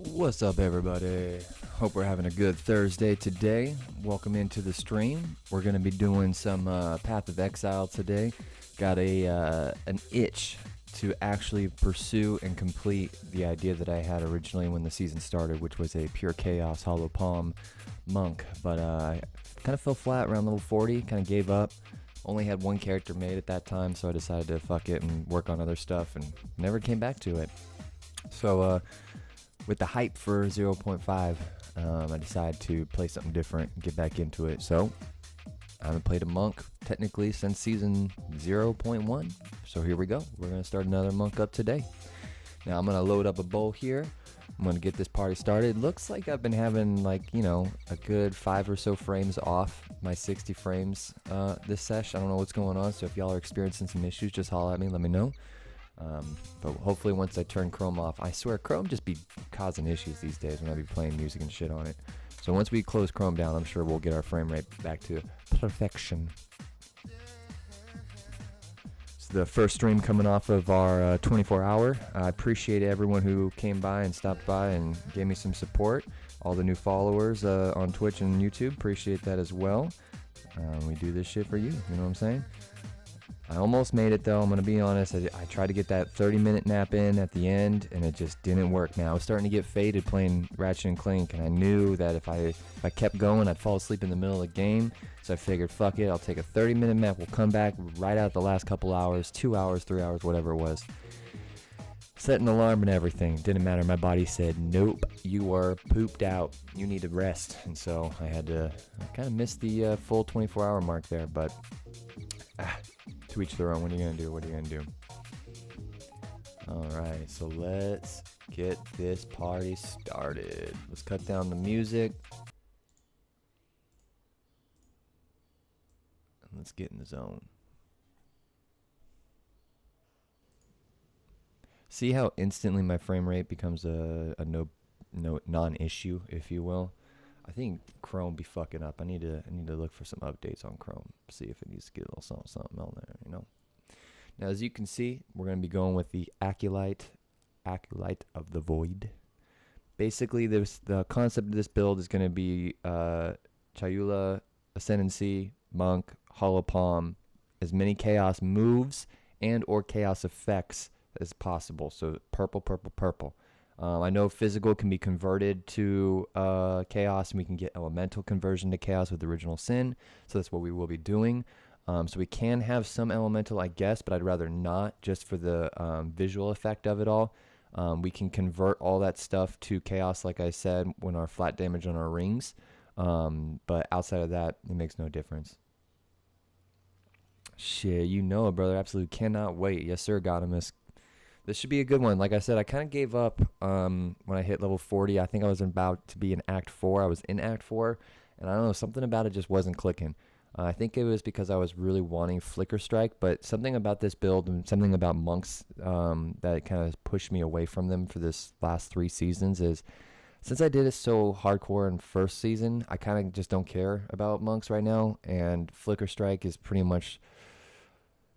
What's up, everybody? Hope we're having a good Thursday today. Welcome into the stream. We're going to be doing some Path of Exile today. Got an itch to actually pursue and complete the idea that I had originally when the season started, which was a pure chaos HollowPalm monk. But I kind of fell flat around level 40, kind of gave up. Only had one character made at that time, so I decided to fuck it and work on other stuff and never came back to it. So, with the hype for 0.5, I decided to play something different and get back into it. So I haven't played a monk technically since season 0.1. So here we go. We're going to start another monk up today. Now I'm going to load up a bowl here. I'm going to get this party started. Looks like I've been having a good 5 or so frames off my 60 frames this sesh. I don't know what's going on. So if y'all are experiencing some issues, just holler at me. Let me know. But hopefully once I turn Chrome off, I swear Chrome just be causing issues these days when I be playing music and shit on it. So once we close Chrome down, I'm sure we'll get our frame rate back to perfection. It's the first stream coming off of our 24-hour. I appreciate everyone who came by and stopped by and gave me some support. All the new followers on Twitch and YouTube, appreciate that as well. We do this shit for you, you know what I'm saying? I almost made it though, I'm going to be honest. I tried to get that 30-minute nap in at the end, and it just didn't work. Now I was starting to get faded playing Ratchet and Clank, and I knew that if I kept going, I'd fall asleep in the middle of the game. So I figured, fuck it, I'll take a 30-minute nap. We'll come back right out the last couple hours, 2 hours, 3 hours, whatever it was. Set an alarm and everything. Didn't matter. My body said, nope, you are pooped out. You need to rest. And so I had to kind of miss the full 24-hour mark there, but... to each their own. What are you gonna do? What are you gonna do? Alright, so let's get this party started. Let's cut down the music. And let's get in the zone. See how instantly my frame rate becomes a non-issue, if you will. I think Chrome be fucking up. I need to look for some updates on Chrome. See if it needs to get a little something on there, you know. Now, as you can see, we're going to be going with the Acolyte of the Void. Basically, the concept of this build is going to be Chayula, Ascendancy, Monk, HollowPalm, as many Chaos moves and or Chaos effects as possible. So purple, purple, purple. I know physical can be converted to chaos, and we can get elemental conversion to chaos with original sin. So that's what we will be doing. So we can have some elemental, I guess, but I'd rather not, just for the visual effect of it all. We can convert all that stuff to chaos, like I said, when our flat damage on our rings. But outside of that, it makes no difference. Shit, you know it, brother. Absolutely cannot wait. Yes, sir, Godimus. This should be a good one. Like I said, I kind of gave up when I hit level 40. I think I was about to be in Act 4. I was in Act 4, and I don't know, something about it just wasn't clicking. I think it was because I was really wanting Flicker Strike, but something about this build and something about monks that kind of pushed me away from them for this last 3 seasons is, since I did it so hardcore in first season, I kind of just don't care about monks right now, and Flicker Strike is pretty much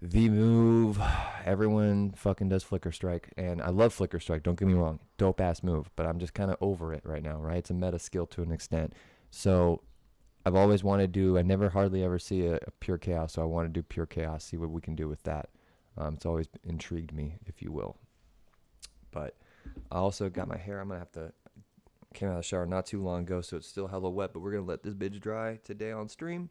the move. Everyone fucking does Flicker Strike, and I love Flicker Strike, don't get me wrong, dope ass move, but I'm just kind of over it right now, right? It's a meta skill to an extent. So I've always wanted to do, I never hardly ever see a pure chaos, so I want to do pure chaos, see what we can do with that. It's always intrigued me, if you will. But I also got my hair, came out of the shower not too long ago, so it's still hella wet, but we're gonna let this bitch dry today on stream.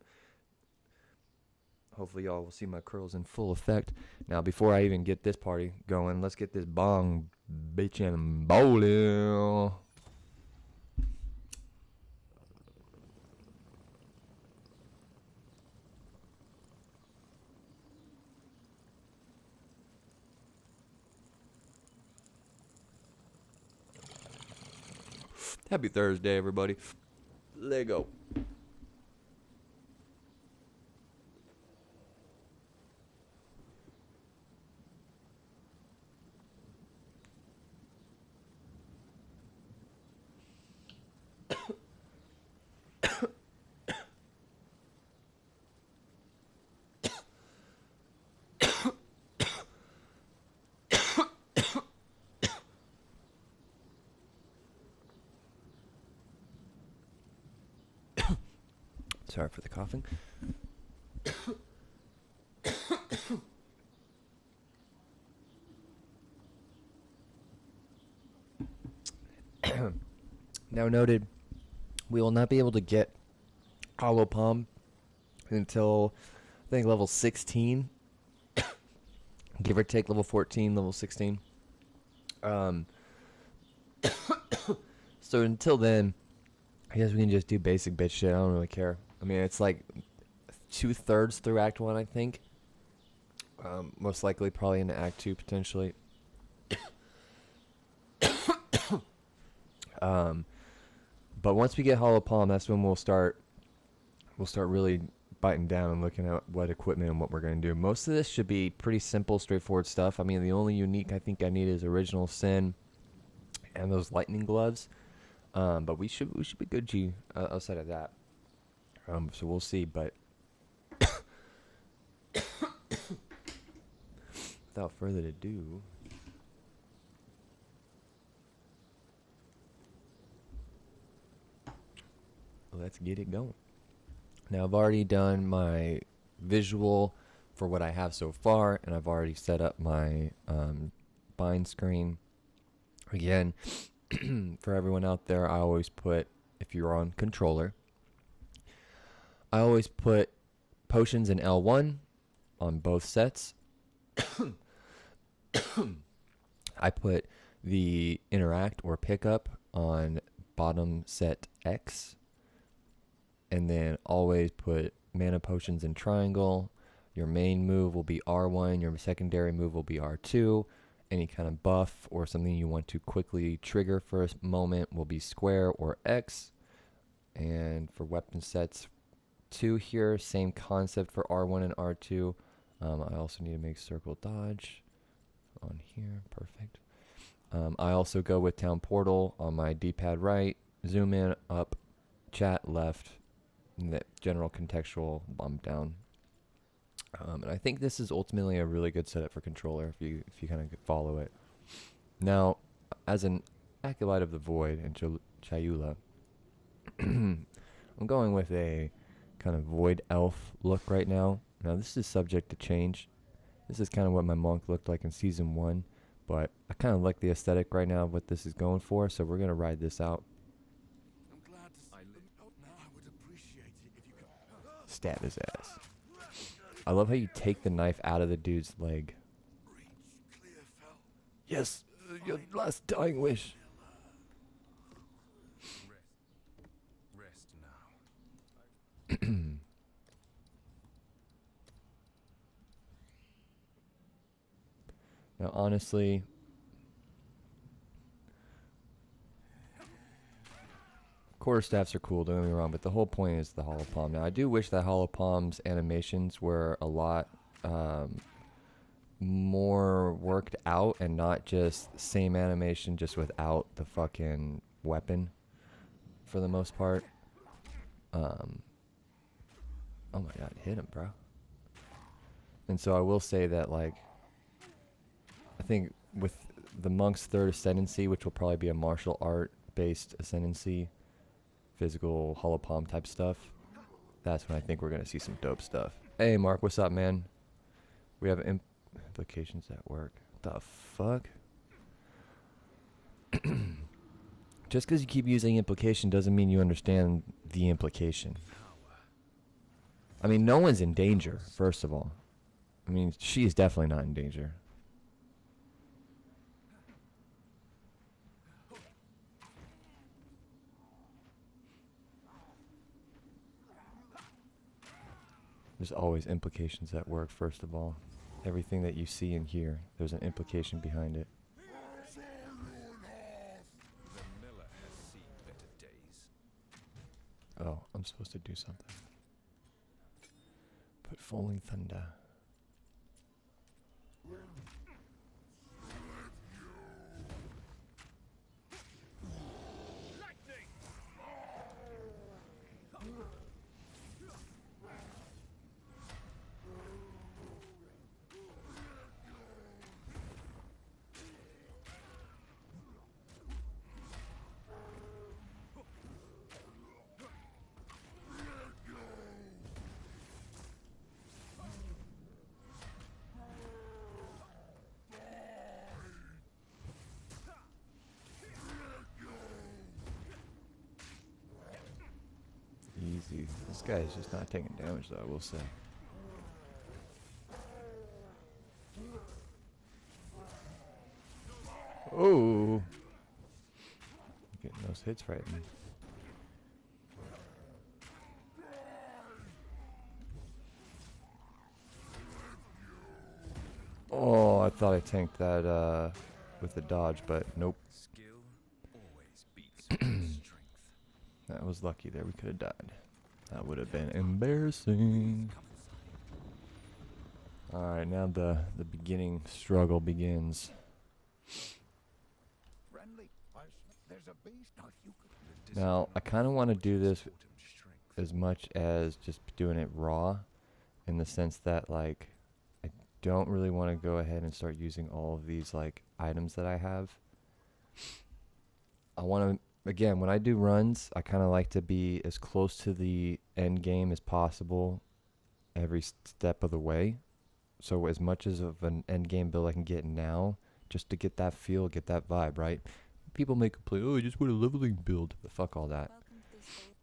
Hopefully y'all will see my curls in full effect. Now, before I even get this party going, let's get this bong bitch and bowling. Happy Thursday, everybody. Lego. Sorry for the coughing. Now noted, we will not be able to get HollowPalm until I think level 16, give or take level 14, level 16. So until then, I guess we can just do basic bitch shit. I don't really care. I mean, it's like 2/3 through Act 1, I think. Most likely probably into Act 2 potentially. But once we get HollowPalm, that's when we'll start really biting down and looking at what equipment and what we're going to do. Most of this should be pretty simple, straightforward stuff. I mean, the only unique I think I need is Original Sin and those lightning gloves. But we should be good G outside of that. So we'll see. But without further ado, let's get it going. Now I've already done my visual for what I have so far, and I've already set up my bind screen. Again, for everyone out there, I always put, if you're on controller, I always put potions in L1 on both sets. I put the interact or pickup on bottom set X. And then always put mana potions in triangle. Your main move will be R1. Your secondary move will be R2. Any kind of buff or something you want to quickly trigger for a moment will be square or X. And for weapon sets 2 here, same concept for R1 and R2. I also need to make circle dodge on here. Perfect. I also go with town portal on my D-pad right. Zoom in, up, chat, left. That general contextual bump down. And I think this is ultimately a really good setup for controller if you kind of follow it. Now, as an Acolyte of the Void and Chayula, I'm going with a kind of Void Elf look right now. Now, this is subject to change. This is kind of what my monk looked like in Season 1, but I kind of like the aesthetic right now of what this is going for, so we're going to ride this out. Stab his ass. I love how you take the knife out of the dude's leg. Yes, your last dying wish. Rest now. Now, honestly, quarterstaffs are cool, don't get me wrong, but the whole point is the HollowPalm. Now, I do wish that HollowPalm's animations were a lot more worked out and not just same animation just without the fucking weapon for the most part. Oh my god, hit him, bro. And so I will say that, like, I think with the monk's third ascendancy, which will probably be a martial art based ascendancy, physical HollowPalm type stuff, that's when I think we're going to see some dope stuff. Hey Mark, what's up, man? We have implications at work. The fuck? Just because you keep using implication doesn't mean you understand the implication. I mean, no one's in danger, first of all. I mean, she's definitely not in danger. There's always implications at work, first of all. Everything that you see and hear, there's an implication behind it. The miller has seen better days. Oh, I'm supposed to do something. Put falling thunder. This guy is just not taking damage, though, I will say. Oh! Getting those hits right. Oh, I thought I tanked that with the dodge, but nope. Skill always beats strength. That was lucky there. We could have died. That would have been embarrassing. Alright, now the beginning struggle begins. Friendly. There's a beast. Now, if you could. Now, I kind of want to do this as much as just doing it raw, in the sense that, like, I don't really want to go ahead and start using all of these, like, items that I have. I want to, again, when I do runs, I kind of like to be as close to the end game as possible every step of the way. So as much as of an end game build I can get now, just to get that feel, get that vibe, right? People may complain, oh, I just want a leveling build. But fuck all that.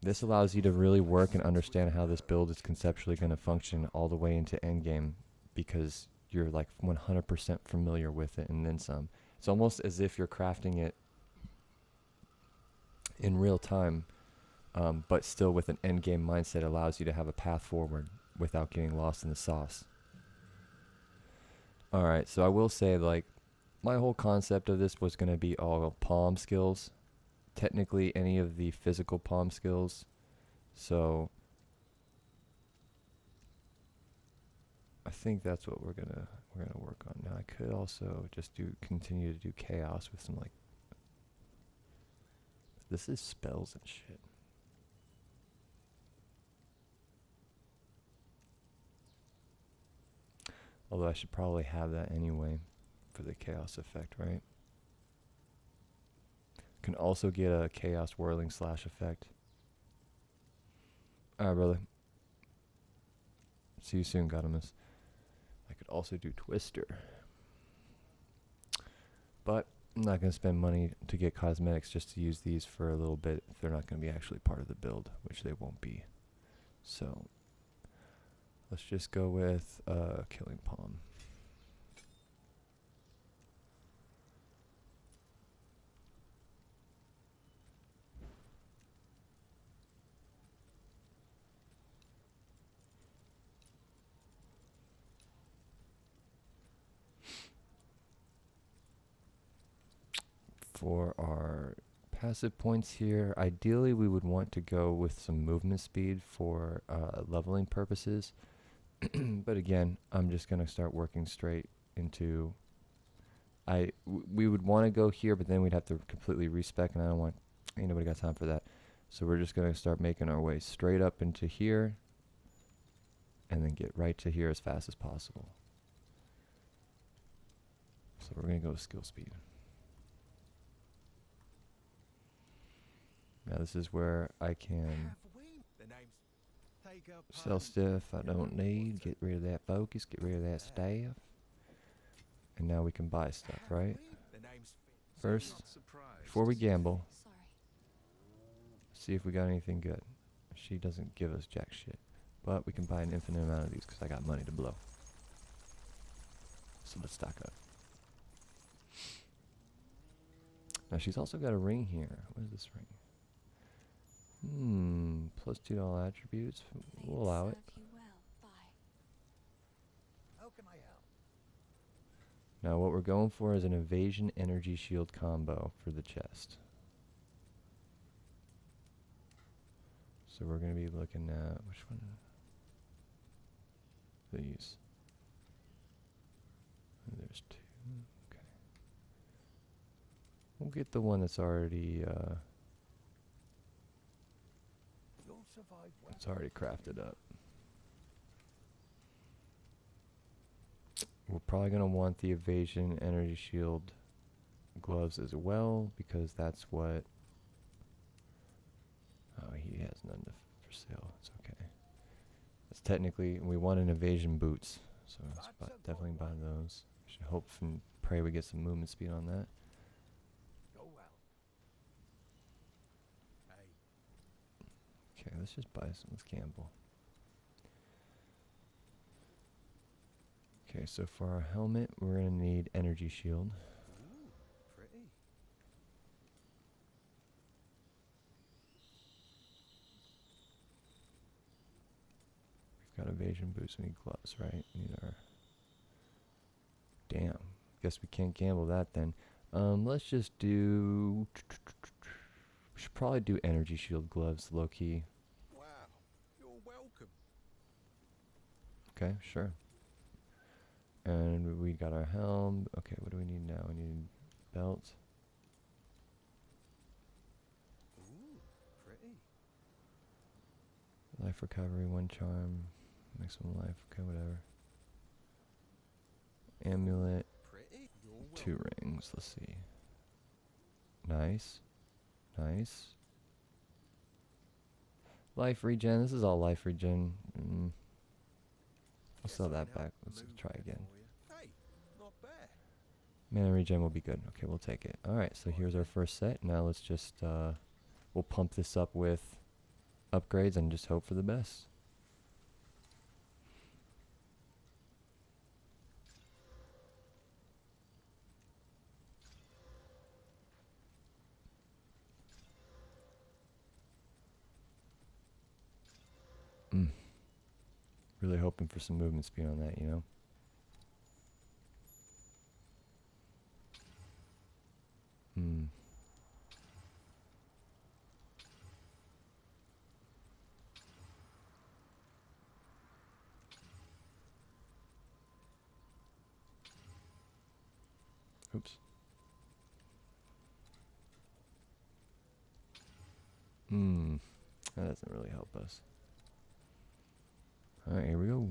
This allows you to really work and understand how this build is conceptually going to function all the way into end game, because you're like 100% familiar with it and then some. It's almost as if you're crafting it in real time, but still with an end game mindset. Allows you to have a path forward without getting lost in the sauce. Alright, so I will say, like, my whole concept of this was going to be all palm skills. Technically, any of the physical palm skills. So, I think that's what we're gonna work on. Now, I could also just continue to do chaos with some, like, this is spells and shit. Although I should probably have that anyway for the chaos effect, right? Can also get a chaos whirling slash effect. Alright, brother. See you soon, Godamus. I could also do Twister. But I'm not going to spend money to get cosmetics just to use these for a little bit if they're not going to be actually part of the build, which they won't be. So, let's just go with Killing Palm. For our passive points here, ideally we would want to go with some movement speed for leveling purposes. But again, I'm just going to start working straight into... we would want to go here, but then we'd have to completely respec, and I don't want... Ain't nobody got time for that. So we're just going to start making our way straight up into here, and then get right to here as fast as possible. So we're going to go with skill speed. Now this is where I can sell stuff I don't need, get rid of that focus, get rid of that staff. And now we can buy stuff, right? First, before we gamble, see if we got anything good. She doesn't give us jack shit. But we can buy an infinite amount of these because I got money to blow. So let's stock up. Now she's also got a ring here. What is this ring? Plus $2 attributes. We'll allow it. How can I help? Now what we're going for is an evasion energy shield combo for the chest. So we're going to be looking at which one? These. There's two. Okay. We'll get the one that's already it's already crafted up. We're probably going to want the evasion energy shield gloves as well, because that's what... Oh, he has none for sale. It's okay. It's technically... We want an evasion boots, so let's definitely buy those. Should hope and pray we get some movement speed on that. Okay, let's just buy some. Let's gamble. Okay, so for our helmet, we're gonna need energy shield. Ooh, pretty. We've got evasion boots. We need gloves, right? We need our. Damn. Guess we can't gamble that then. Let's just do. We should probably do energy shield gloves, low key. Wow, you're welcome. Okay, sure. And we got our helm. Okay, what do we need now? We need belt. Ooh, pretty. Life recovery, one charm. Maximum life. Okay, whatever. Amulet. Pretty. You're 2 welcome. rings. Let's see. Nice. Nice. Life regen. This is all life regen. I'll Guess sell I that can back. help Let's move try there again. for you. Hey, not bad. Mana regen will be good. Okay, we'll take it. Alright, so here's our first set. Now let's just, we'll pump this up with upgrades and just hope for the best. Really hoping for some movement speed on that, you know? Oops. That doesn't really help us. Alright, here we go.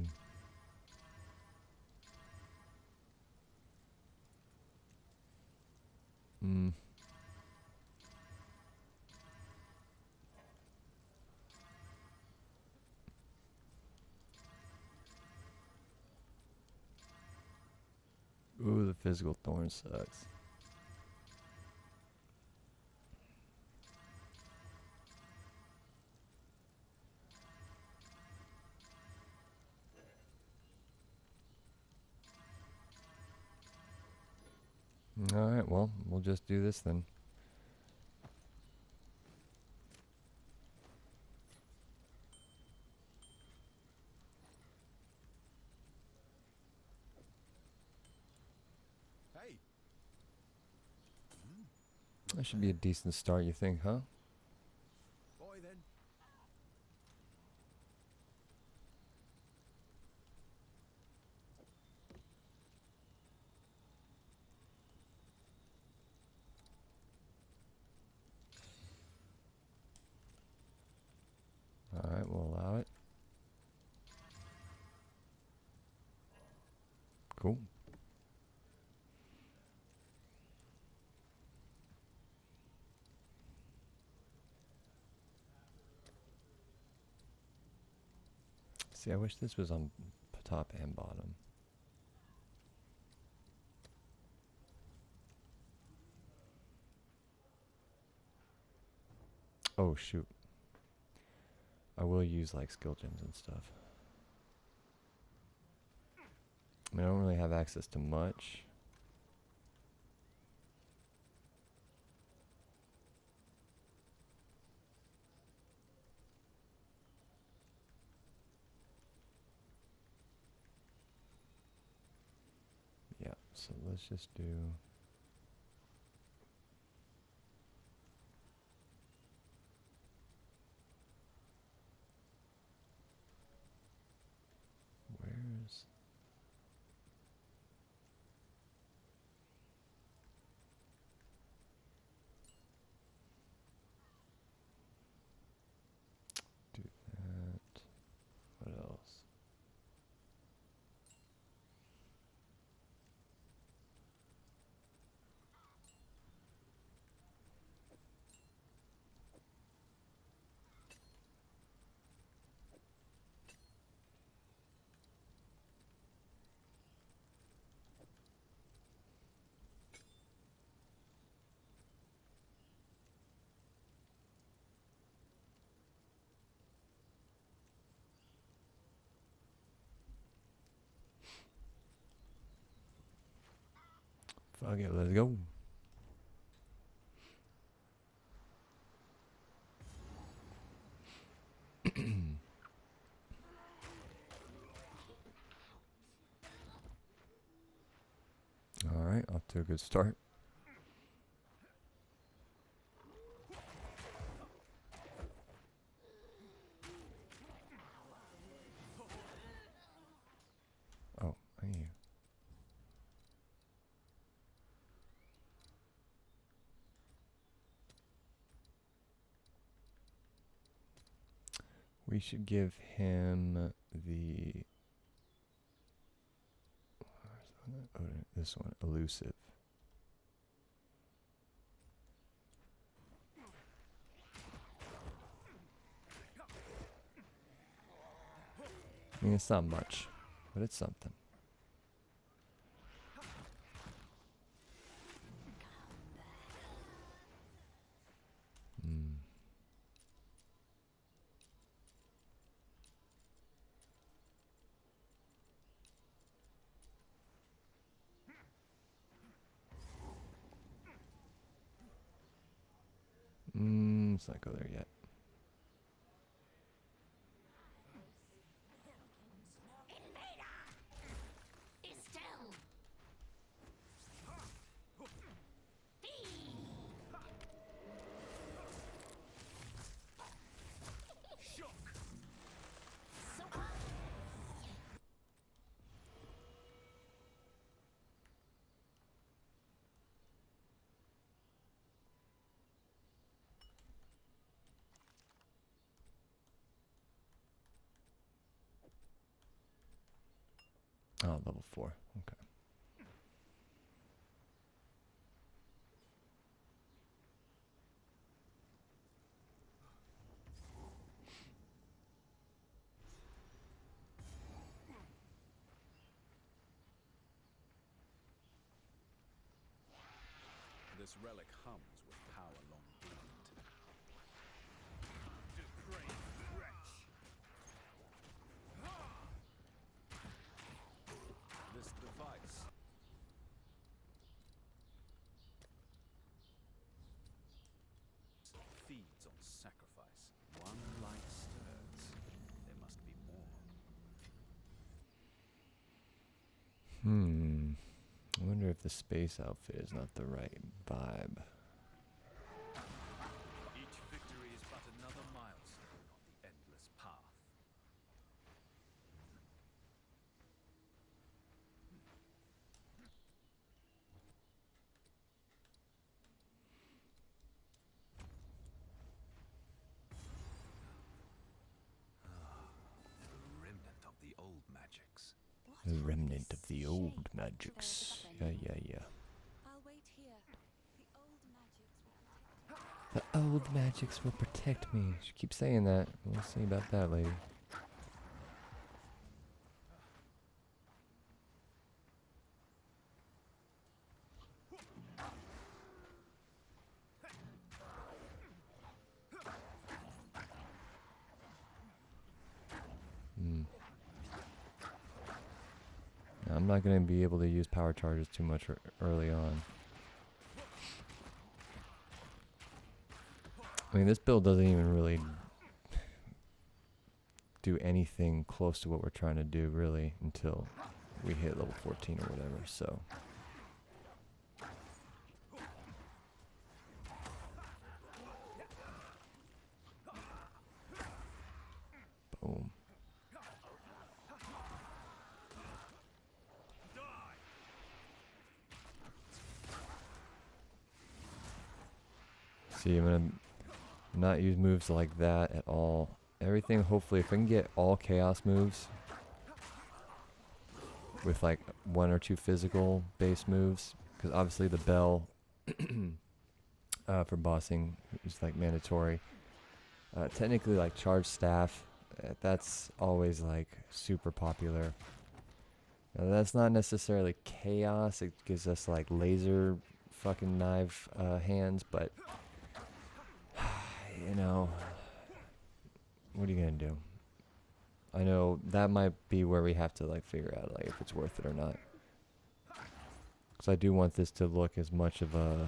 Ooh, the physical thorn sucks. Alright, well, we'll just do this then. Hey. That should be a decent start, you think, huh? Bye then. Alright, we'll allow it. Cool. See, I wish this was on top and bottom. Oh, shoot. I will use, like, skill gems and stuff. I mean, I don't really have access to much. Yeah, so let's just do... Where's... Do that. What else? Fuck it, let's go. All right, off to a good start. Oh, I hear you. We should give him the this one, elusive. I mean, it's not much, but it's something. Let's not go there yet. Oh, level 4. Okay. This relic hums with power long dormant. Depraved wretch! This device feeds on sacrifice. One light stirs. There must be more. I wonder if the space outfit is not the right vibe. Each victory is but another milestone on the endless path. The remnant of the old magics. The remnant of the old magics. Yeah. I'll wait here. The old magics will protect The old magics will protect me. She keeps saying that. We'll see about that later. I'm not going to be able to use power charges too much early on. I mean, this build doesn't even really do anything close to what we're trying to do, really, until we hit level 14 or whatever, so. Boom. See, I'm going to not use moves like that at all. Everything, hopefully, if I can get all chaos moves with like 1 or 2 physical base moves, because obviously the bell for bossing is like mandatory. Technically, like charge staff, that's always like super popular. Now, that's not necessarily chaos, it gives us like laser fucking knife hands, but you know, what are you gonna do? I know that might be where we have to like figure out like if it's worth it or not. Because I do want this to look as much of a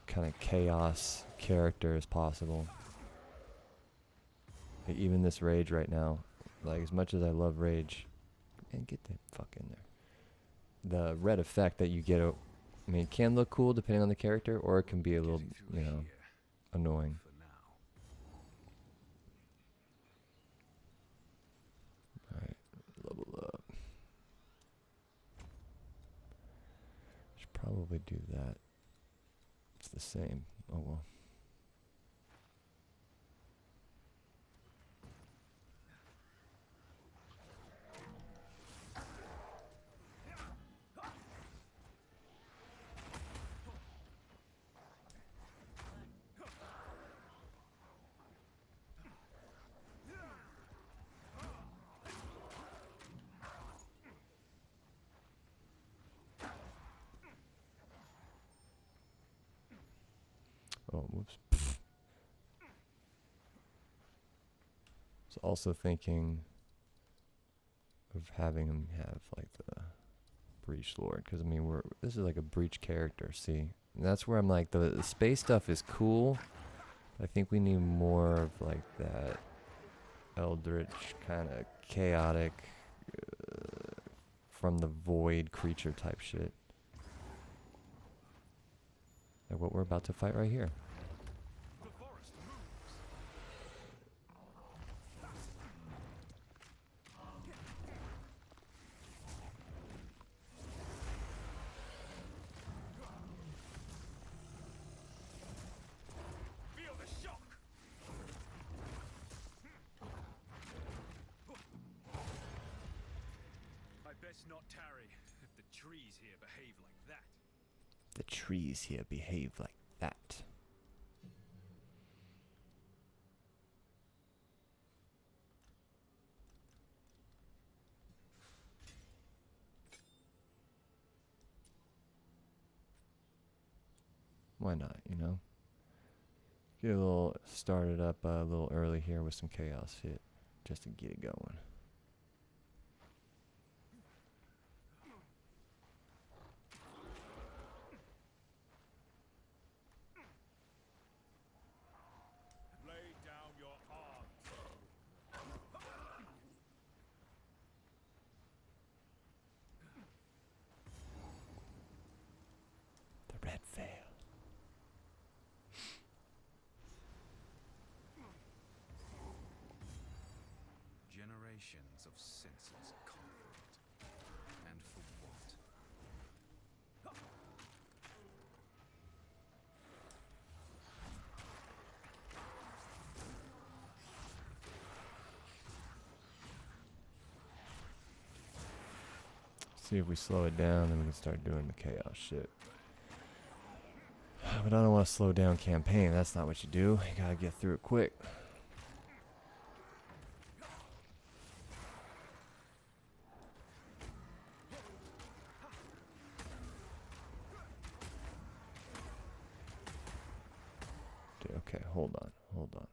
kind of chaos character as possible. Like even this rage right now, like as much as I love rage, and get the fuck in there. The red effect that you get, I mean, it can look cool depending on the character, or it can be a little, you know, annoying. For now. Alright, level up. Should probably do that. It's the same. Oh well. Oh, whoops. Was also thinking of having him have like the breach lord, because I mean this is like a breach character. See, and that's where I'm like the space stuff is cool. I think we need more of like that eldritch kind of chaotic from the void creature type shit. Like what we're about to fight right here. The forest moves. Feel the shock. I best not tarry if the trees here behave like that. The trees here behave like that. Why not, you know? Get a little started up a little early here with some chaos shit, just to get it going. Lay down your arms. The red veil. Generations of senseless conflict. And for what? See if we slow it down, then we can start doing the chaos shit. But I don't want to slow down campaign. That's not what you do. You gotta get through it quick. Dude, okay, hold on. Hold on.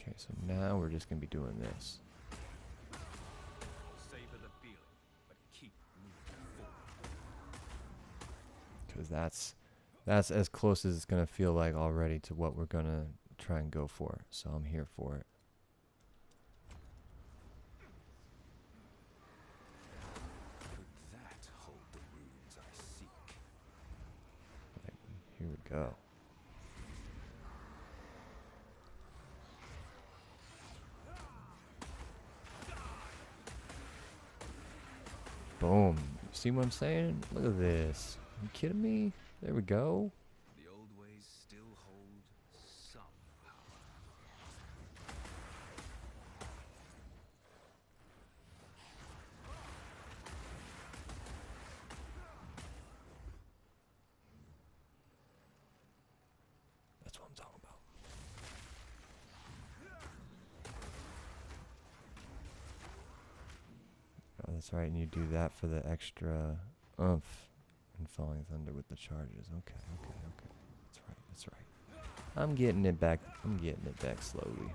Okay, so now we're just gonna be doing this. Savor the feeling, but keep moving forward. Because that's as close as it's gonna feel like already to what we're gonna try and go for. So I'm here for it. Could that hold the runes I seek? Like, here we go. Boom. See what I'm saying? Look at this. You kidding me? There we go. The old ways still hold some power. That's what I'm talking about. Oh, that's right. And you do that for the extra oomph and falling thunder with the charges. Okay. That's right. That's right. I'm getting it back. I'm getting it back slowly.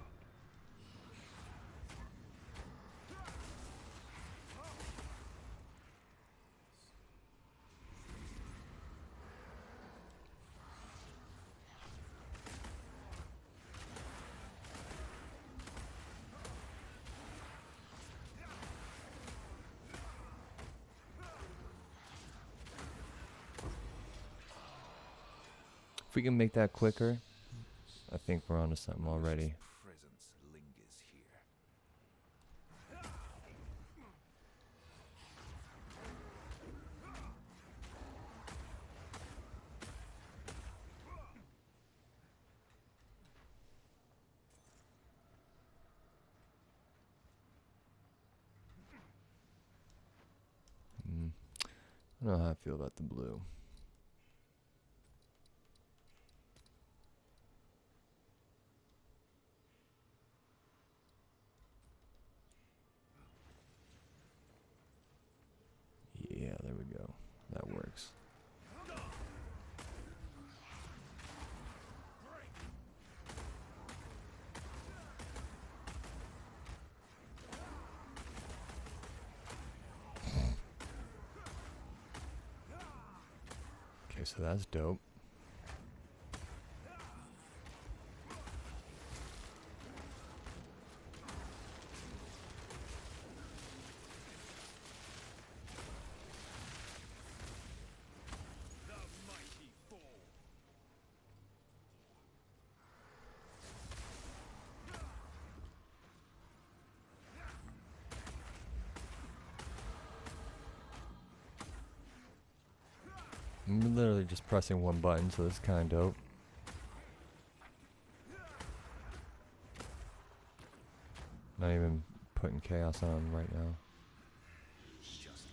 If we can make that quicker, I think we're onto something already. Presence lingers here. I don't know how I feel about the blue. Yeah, there we go. That works. Okay, so that's dope. The mighty fall. I'm literally just pressing one button, so it's kind of dope. Not even putting chaos on right now. Just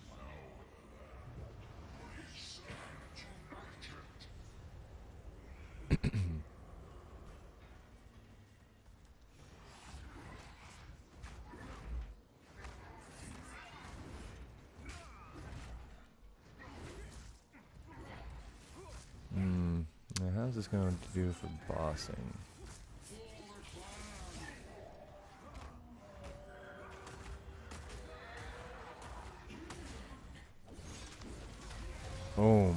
Now how's this going to do for bossing? Boom.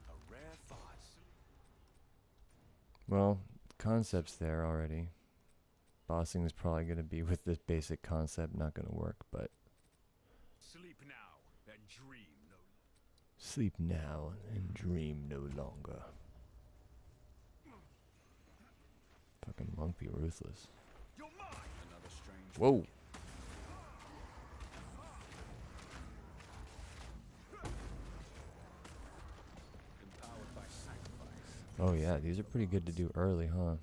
a rare farce. Well, concept's there already. Bossing is probably going to be with this basic concept, not going to work, but Sleep now and dream no sleep now and dream no longer. Fucking monk be ruthless. You're mine. Another strange. Whoa. Empowered by sacrifice. Oh yeah, these are pretty good to do early, huh?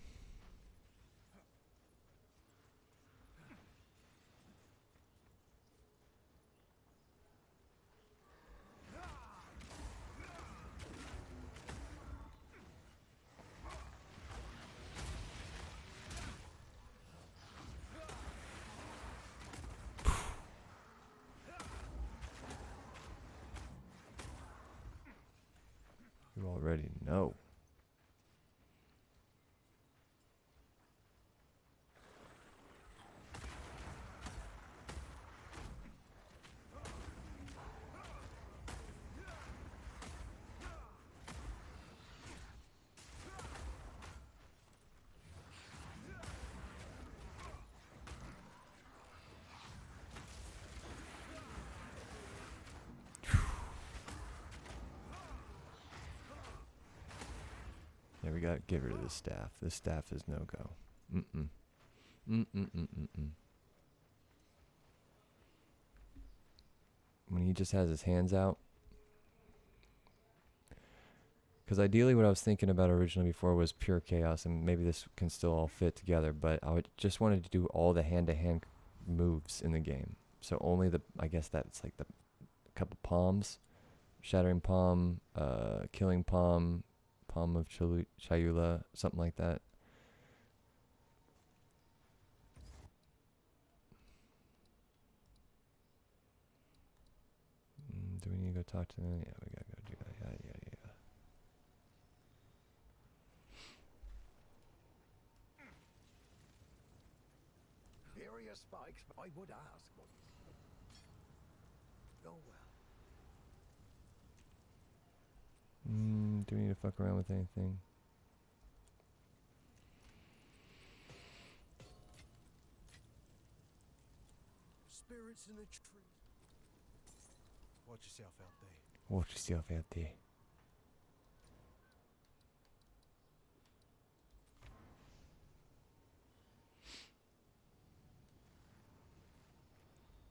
You already know. Yeah, we gotta get rid of this staff. This staff is no go. Mm-mm. Mm-mm-mm-mm-mm. when he just has his hands out. Because ideally what I was thinking about originally before was pure chaos, and maybe this can still all fit together, but just wanted to do all the hand-to-hand moves in the game. So only I guess that's like the couple palms, shattering palm, killing palm, palm of Chayula, something like that. Do we need to go talk to them? Yeah, we gotta go do that. Yeah. Furious spikes, I would ask. Oh well. Do we need to fuck around with anything? Spirits in the tree. Watch yourself out there. Watch yourself out there.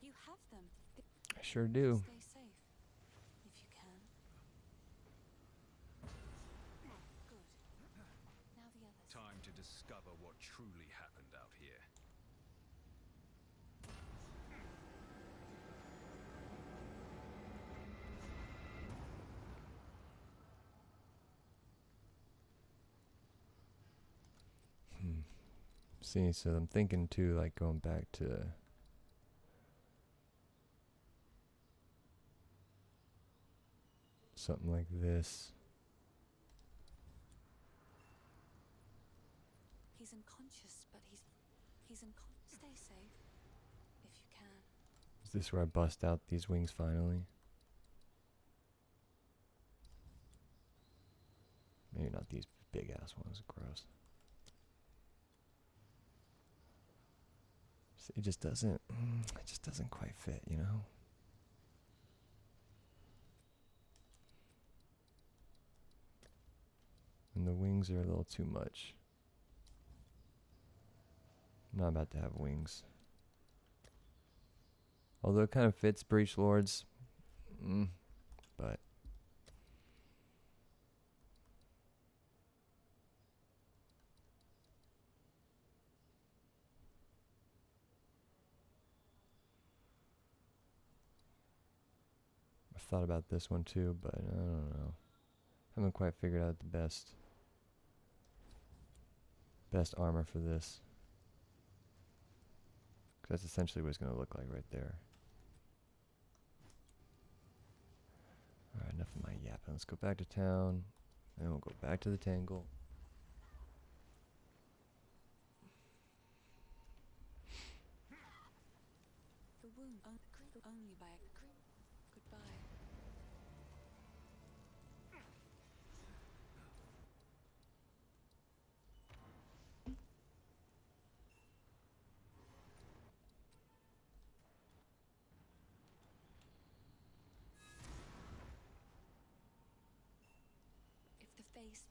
You have them. I sure do. Stay safe, if you can. Good. Now the others. Time to discover what truly happened out here. See, so I'm thinking too, like going back to something like this. He's unconscious, but he's Stay safe, if you can. Is this where I bust out these wings finally? Maybe not these big ass ones. Gross. It just doesn't. It just doesn't quite fit, you know. And the wings are a little too much. I'm not about to have wings. Although it kind of fits Breach Lords. But. I've thought about this one too, but I don't know. Haven't quite figured out the best armor for this. 'Cause that's essentially what it's going to look like right there. Alright, enough of my yapping. Let's go back to town. And we'll go back to the Tangle. The wound only by a goodbye. If the face.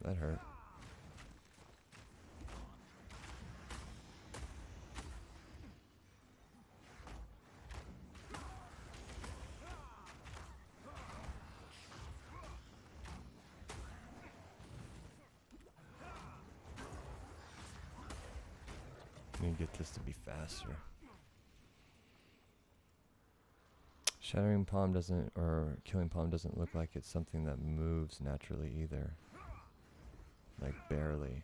That hurt. Let me get this to be faster. Shattering Palm doesn't, or Killing Palm doesn't look like it's something that moves naturally either. Like barely.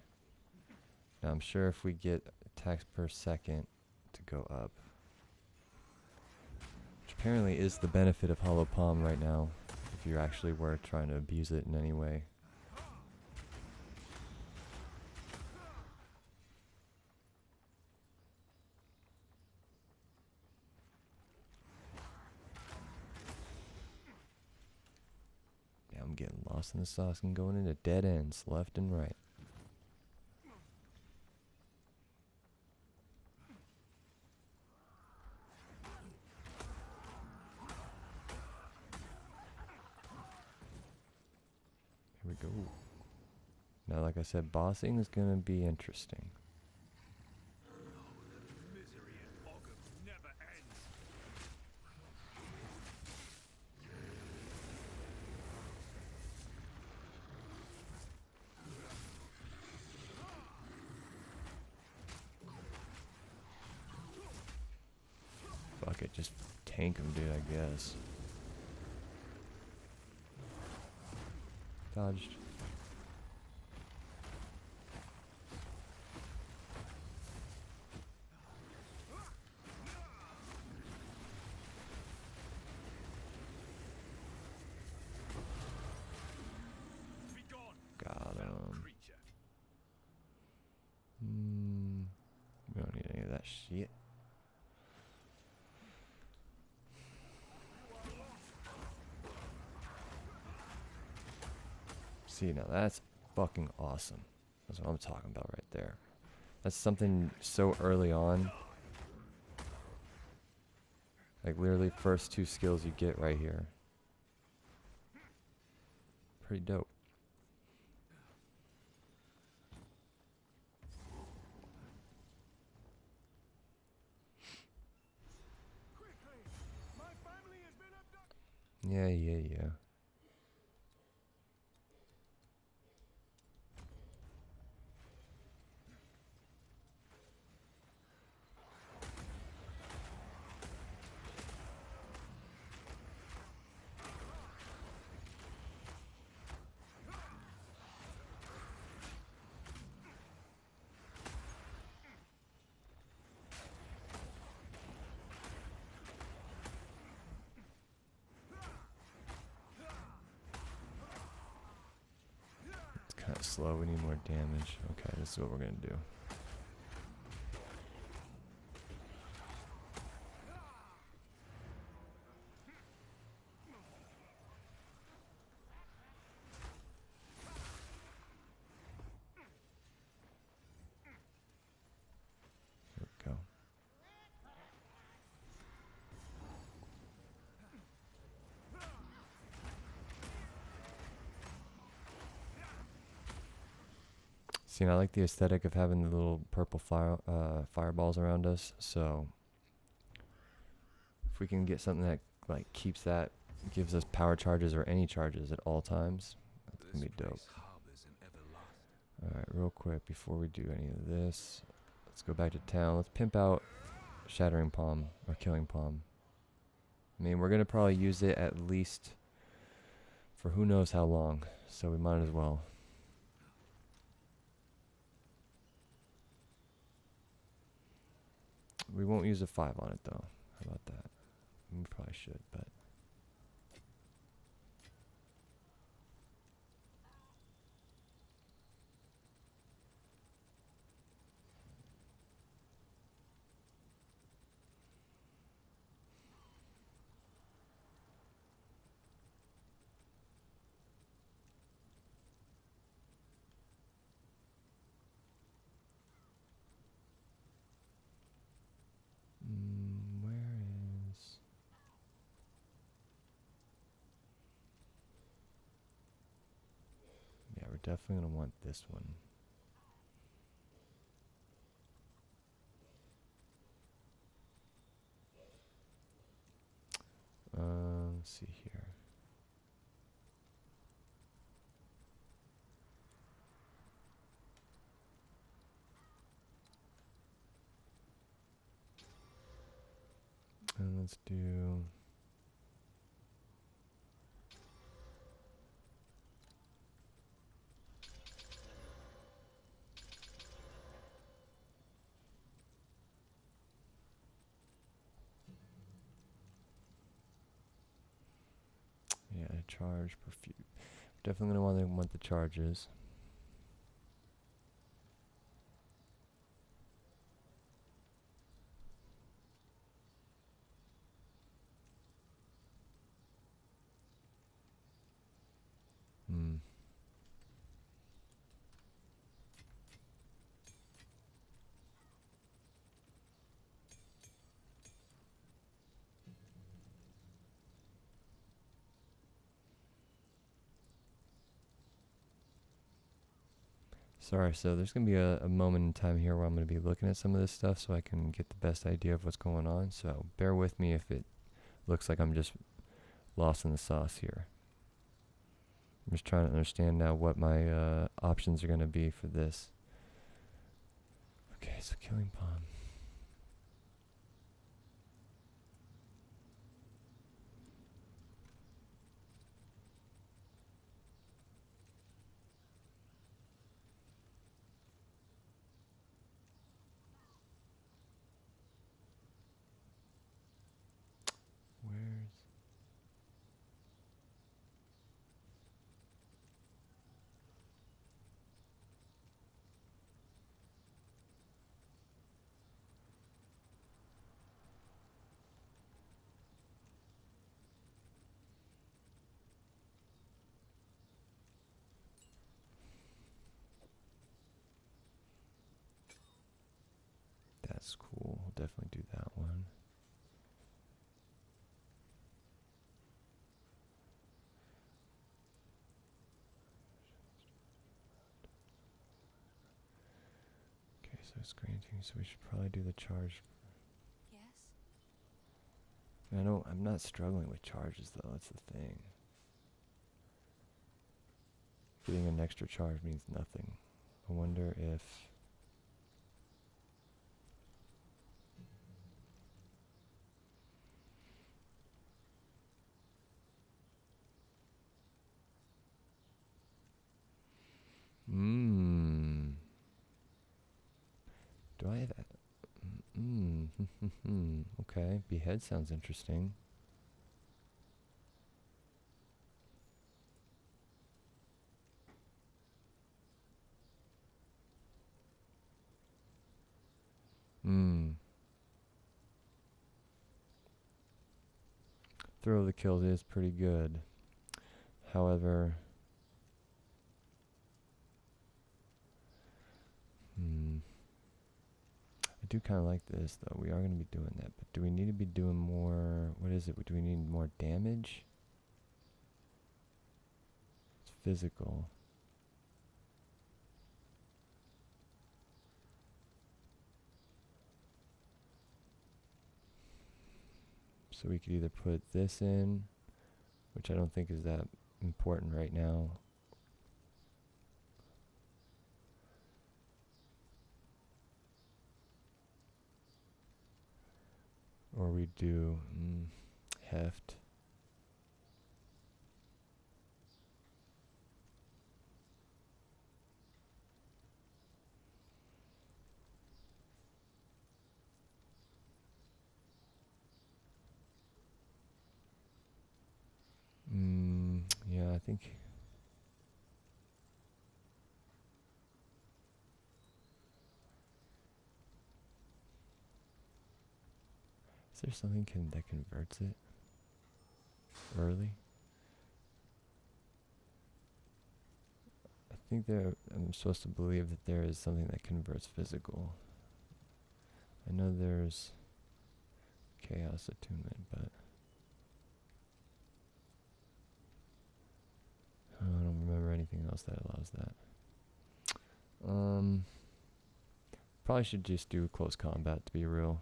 Now I'm sure if we get attacks per second to go up, which apparently is the benefit of HollowPalm right now, if you actually were trying to abuse it in any way. I'm getting lost in the sauce and going into dead ends left and right. Here we go. Now, like I said, bossing is going to be interesting. Misery in Ogham never ends. Fuck it, just tank him, dude, I guess. Dodged. Be gone, Got him. creature. We don't need any of that shit. See, now that's fucking awesome. That's what I'm talking about right there. That's something so early on. Like literally first 2 skills you get right here. Pretty dope. Quickly! My family has been abducted! Yeah. It's kind of slow. We need more damage. Okay, this is what we're going to do. Here we go. See, and I like the aesthetic of having the little purple fireballs around us. So if we can get something that like keeps that, gives us power charges or any charges at all times, that's gonna be dope. All right, real quick before we do any of this, let's go back to town. Let's pimp out Shattering Palm or Killing Palm. I mean, we're gonna probably use it at least for who knows how long, so we might as well. We won't use a 5 on it though. How about that? We probably should, but where is? Yeah, we're definitely gonna want this one. Let's see here. And let's do. Yeah, charge perfume. Definitely gonna want the charges. Sorry, so there's going to be a moment in time here where I'm going to be looking at some of this stuff so I can get the best idea of what's going on. So bear with me if it looks like I'm just lost in the sauce here. I'm just trying to understand now what my options are going to be for this. Okay, so killing palm. Where's... That's cool. We'll definitely do that one. Okay, so it's granting, so we should probably do the charge. Yes? I'm not struggling with charges though, that's the thing. Getting an extra charge means nothing. I wonder if... Do I have... Okay, behead sounds interesting. Throw the kills is pretty good. However... I do kind of like this though. We are going to be doing that, but do we need to be doing more? What is it? Do we need more damage? It's physical. So we could either put this in, which I don't think is that important right now. Or we do heft. Yeah, I think... Is there something that converts it early? I think I'm supposed to believe that there is something that converts physical. I know there's chaos attunement, but I don't remember anything else that allows that. Probably should just do close combat to be real.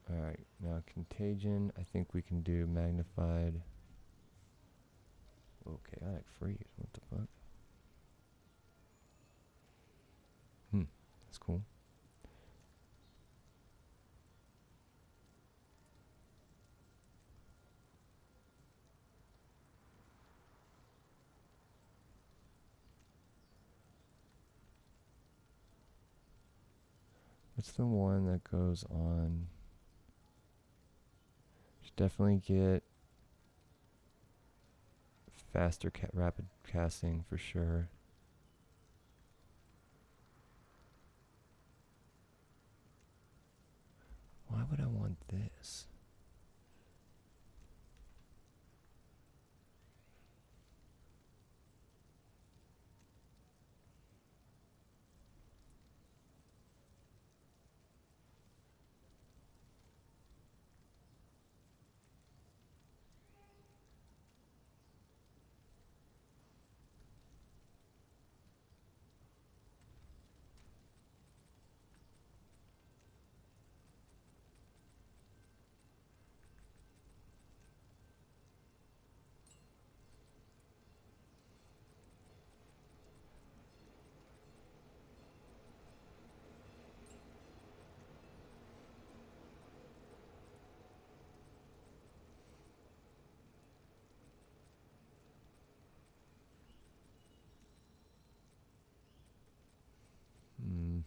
Alright, now contagion, I think we can do magnified. Oh, chaotic freeze, what the fuck? That's cool. What's the one that goes on? Should definitely get faster rapid casting for sure. would I want this? Hmm.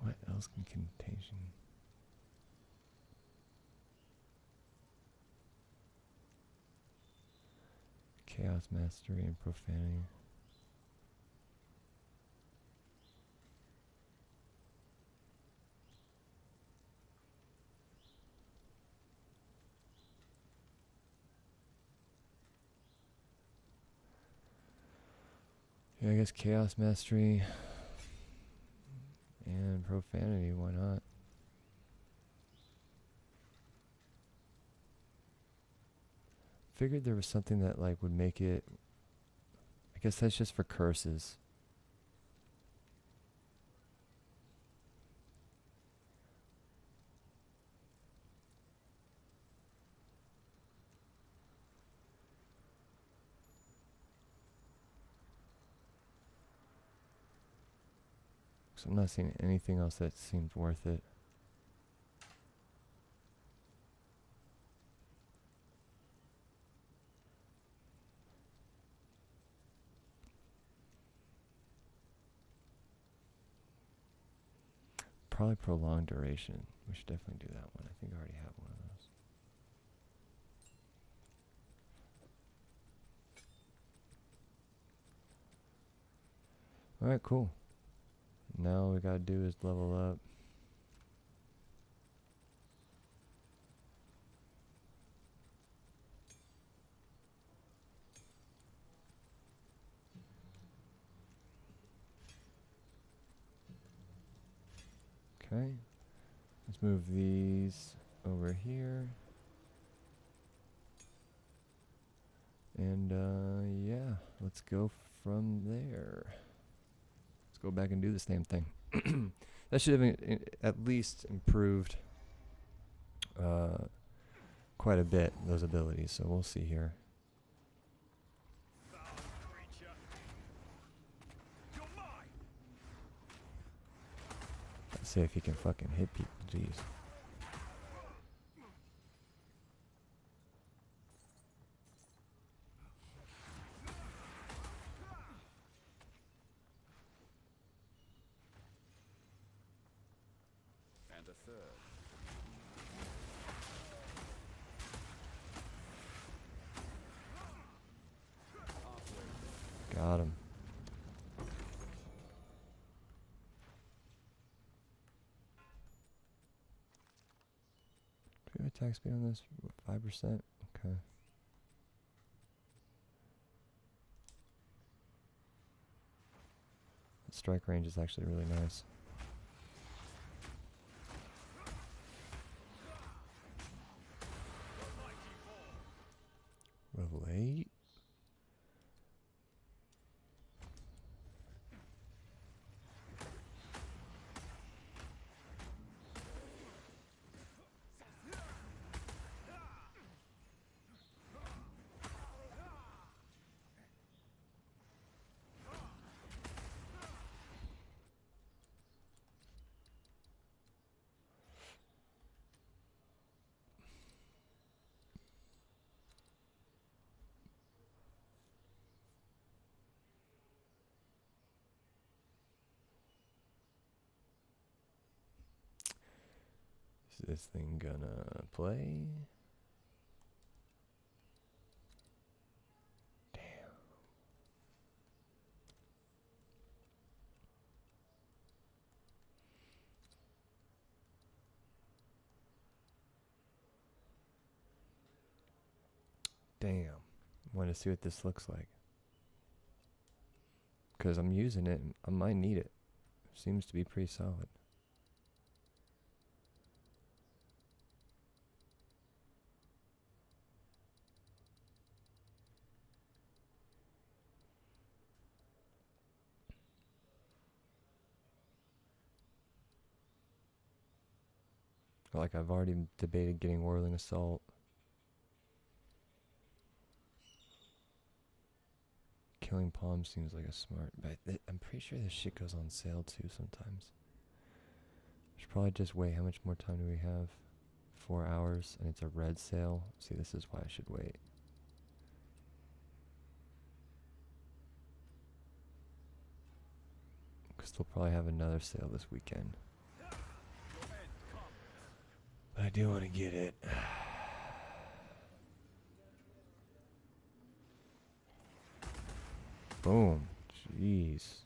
What else can contagion? Chaos mastery and profanity. Yeah, I guess chaos mastery and profanity, why not? Figured there was something that like would make it, I guess that's just for curses. So I'm not seeing anything else that seems worth it. Probably prolonged duration. We should definitely do that one. I think I already have one of those. Alright, cool. Now all we gotta do is level up. Okay. Let's move these over here. And yeah, let's go from there. Let's go back and do this damn thing. That should have at least improved quite a bit, those abilities. So we'll see here. Let's see if he can fucking hit people. Jeez. And a third. Got him. Do we have attack speed on this? 5%? Okay. The strike range is actually really nice. Level 8? Is this thing gonna play? Damn. Damn. Want to see what this looks like. Because I'm using it. I might need it. Seems to be pretty solid. Like I've already debated getting Whirling Assault. Killing Palm seems like a smart, but I'm pretty sure this shit goes on sale too sometimes. Should probably just wait. How much more time do we have? 4 hours, and it's a red sale. See, this is why I should wait. Because they'll probably have another sale this weekend. But I do want to get it. Boom. Jeez.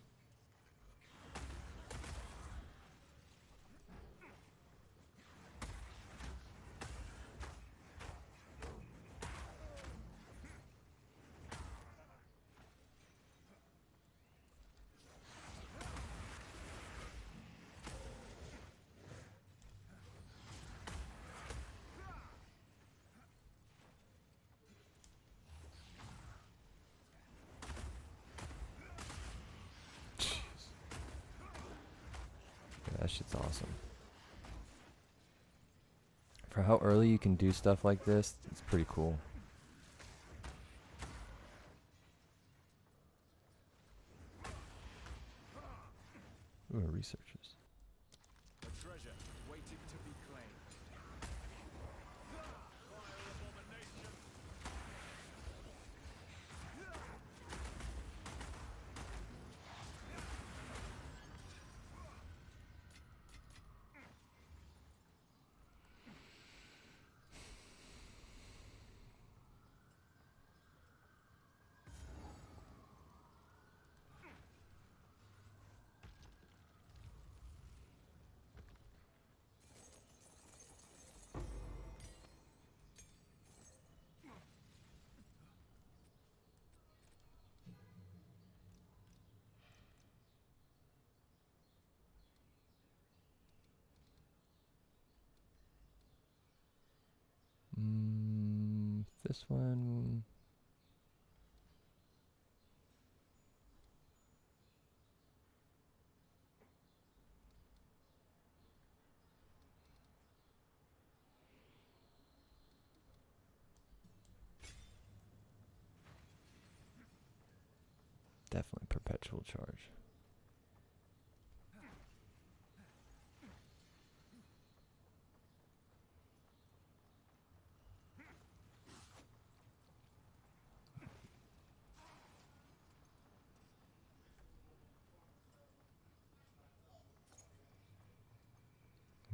That shit's awesome. For how early you can do stuff like this, it's pretty cool. Ooh, researchers. A treasure waiting to be claimed. This one. Definitely perpetual charge.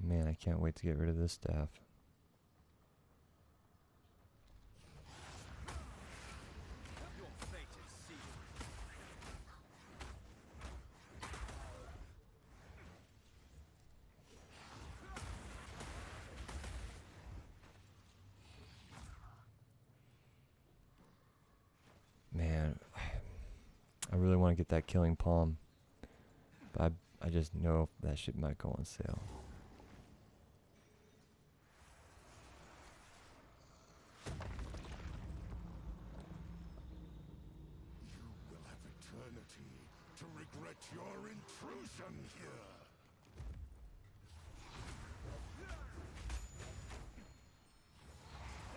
Man, I can't wait to get rid of this staff. Your fate is sealed. Man, I really want to get that Killing Palm. But I just know that shit might go on sale. You will have eternity to regret your intrusion here.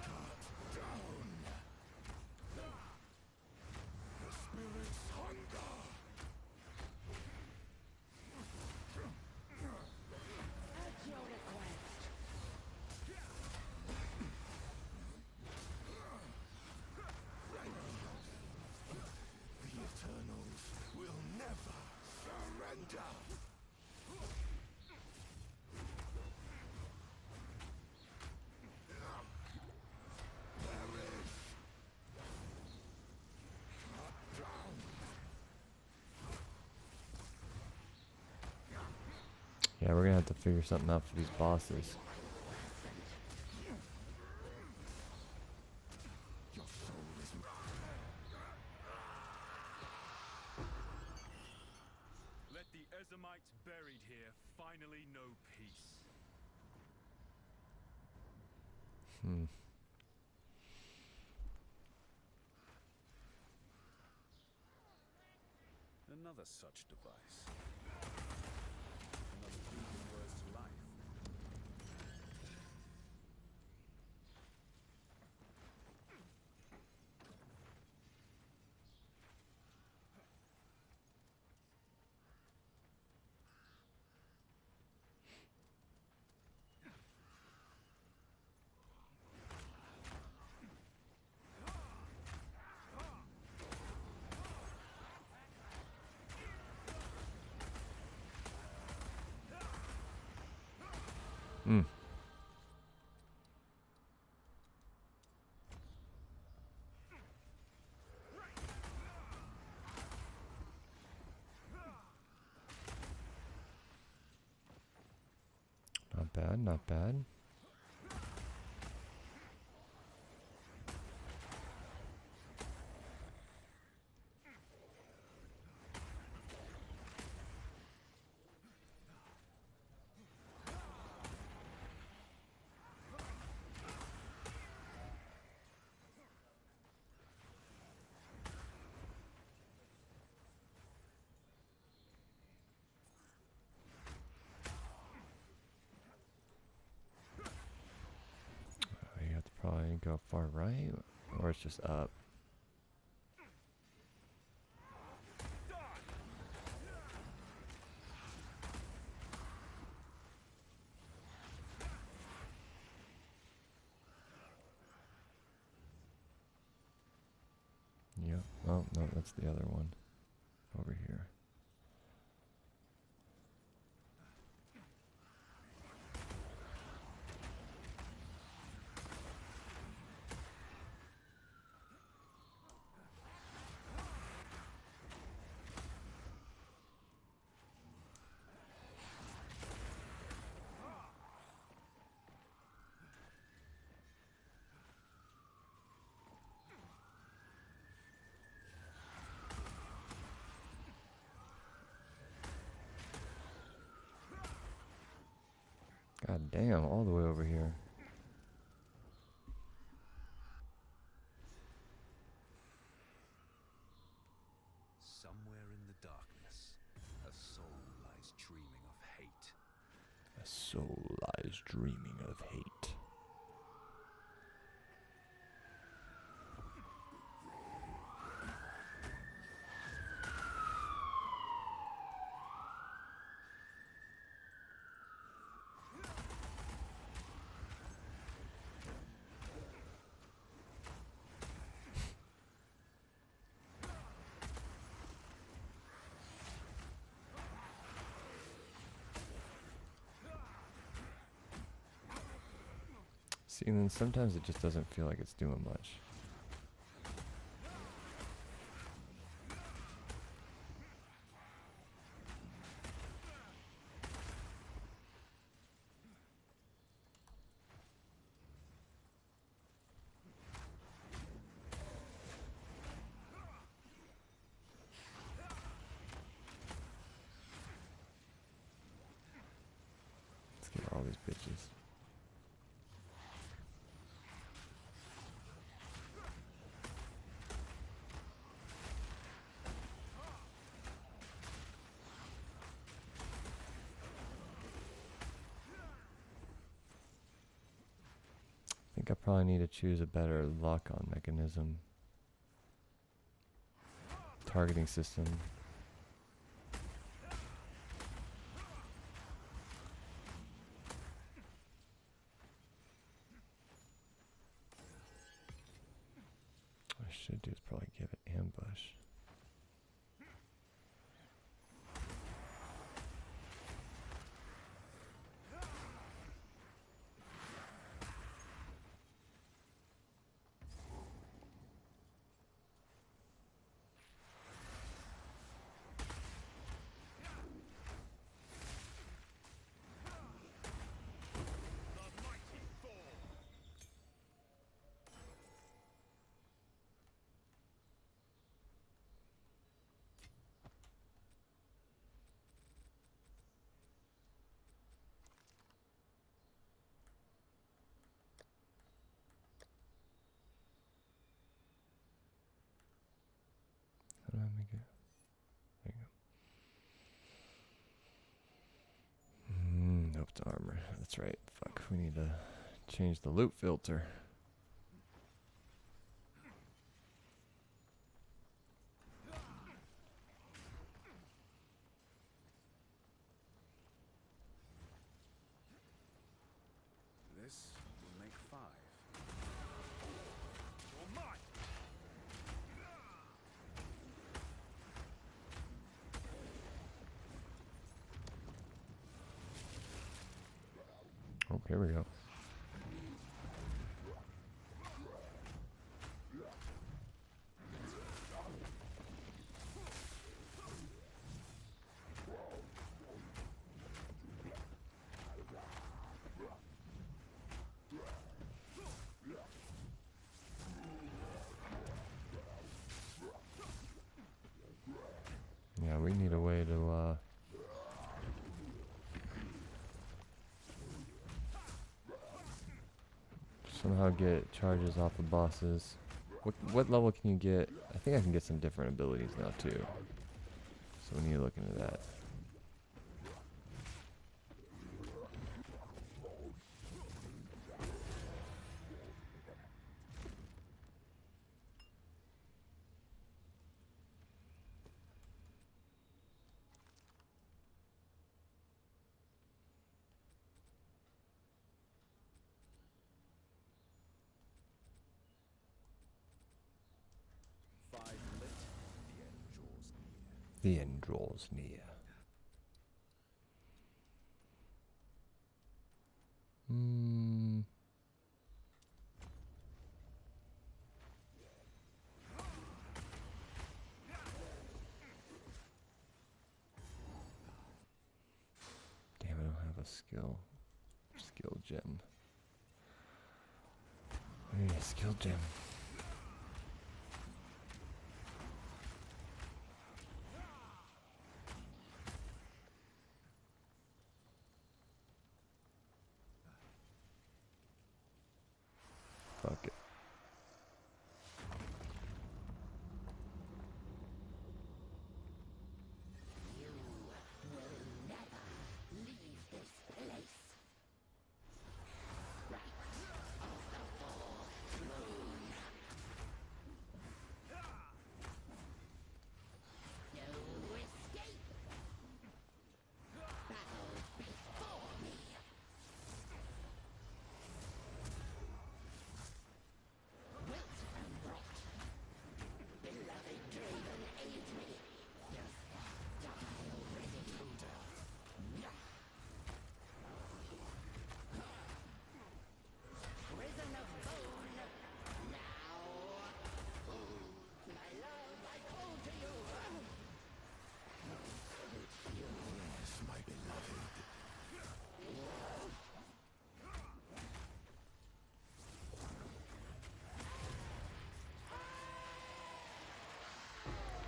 Cut down. The spirit's hunger. The Eternals will never surrender. Yeah, we're gonna have to figure something out for these bosses. Let the Ezamites buried here finally know peace. Hmm. Another such device. Another breathing words to life. Hmm. Not bad, not bad. You have to probably go far right, or it's just up. Yep. Oh, no, that's the other one. Over here. God damn, all the way over here. Somewhere in the darkness, a soul lies dreaming of hate. A soul lies dreaming of hate. See, and then sometimes it just doesn't feel like it's doing much. Let's get all these bitches. I think I probably need to choose a better lock-on mechanism. Targeting system. What I should do is probably give it ambush. that's right. Fuck, we need to change the loot filter. This will make 5. Oh, here we go. Yeah, we need a way to somehow get charges off the bosses. What level can you get? I think I can get some different abilities now too. So we need to look into that. The end draws near. Damn, I don't have a skill gem. I need a skill gem. Fuck it.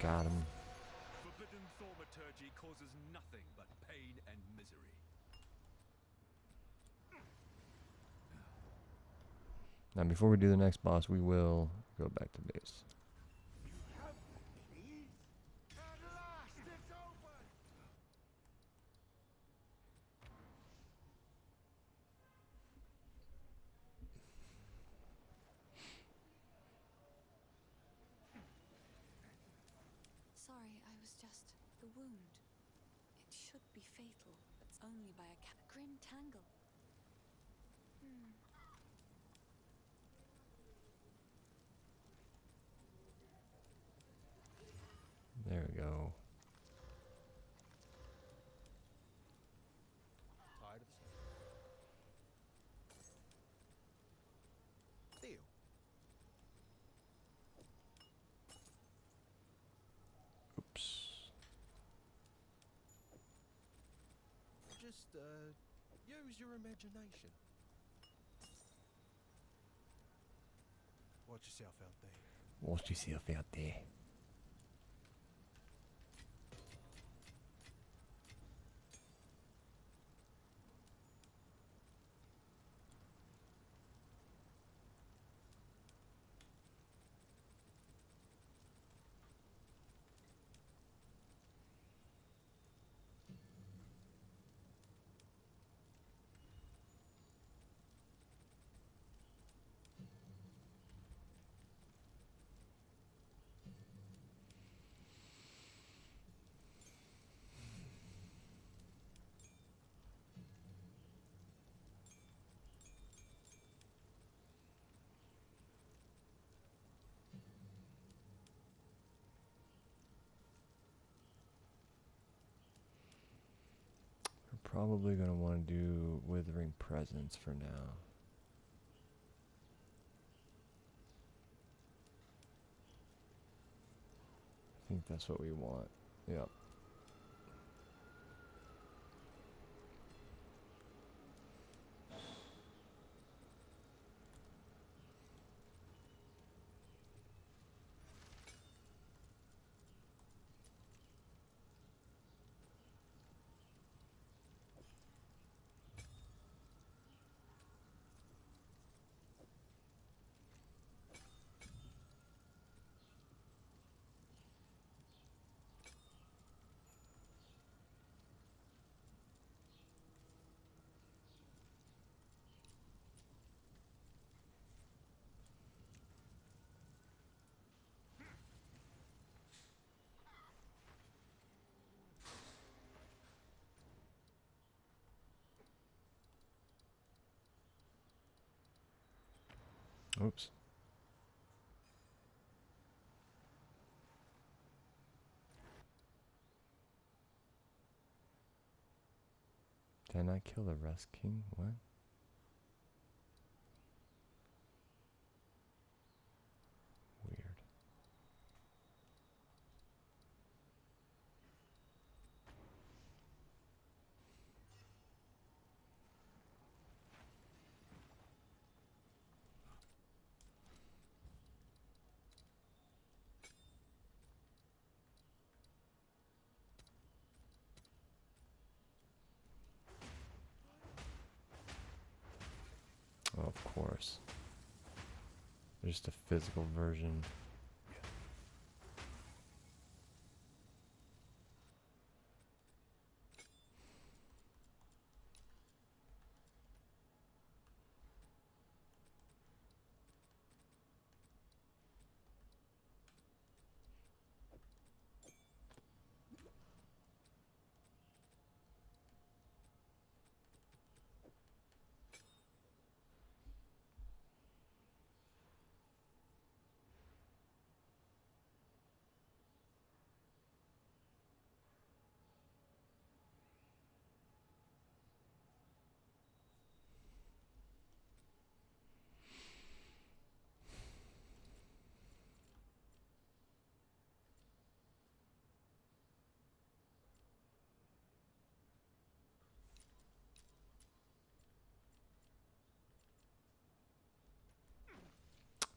Got him. Forbidden thaumaturgy causes nothing but pain and misery. Now, before we do the next boss, we will go back to base. At last, it's open! Sorry, I was just... The wound. It should be fatal, but only by a grim tangle. There we go. Tired of Deal. Oops. Just, use your imagination. Watch yourself out there. Watch yourself out there. probably going to want to do Withering Presence for now. I think that's what we want. Yep. Oops. Can I kill the Rust King? What? Weird. Oh, of course. Just a physical version.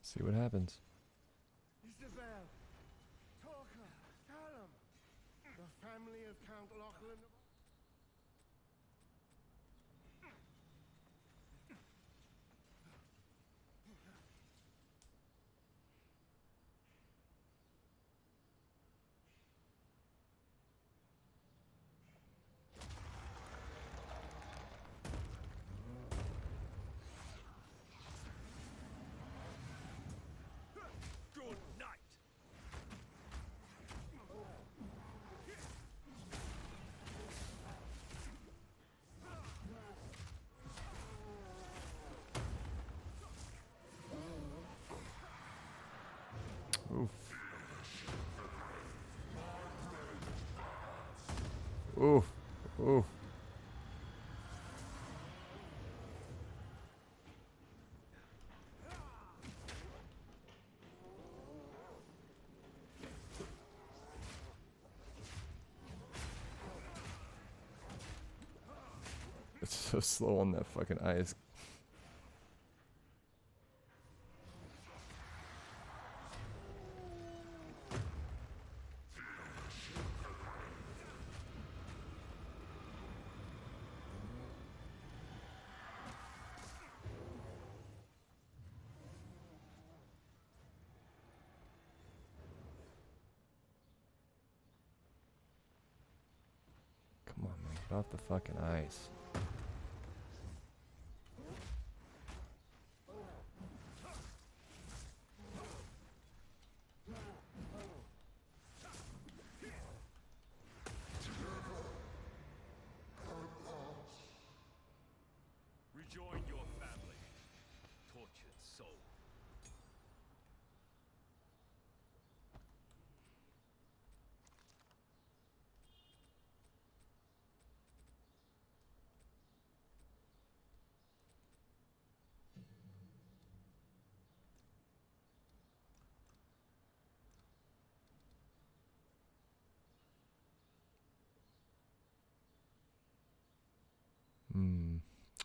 See what happens. Isabel, Talker, Callum, the family of Count Lachlan. Good night. Oof. Oof. Oof. It's so slow on that fucking ice. Come on, man. Get off the fucking ice. Rejoin your family, tortured soul.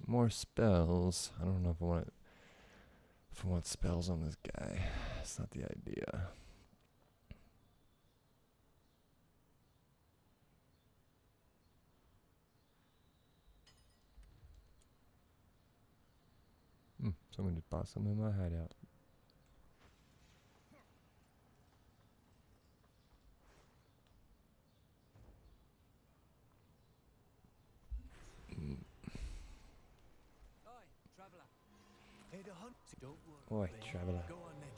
More spells. I don't know if I want spells on this guy. That's not the idea. Someone just bought some in my hideout. Oi, traveler. Here to hunt. Don't worry. Oi, traveler. Go on then.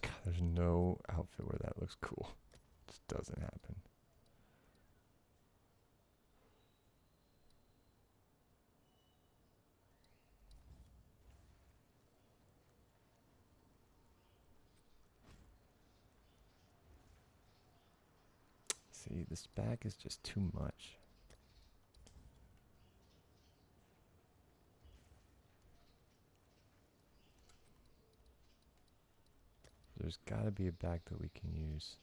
God, there's no outfit where that looks cool. Just doesn't happen. See, this back is just too much. There's gotta be a back that we can use.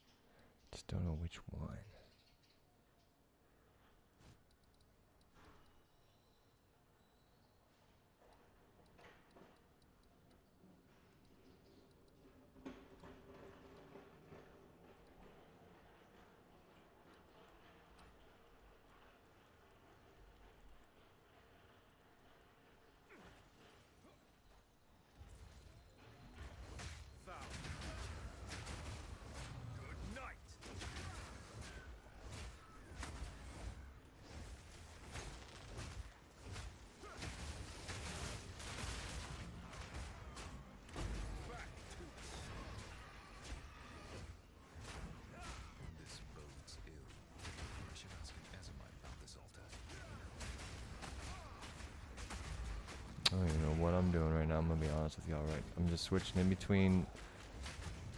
Just don't know which one. Good night. This bodes ill. I should ask an Azamite about this altar. I don't even know what I'm doing right now. I'm gonna be honest with y'all, right? I'm just switching in between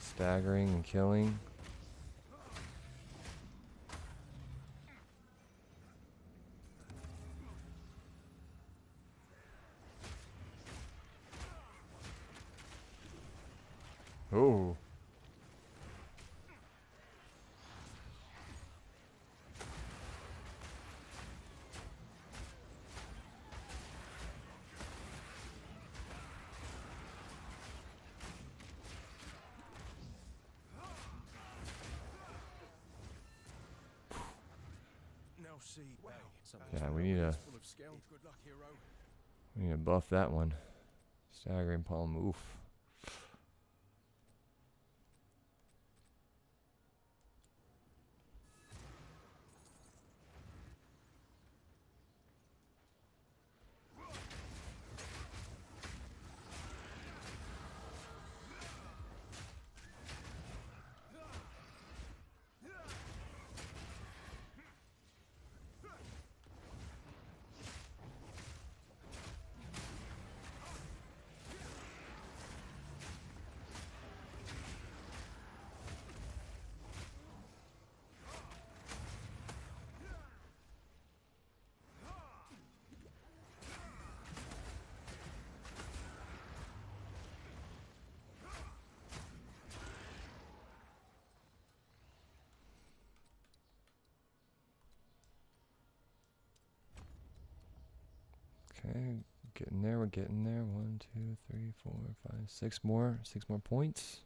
staggering and killing. Oh. Now see, Yeah, we need to full of skill. Good luck, hero. buff that one. Staggering palm. Oof. Okay, getting there. We're getting there. 1, 2, 3, 4, 5, 6 more. 6 more points.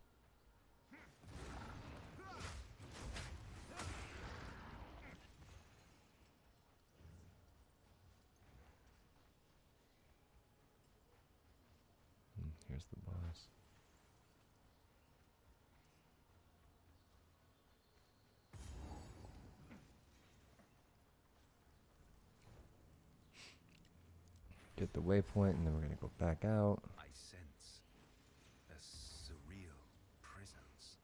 Here's the boss. Get the waypoint, and then we're gonna go back out. I sense a surreal presence.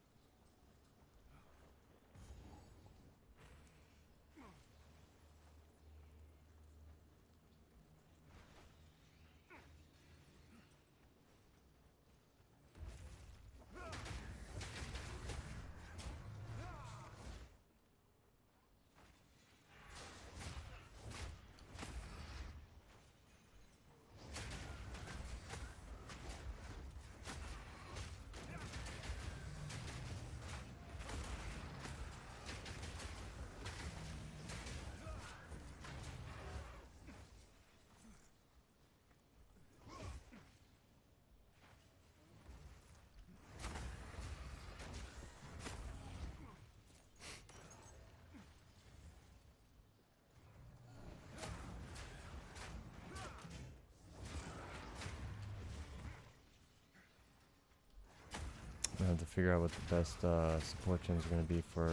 I have to figure out what the best support gens are going to be for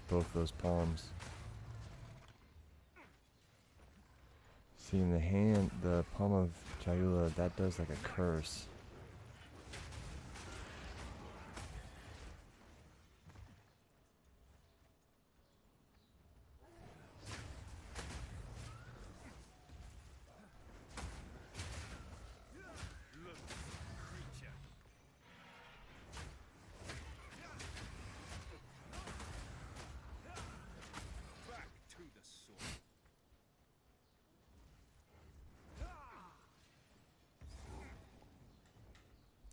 both those palms. See, in the hand, the palm of Chayula, that does like a curse. Back to the sword.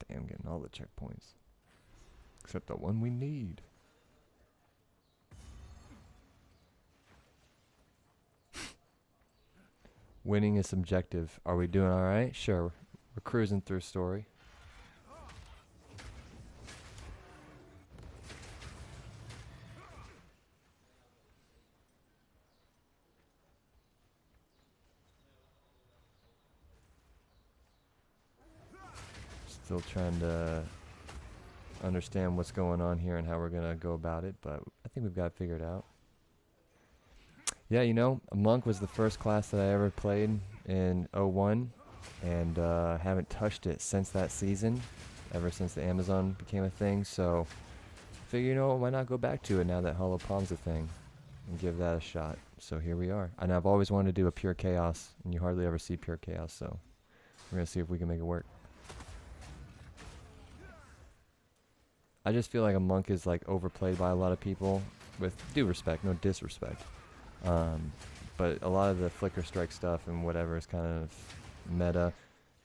Damn, getting all the checkpoints. Except the one we need. Winning is subjective. Are we doing alright? Sure. We're cruising through story. Still trying to understand what's going on here and how we're going to go about it, but I think we've got it figured out. Yeah, you know, a monk was the first class that I ever played in 01, and haven't touched it since that season, ever since the Amazon became a thing, so figure, you know, why not go back to it now that HollowPalm's a thing and give that a shot. So here we are. And I've always wanted to do a pure chaos, and you hardly ever see pure chaos, so we're going to see if we can make it work. I just feel like a monk is like overplayed by a lot of people, with due respect, no disrespect. But a lot of the flicker strike stuff and whatever is kind of meta,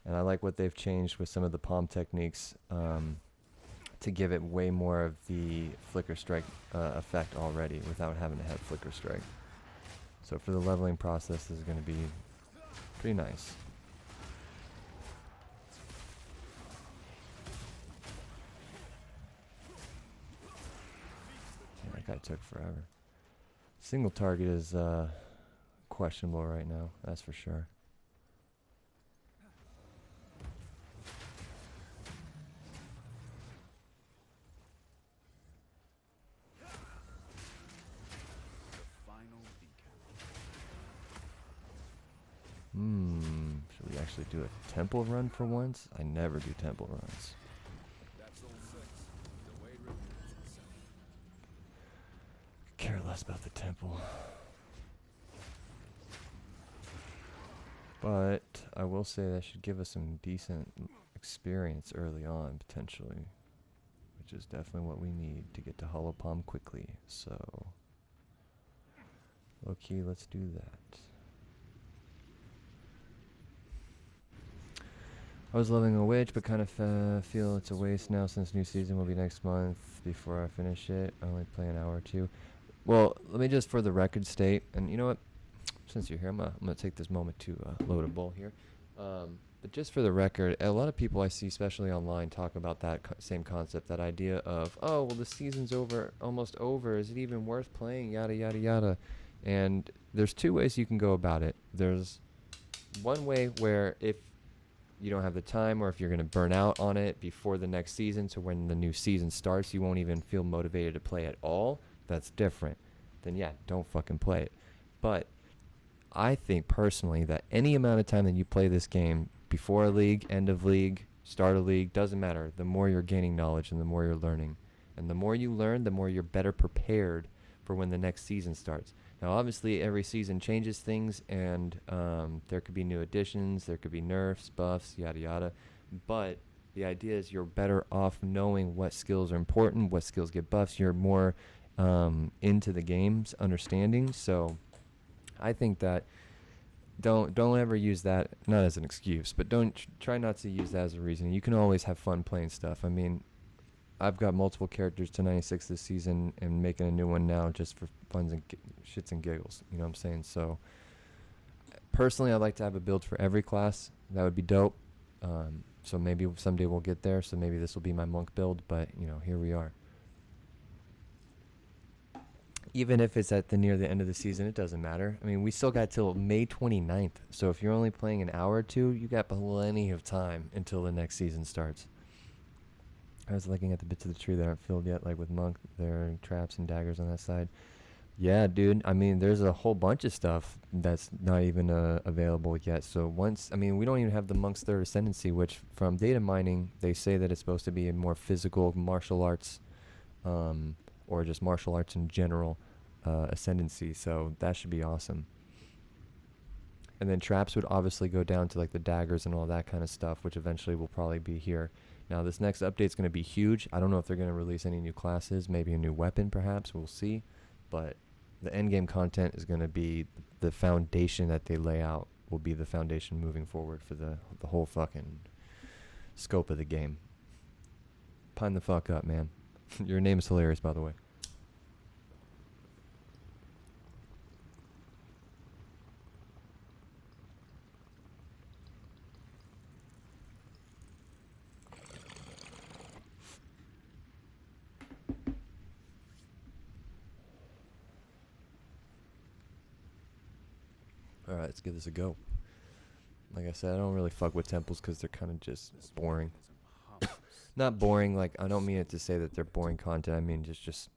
and I like what they've changed with some of the palm techniques to give it way more of the flicker strike effect already without having to have flicker strike. So for the leveling process, this is going to be pretty nice. Yeah, that guy took forever. Single target is questionable right now, that's for sure. Should we actually do a temple run for once? I never do temple runs. Care less about the temple. But I will say that should give us some decent experience early on, potentially. Which is definitely what we need to get to HollowPalm quickly. So, low-key, let's do that. I was loving a witch, but kind of feel it's a waste now since new season will be next month before I finish it. I only play an hour or two. Well, let me just for the record state, and you know what? Since you're here, I'm gonna take this moment to load a bowl here. But just for the record, a lot of people I see, especially online, talk about that same concept, that idea of, oh, well, the season's over, almost over. Is it even worth playing? Yada, yada, yada. And there's two ways you can go about it. There's one way where if you don't have the time, or if you're going to burn out on it before the next season, so when the new season starts, you won't even feel motivated to play at all. That's different. Then yeah, don't fucking play it. But I think personally that any amount of time that you play this game, before a league, end of league, start a league, doesn't matter. The more you're gaining knowledge and the more you're learning. And the more you learn, the more you're better prepared for when the next season starts. Now, obviously, every season changes things, and there could be new additions, there could be nerfs, buffs, yada yada. But the idea is you're better off knowing what skills are important, what skills get buffs. You're more into the game's understanding. So I think that don't ever use that, not as an excuse, but don't try not to use that as a reason. You can always have fun playing stuff. I mean, I've got multiple characters to 96 this season and making a new one now just for funs and shits and giggles. You know what I'm saying? So personally, I'd like to have a build for every class. That would be dope. So maybe someday we'll get there. So maybe this will be my monk build, but you know, here we are. Even if it's at the near the end of the season, it doesn't matter. I mean, we still got till May 29th. So if you're only playing an hour or two, you got plenty of time until the next season starts. I was looking at the bits of the tree that aren't filled yet, like with monk, there are traps and daggers on that side. Yeah, dude. I mean, there's a whole bunch of stuff that's not even available yet. So we don't even have the monk's third ascendancy, which from data mining, they say that it's supposed to be a more physical martial arts, or just martial arts in general, ascendancy. So that should be awesome. And then traps would obviously go down to like the daggers and all that kind of stuff, which eventually will probably be here. Now, this next update is going to be huge. I don't know if they're going to release any new classes, maybe a new weapon perhaps. We'll see. But the endgame content is going to be the foundation that they lay out will be the foundation moving forward for the whole fucking scope of the game. Pine the fuck up, man. Your name is hilarious, by the way. Alright, let's give this a go. Like I said, I don't really fuck with temples because they're kind of just boring. Not boring, like, I don't mean it to say that they're boring content. I mean, just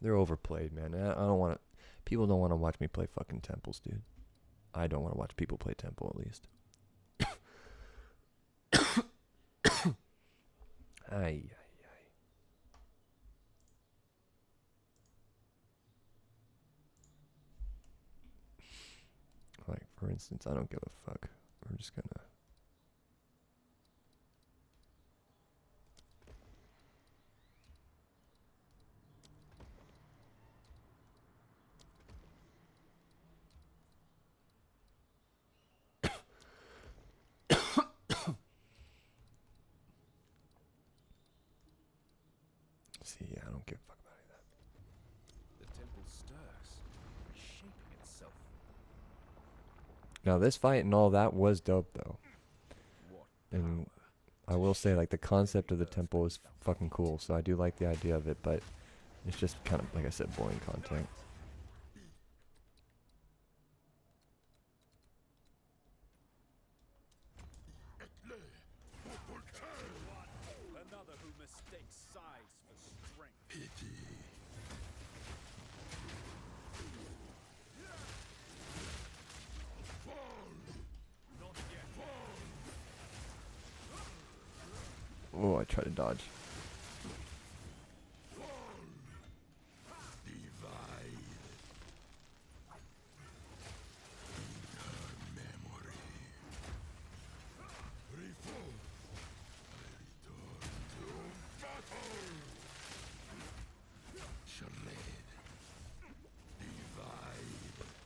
they're overplayed, man. I don't want to, people don't want to watch me play fucking temples, dude. I don't want to watch people play temple, at least. Ay. Like, for instance, I don't give a fuck. We're just gonna... See, yeah, I don't give a fuck about any of that. The temple stirs, reshaping itself. Now, this fight and all that was dope, though. And I will say, like, the concept of the temple is fucking cool, so I do like the idea of it, but it's just kind of, like I said, boring content. Another who mistakes size for strength. Not yet. Oh, I tried to dodge.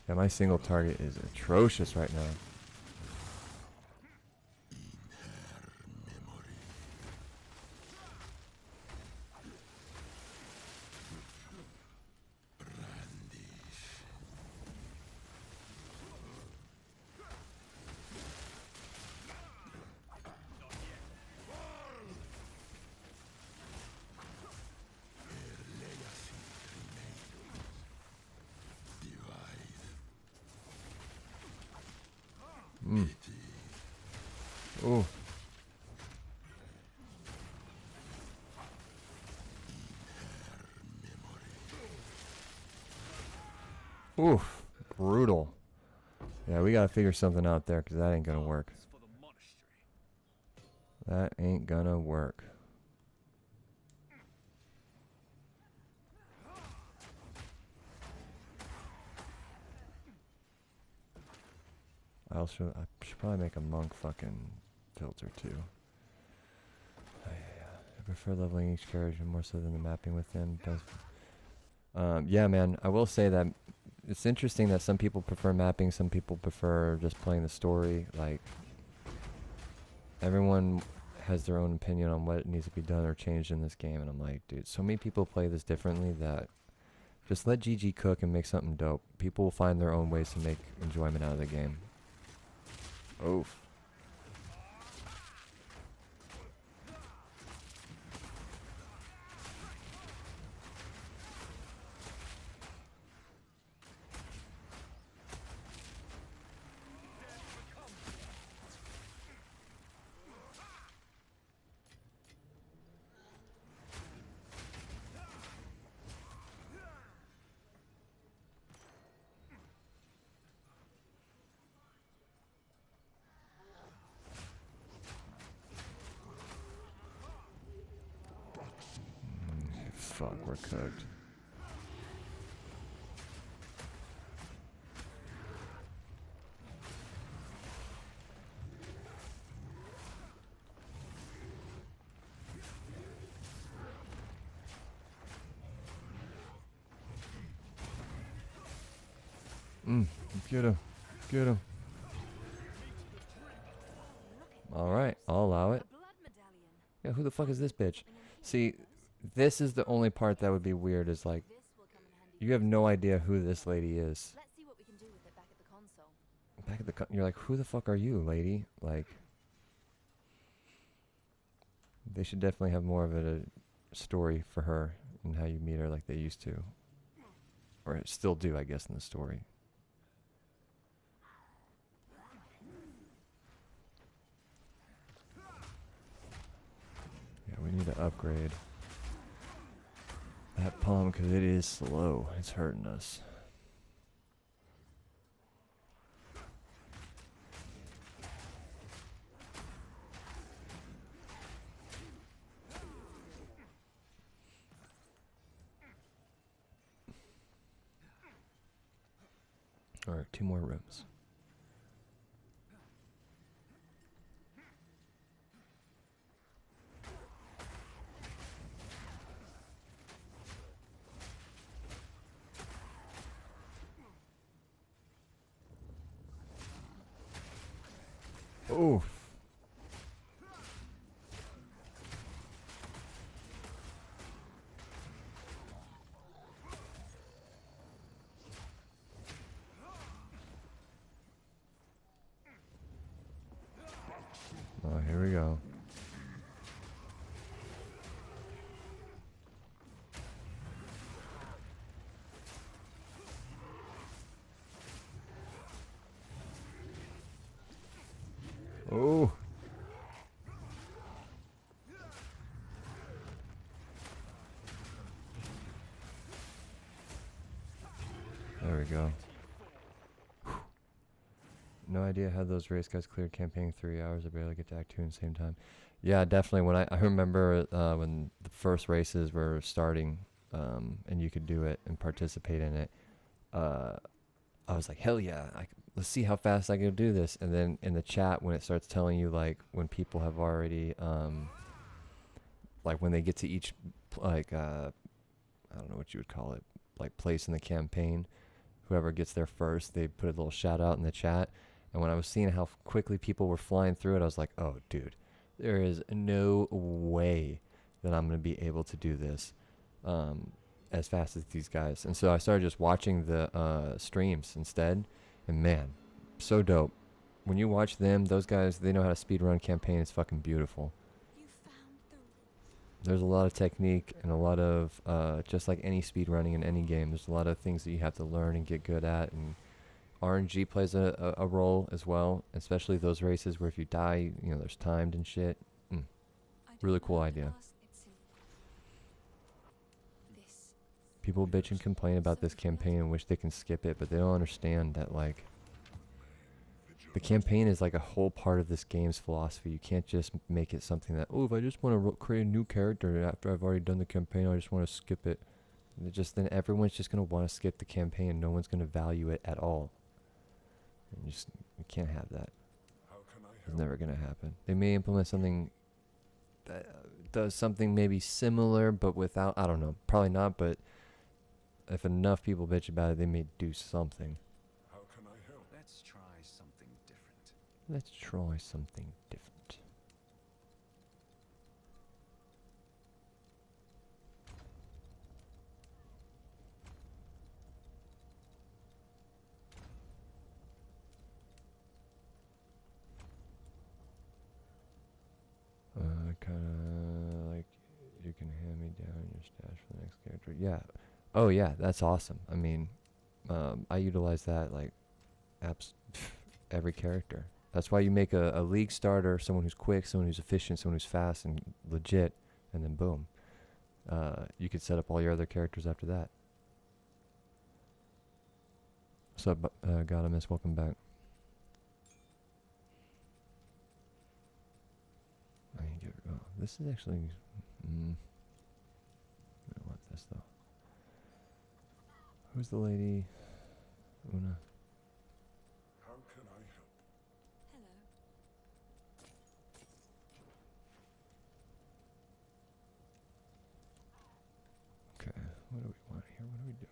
Yeah, my single target is atrocious right now. Ooh. Oof. Brutal. Yeah, we gotta figure something out there, because that ain't gonna work. For the monastery. That ain't gonna work. I should probably make a monk fucking filter too. I prefer leveling each character more so than the mapping with them. Yeah, man, I will say that it's interesting that some people prefer mapping, some people prefer just playing the story. Like, everyone has their own opinion on what needs to be done or changed in this game, and I'm like, dude, so many people play this differently that just let GG cook and make something dope. People will find their own ways to make enjoyment out of the game. Oh. Fuck, we're cooked. Get him. Get him. Alright, I'll allow it. Yeah, who the fuck is this bitch? See, this is the only part that would be weird, is like, you have no idea who this lady is. Let's see what we can do with it back at the console. Back at the you're like, who the fuck are you, lady? Like, they should definitely have more of a story for her and how you meet her like they used to. Or still do, I guess, in the story. Yeah, we need to upgrade that palm because it is slow. It's hurting us. Alright, 2 more rooms. Oof. Oh, here we go. Oh. There we go. No idea how those race guys cleared campaign 3 hours. I barely get to Act 2 in the same time. Yeah, definitely. When I remember when the first races were starting, and you could do it and participate in it, I was like, hell yeah, let's see how fast I can do this. And then in the chat, when it starts telling you, like, when people have already, like, when they get to each, like, I don't know what you would call it, like, place in the campaign, whoever gets there first, they put a little shout out in the chat. And when I was seeing how quickly people were flying through it, I was like, oh, dude, there is no way that I'm going to be able to do this as fast as these guys. And so I started just watching the streams instead. And man, so dope. When you watch them, those guys, they know how to speedrun campaign. It's fucking beautiful. You found the There's a lot of technique and a lot of, just like any speedrunning in any game, there's a lot of things that you have to learn and get good at. And RNG plays a role as well, especially those races where if you die, you know, there's timed and shit. I don't Really cool know, idea. Lars, it's this People bitch and complain about this campaign and wish they can skip it, but they don't understand that, like, The campaign is like a whole part of this game's philosophy. You can't just make it something that, oh, if I just want to create a new character after I've already done the campaign, I just want to skip it. Then everyone's just gonna want to skip the campaign, and no one's gonna value it at all. And you can't have that. How can I It's help? never gonna happen. They may implement something that does something maybe similar, but without, I don't know, probably not. But if enough people bitch about it, they may do something. How can I help? Let's try something different. Let's try something different. Kind of like you can hand me down your stash for the next character. Yeah. Oh yeah, that's awesome. I mean, I utilize that like every character. That's why you make a league starter, someone who's quick, someone who's efficient, someone who's fast and legit, and then boom. You could set up all your other characters after that. What's up, Godamus? Welcome back. This is actually. I don't want this though. Who's the lady? Una. How can I help? Hello. Okay, what do we want here? What are we doing?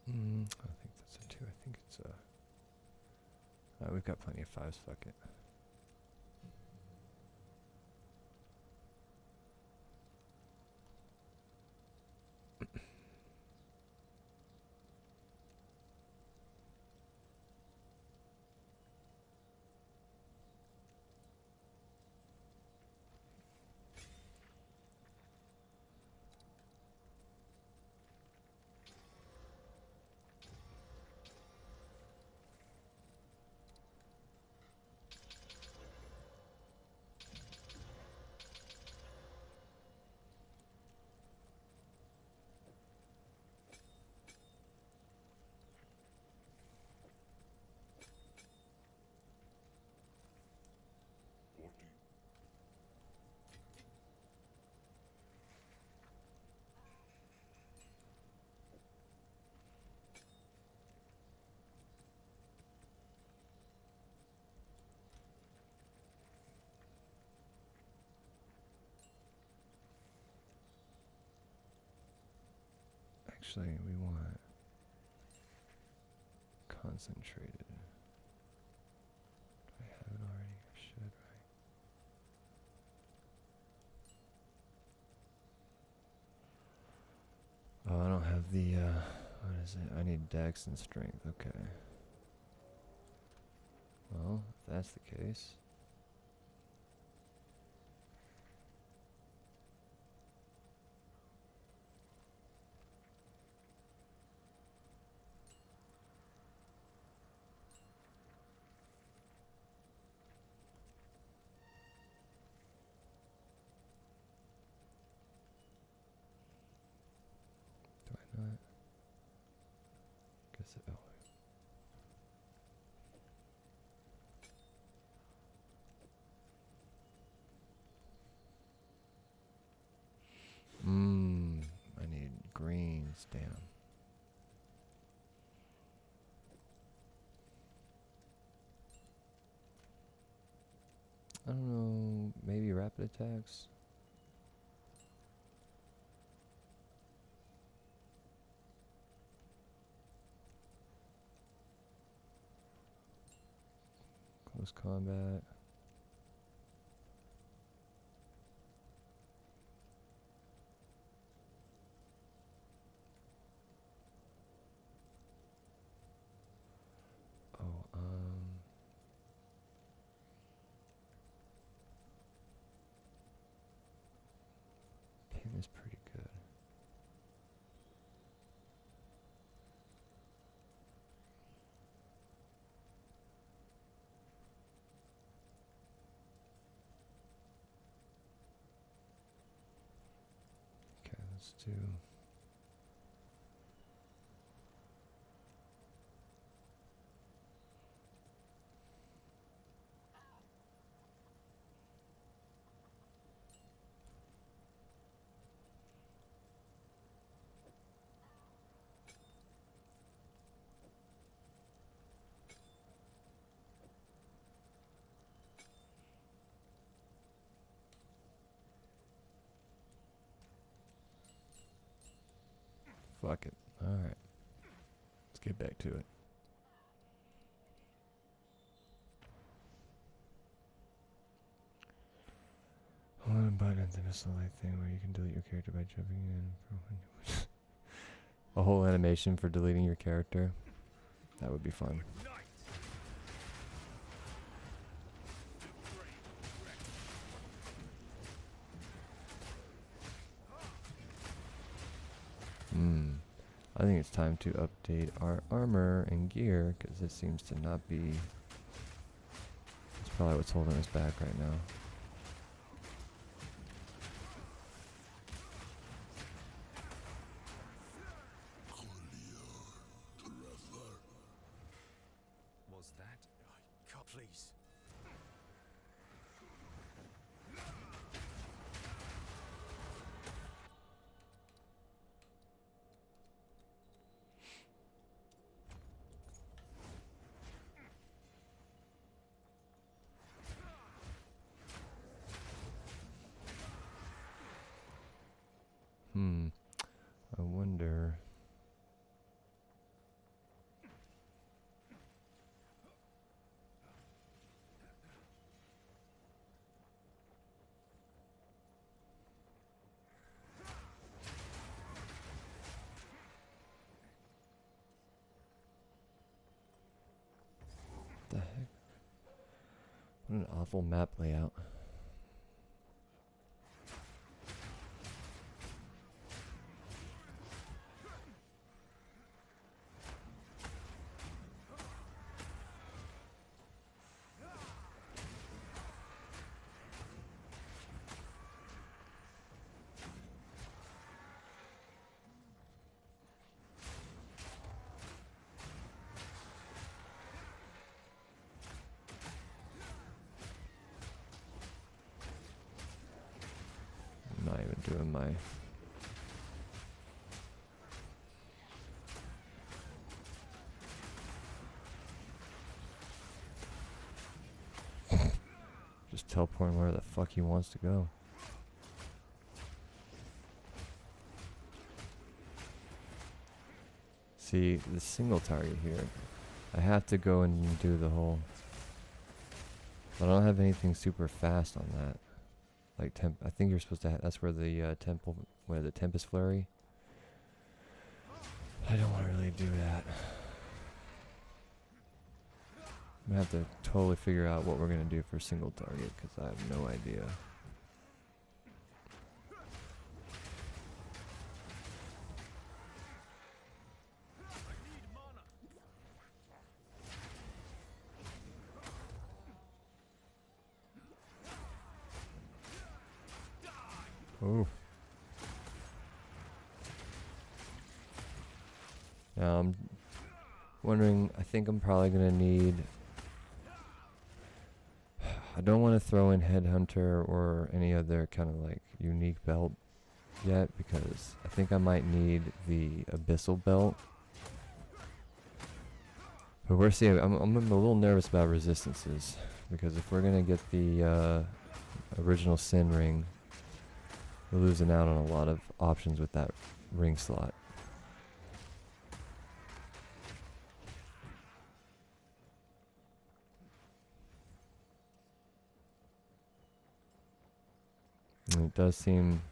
I think that's a 2. I think it's a... we've got plenty of 5s, fuck it. What do you... Actually, we want concentrated. Do I have it already? I should, right? Oh, I don't have the, what is it? I need dex and strength, okay. Well, if that's the case. Do I not? Guess it, oh. I need greens, damn. I don't know, maybe rapid attacks? close combat. Oh, pin is pretty good. Okay, let's do. Fuck it. Alright. Let's get back to it. Hold a button at the missile light thing where you can delete your character by jumping in. A whole animation for deleting your character. That would be fun. I think it's time to update our armor and gear, because it seems to not be... It's probably what's holding us back right now. Was that? God, please. I wonder... The heck? What an awful map layout. I'm not even doing my... Just teleporting where the fuck he wants to go. See, the single target here, I have to go and do the whole... I don't have anything super fast on that. Like I think you're supposed to. That's where the the Tempest Flurry. I don't want to really do that. I'm gonna have to totally figure out what we're gonna do for single target, because I have no idea. Ooh. Now I'm wondering, I think I'm probably gonna need... I don't want to throw in Headhunter or any other kind of like unique belt yet, because I think I might need the Abyssal belt. But we're seeing, I'm a little nervous about resistances, because if we're gonna get the original Sin ring, we're losing out on a lot of options with that ring slot. And it does seem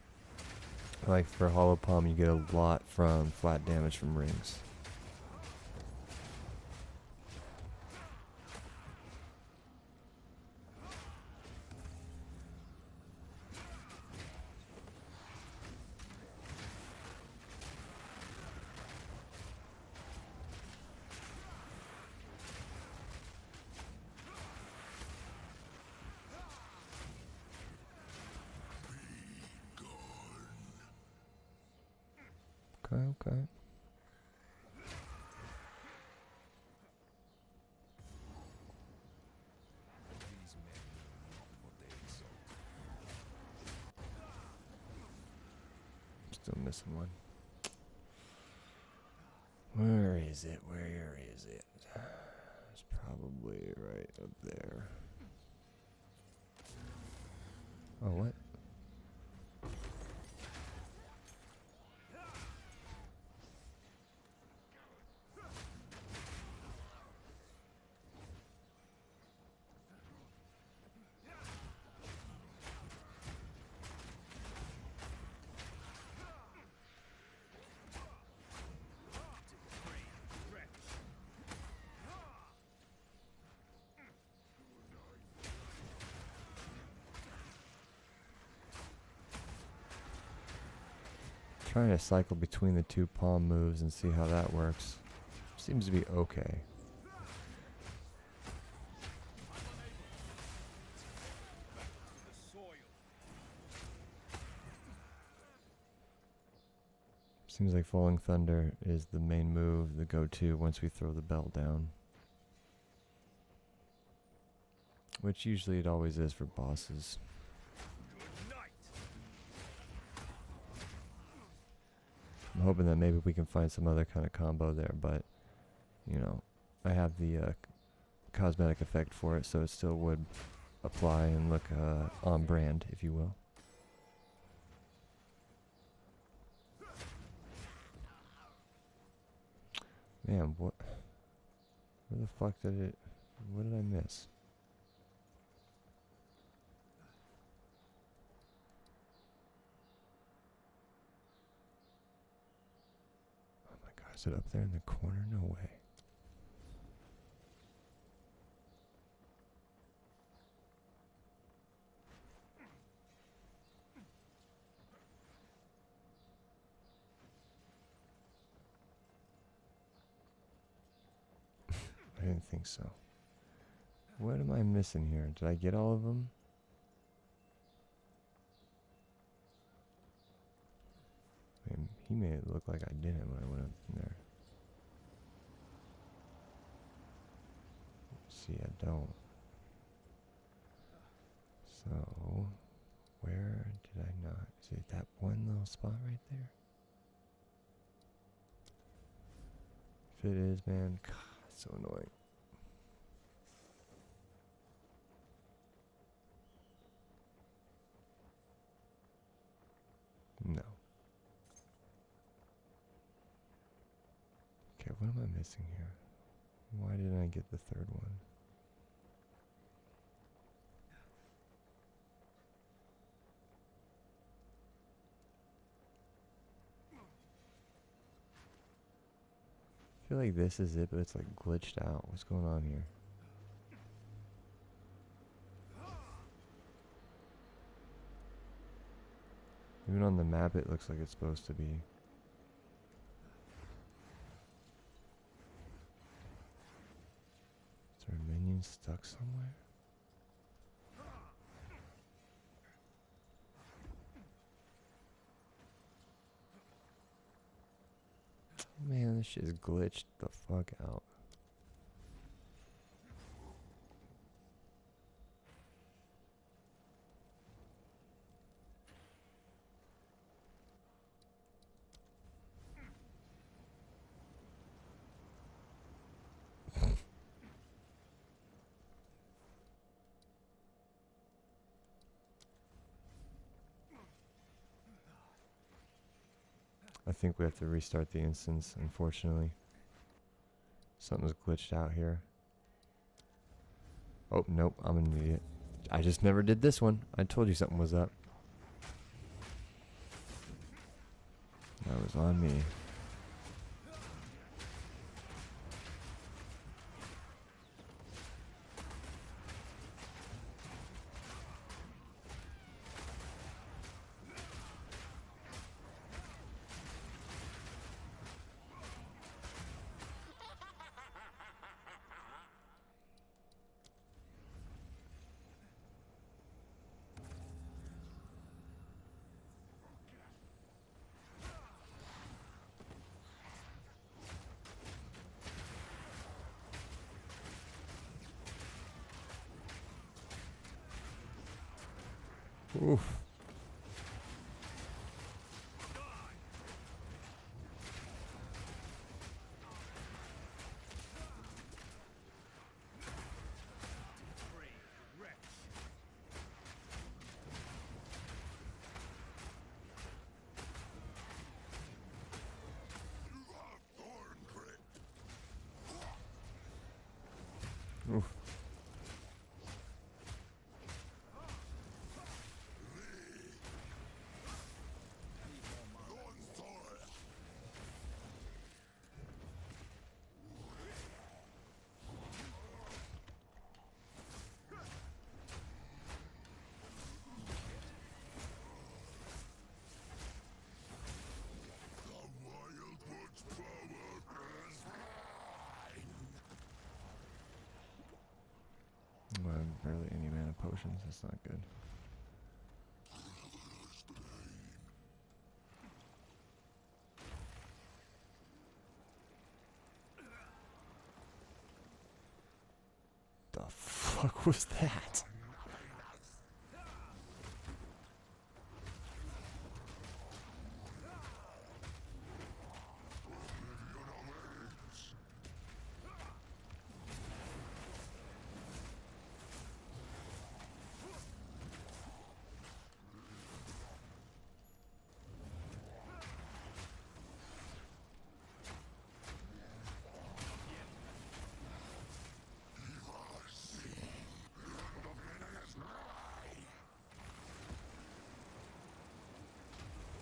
like for HollowPalm you get a lot from flat damage from rings. Okay, okay. These men know not what they insult. Still missing one. Where is it? Where is it? It's probably right up there. Oh, what? Trying to cycle between the two palm moves and see how that works. Seems to be okay. Seems like Falling Thunder is the main move, the go-to once we throw the bell down. Which usually it always is for bosses. I'm hoping that maybe we can find some other kind of combo there, but, you know, I have the cosmetic effect for it, so it still would apply and look on brand, if you will. Man, what? Where the fuck did it? What did I miss? Oh my god, is it up there in the corner? No way. I didn't think so. What am I missing here? Did I get all of them? I mean, he made it look like I didn't when I went up in there. See, I don't. So, where did I not? Is it that one little spot right there? If it is, man, God, it's so annoying. No. Okay, what am I missing here? Why didn't I get the third one? I feel like this is it, but it's like glitched out. What's going on here? Even on the map, it looks like it's supposed to be. Is there a minion stuck somewhere? Man, this shit is glitched the fuck out. I think we have to restart the instance, unfortunately. Something's glitched out here. Oh, nope, I'm an idiot. I just never did this one. I told you something was up. That was on me. Oof. Oof. Well, barely any mana potions. That's not good. The fuck was that?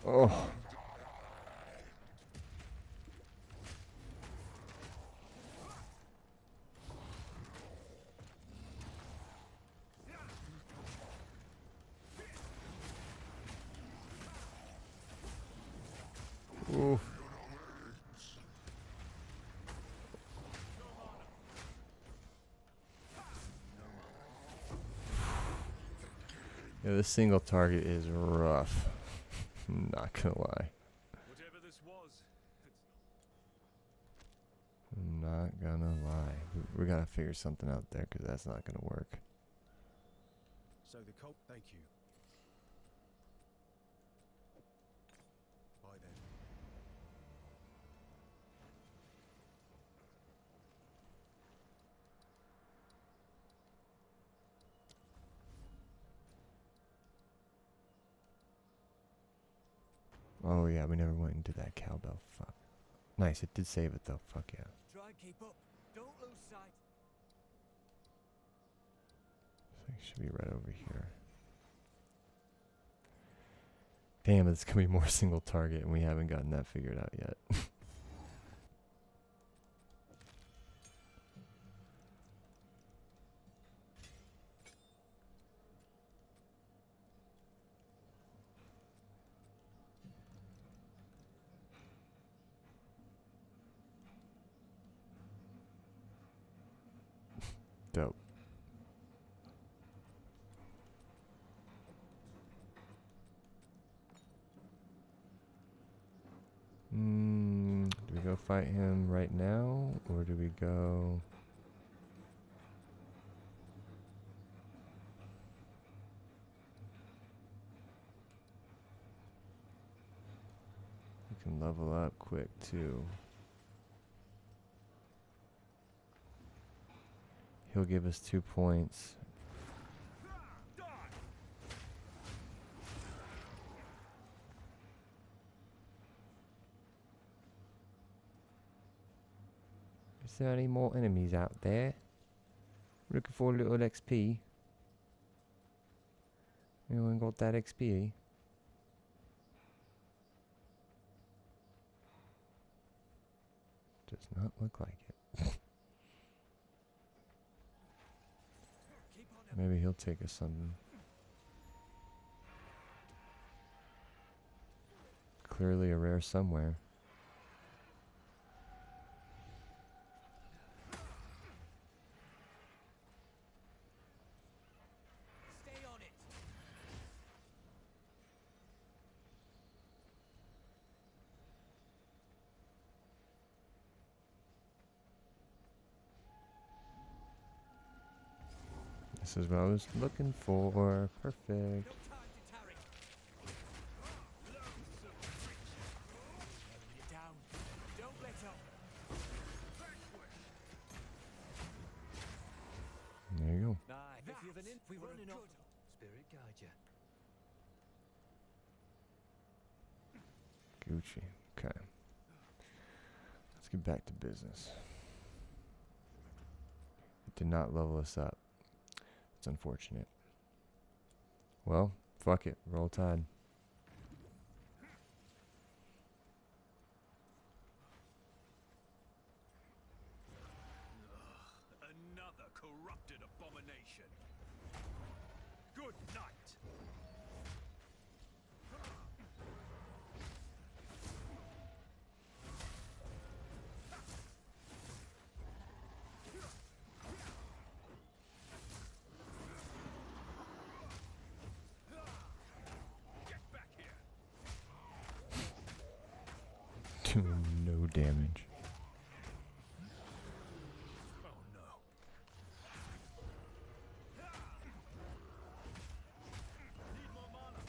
Oh. Oof. Yeah, this single target is rough. I'm not gonna lie. Whatever this was, I'm not gonna lie. We gotta figure something out there because that's not gonna work. So the cult, thank you. Bye then. Oh yeah, we never went into that cowbell. Fuck. Nice, it did save it though. Fuck yeah. Try and keep up. Don't lose sight. So it should be right over here. Damn, it's gonna be more single target, and we haven't gotten that figured out yet. Dope. Do we go fight him right now, or do we go? We can level up quick too. He'll give us 2 points. Is there any more enemies out there? Looking for a little XP. Anyone got that XP? Does not look like it. Maybe he'll take us something. Clearly a rare somewhere. Stay on it. This is what I was looking for. Perfect. No time to tarry. Narrowing it down. Don't let up. There you go. Aye, if you've an we running up. Spirit guide you. Gucci. Okay. Let's get back to business. It did not level us up. It's unfortunate. Well, fuck it. Roll Tide. Another corrupted abomination. Good night. Get back here. Doing no damage. Oh no. Need more mana.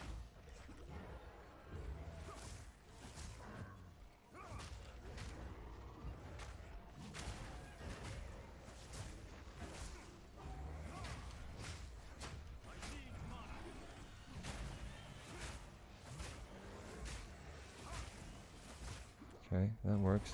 I need mana. Okay, that works.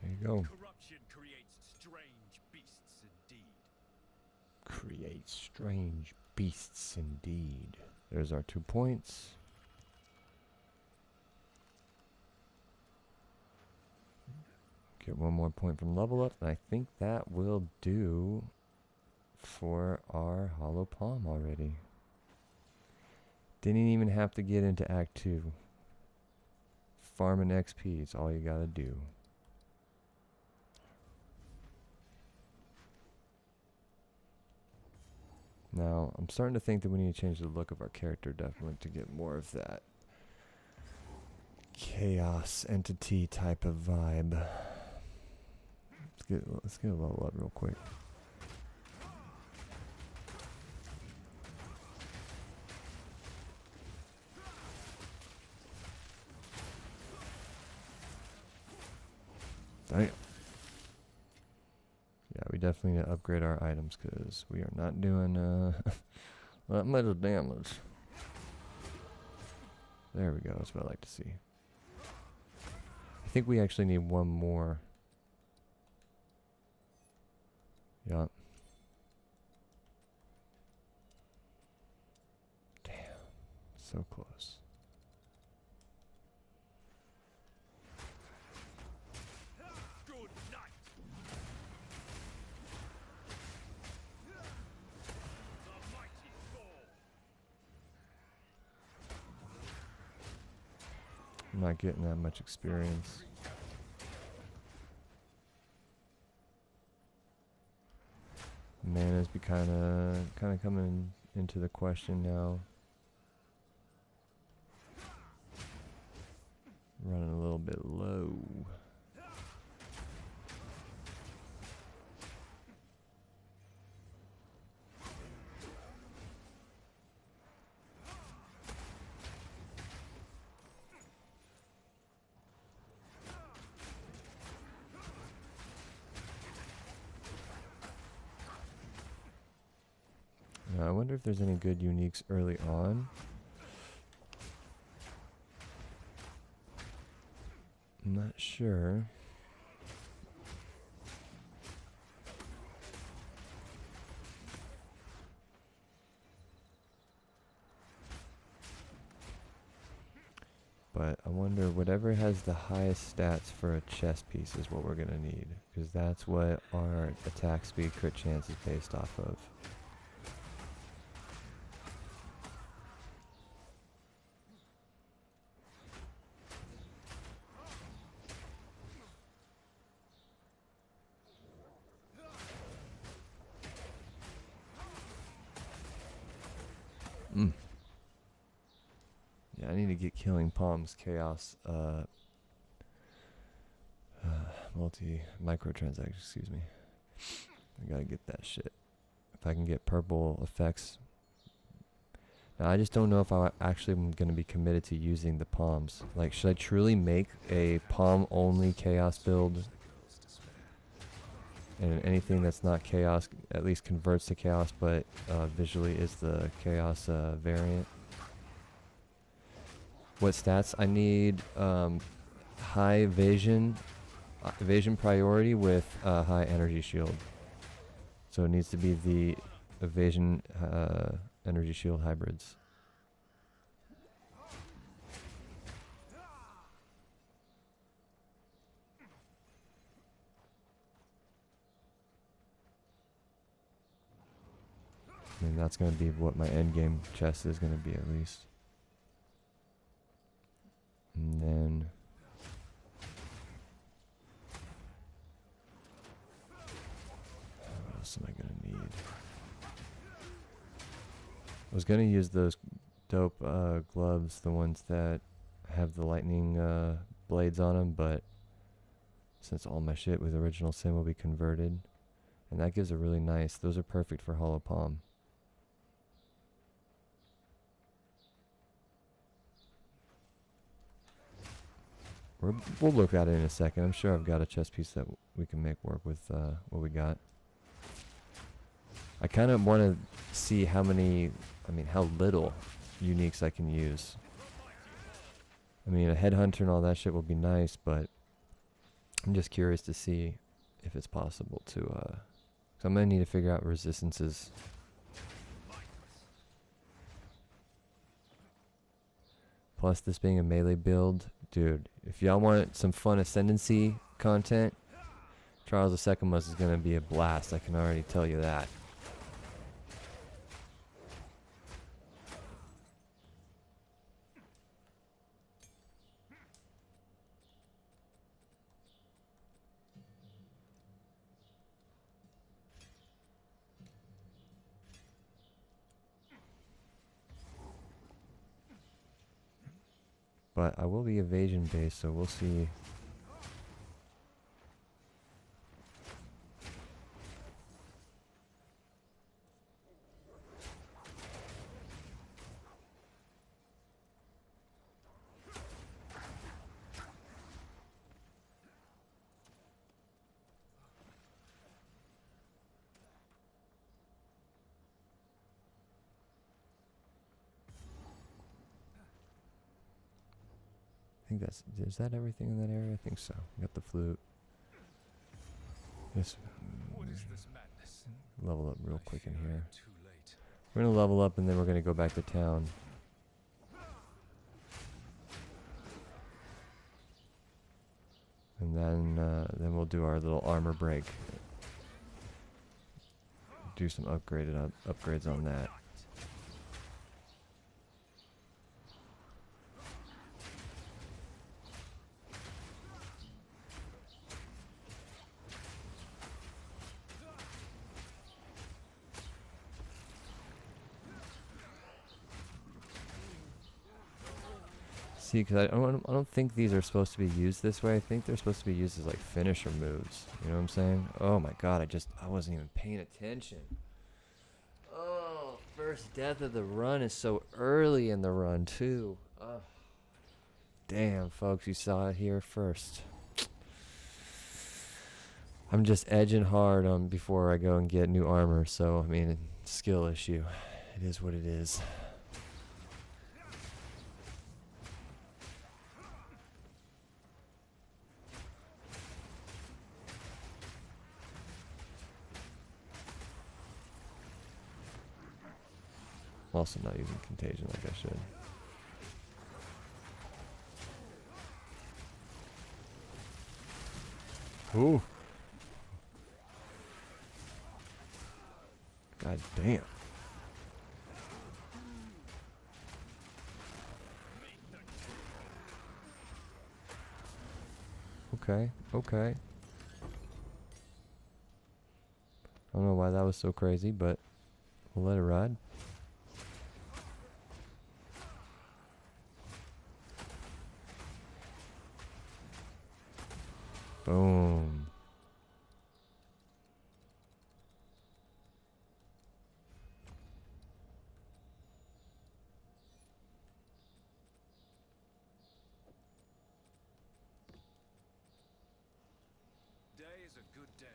There you go. Corruption creates strange beasts indeed. Create strange beasts indeed. There's our 2 points. Get 1 more point from level up, and I think that will do for our HollowPalm already. Didn't even have to get into Act 2. Farming XP is all you gotta do. Now, I'm starting to think that we need to change the look of our character definitely to get more of that chaos entity type of vibe. Let's get a level up real quick. Damn. Yeah, we definitely need to upgrade our items because we are not doing that much damage. There we go. That's what I like to see. I think we actually need 1 more. Yup. Damn. So close. Good night. The mighty fall. I'm not getting that much experience. Mana's be kind of coming into the question now. Running a little bit low. I wonder if there's any good uniques early on. I'm not sure. But I wonder, whatever has the highest stats for a chess piece is what we're going to need. Because that's what our attack speed crit chance is based off of. Yeah, I need to get Killing Palms Chaos microtransaction, excuse me. I gotta get that shit. If I can get purple effects. Now, I just don't know if I actually am gonna be committed to using the palms. Like, should I truly make a palm only chaos build? And anything that's not chaos at least converts to chaos, but visually is the chaos variant. What stats? I need high evasion priority with high energy shield. So it needs to be the evasion energy shield hybrids. I mean, that's going to be what my end game chest is going to be, at least. And then what else am I going to need? I was going to use those dope gloves, the ones that have the lightning blades on them, but since all my shit with original sin will be converted, and that gives a really nice, those are perfect for HollowPalm. We'll look at it in a second. I'm sure I've got a chess piece that we can make work with what we got. I kind of want to see how little uniques I can use. I mean, a headhunter and all that shit will be nice, but I'm just curious to see if it's possible to, so I'm going to need to figure out resistances. Plus this being a melee build, dude, if y'all want some fun ascendancy content, Trials of Secamus is going to be a blast. I can already tell you that. But I will be evasion based, so we'll see. I think is that everything in that area? I think so. Got the flute. Yes. What is this madness? Level up real quick in here. Too late. We're gonna level up and then we're gonna go back to town. And then we'll do our little armor break. Do some upgrades on that. See, because I don't think these are supposed to be used this way. I think they're supposed to be used as like finisher moves. You know what I'm saying? Oh my god, I wasn't even paying attention. Oh, first death of the run is so early in the run too. Oh. Damn, folks, you saw it here first. I'm just edging hard on before I go and get new armor. So I mean, skill issue. It is what it is. I'm also not using contagion like I should. Ooh. God damn. Okay, okay. I don't know why that was so crazy, but we'll let it ride. Boom. Day is a good day.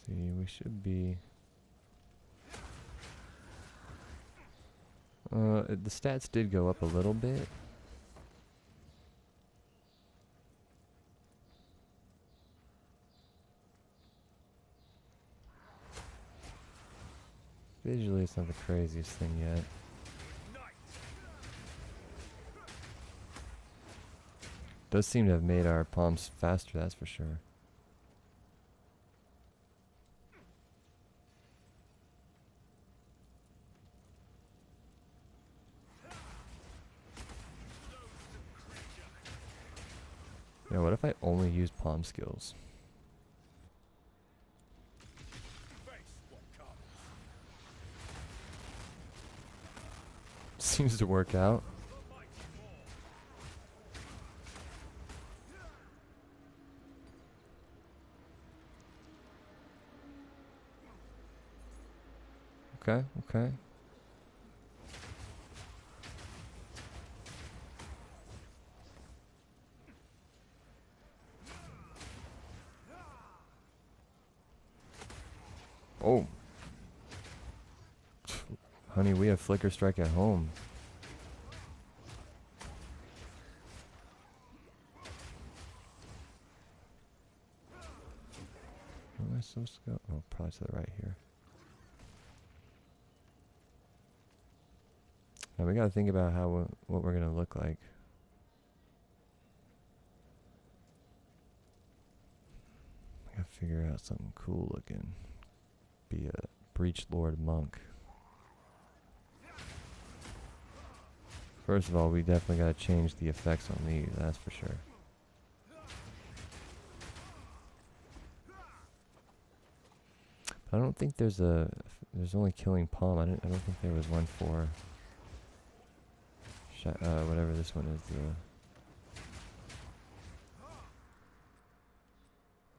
See, we should be. The stats did go up a little bit. Visually, it's not the craziest thing yet. Does seem to have made our palms faster, that's for sure. You know, what if I only use palm skills? Seems to work out. Okay, okay. Oh. Honey, we have Flicker Strike at home. Where am I supposed to go? Oh, probably to the right here. Now we gotta think about how what we're gonna look like. I gotta figure out something cool looking. Be a Breach Lord monk. First of all, we definitely gotta change the effects on these, that's for sure. I don't think there's only Killing Palm. I don't think there was one for whatever this one is.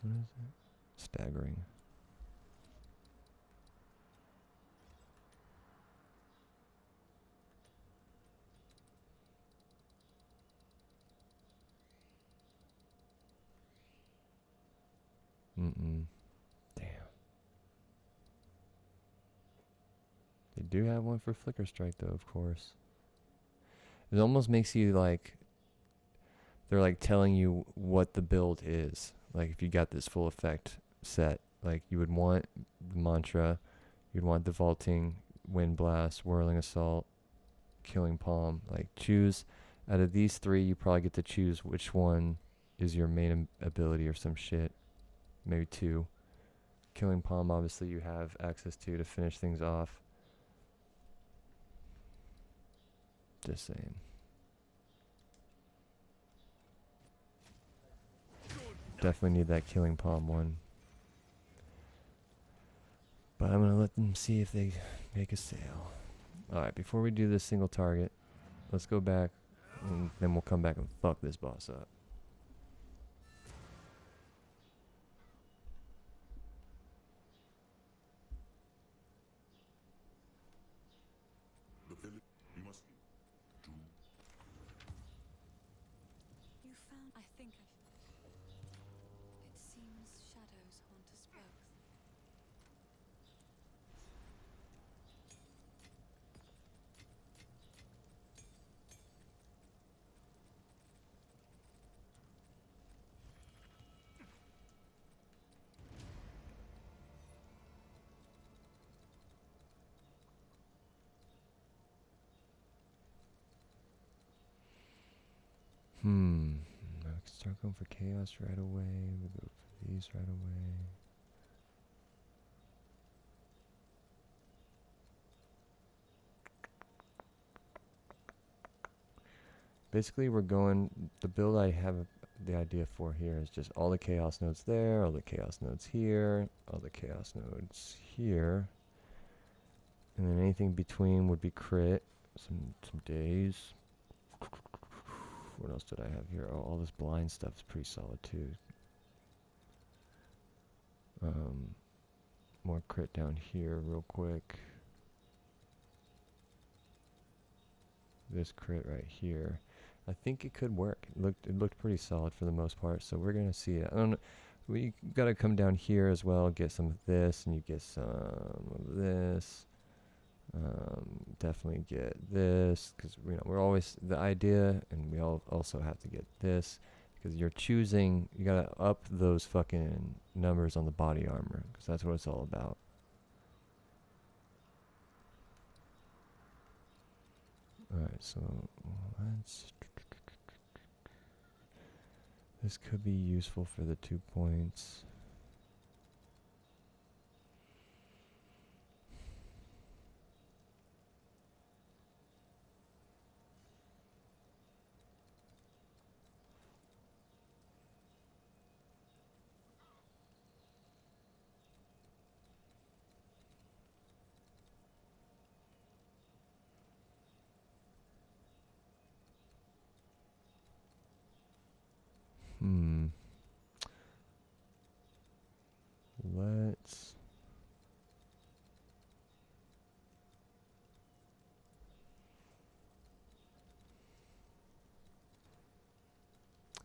What is it? Staggering. Damn. They do have one for Flicker Strike, though, of course. It almost makes you like, they're like telling you what the build is. Like if you got this full effect set, like you would want the mantra, you'd want the vaulting, wind blast, whirling assault, killing palm. Like choose out of these three, you probably get to choose which one is your main ability or some shit. Maybe two. Killing palm, obviously you have access to finish things off. Just saying. Definitely need that Killing Palm one. But I'm going to let them see if they make a sale. Alright, before we do this single target, Let's go back, and then we'll come back and fuck this boss up. The village. You must do. You found. I think I should. It seems shadows haunt us both. I can start going for chaos right away. We go for these right away. Basically, we're going. The build I have the idea for here is just all the chaos nodes there, all the chaos nodes here, all the chaos nodes here, and then anything between would be crit. Some days. What else did I have here? Oh, all this blind stuff is pretty solid too. More crit down here real quick. This crit right here. I think it could work. It looked pretty solid for the most part, so we're gonna see it. I don't know. We gotta come down here as well, get some of this, and you get some of this. Definitely get this, because we're always the idea, and we also have to get this, because you're choosing. You gotta up those fucking numbers on the body armor, because that's what it's all about. All right, so let's. This could be useful for the 2 points. Let's.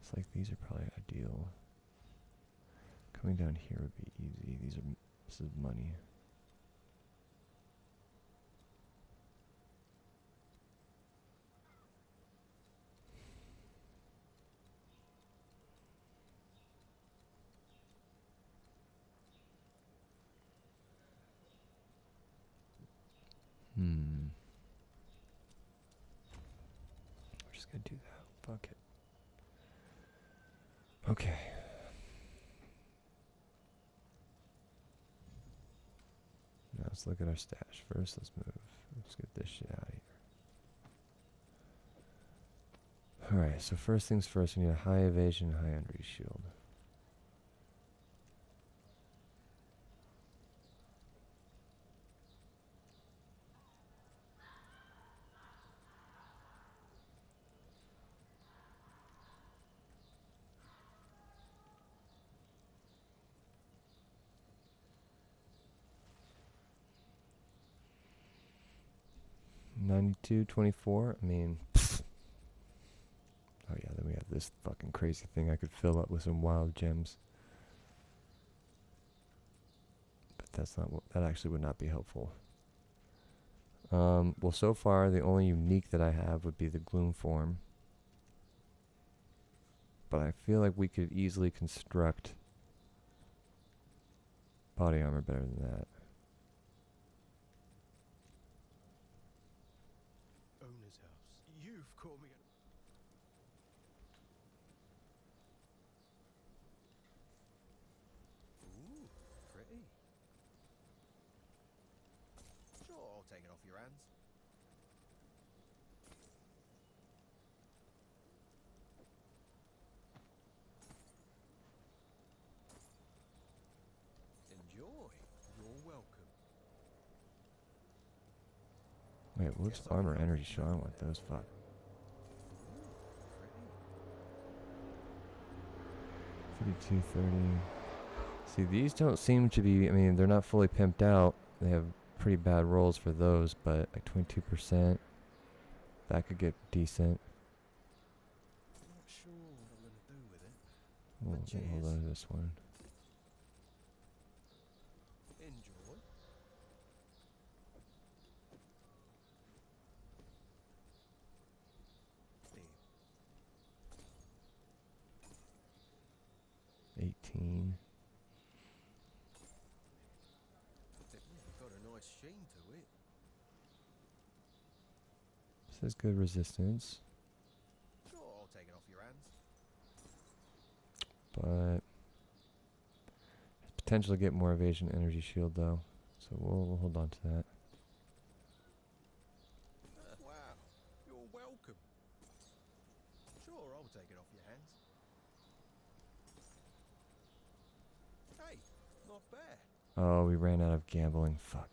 It's like these are probably ideal. Coming down here would be easy. This is money. We're just gonna do that. Fuck it. Okay. Now let's look at our stash. First, let's move. Let's get this shit out of here. Alright, so first things first, we need a high evasion, high unreach shield. $92.24. I mean, pfft. Oh yeah, then we have this fucking crazy thing I could fill up with some wild gems. But that's not what, that actually would not be helpful. Well, so far the only unique that I have would be the gloom form. But I feel like we could easily construct body armor better than that. Owner's house. You've caught me. Ooh, pretty. Sure, I'll take it off your hands. Enjoy. You're welcome. Wait, what's armor energy show? I don't want those. Fuck. 230. See, these don't seem to be, I mean, they're not fully pimped out. They have pretty bad rolls for those, but like 22%. That could get decent. Not sure what I'm gonna do with it. We'll hold cheers. on to this one. Enjoy. Here. 18. Got a nice sheen to it. Says good resistance, Sure, I'll take it off your hands. but potential to get more evasion energy shield though. So we'll hold on to that. Wow, you're welcome. Sure, I'll take it off your hands. Hey, not bad. Oh, we ran out of gambling. Fuck.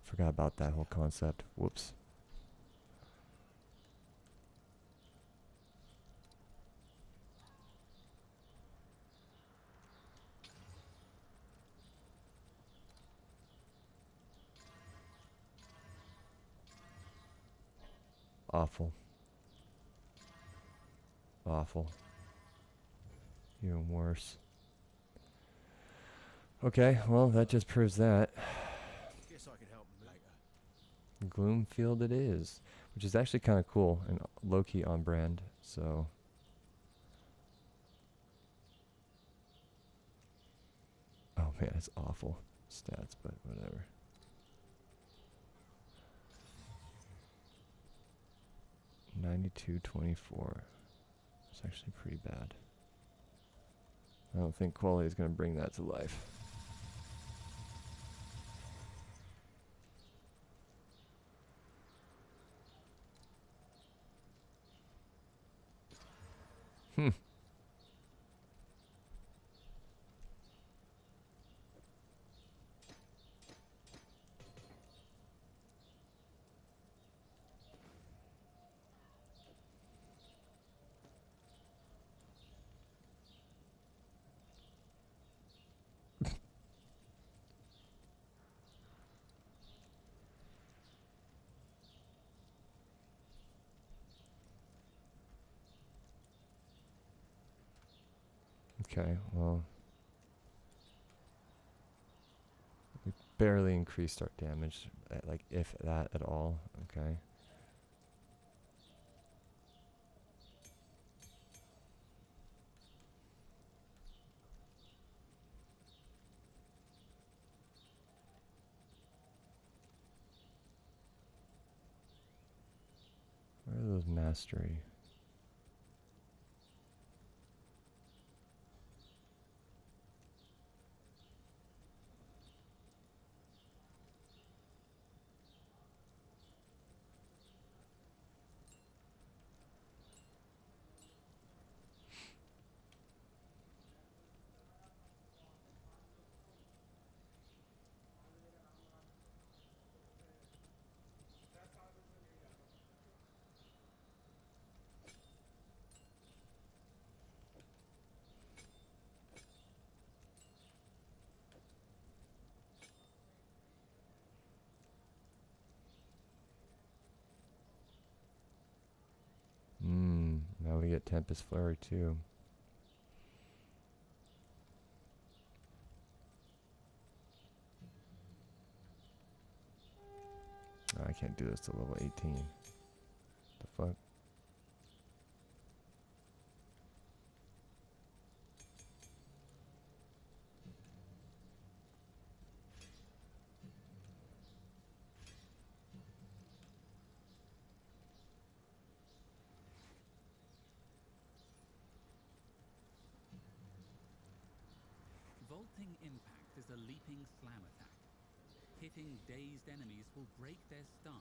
Forgot about that whole concept. Whoops. Awful. Awful. Even worse. Okay, well, that just proves that. Guess I can help him later. Gloomfield it is, which is actually kind of cool and low-key on brand, so. Oh man, it's awful stats, but whatever. $92.24. It's actually pretty bad. I don't think quality is going to bring that to life. Hmm. Okay, well, we barely increased our damage, like if that at all. Okay. Where are those mastery? Now we get Tempest Flurry too. Oh, I can't do this to level 18. The fuck? Vaulting Impact is a leaping slam attack. Hitting dazed enemies will break their stance,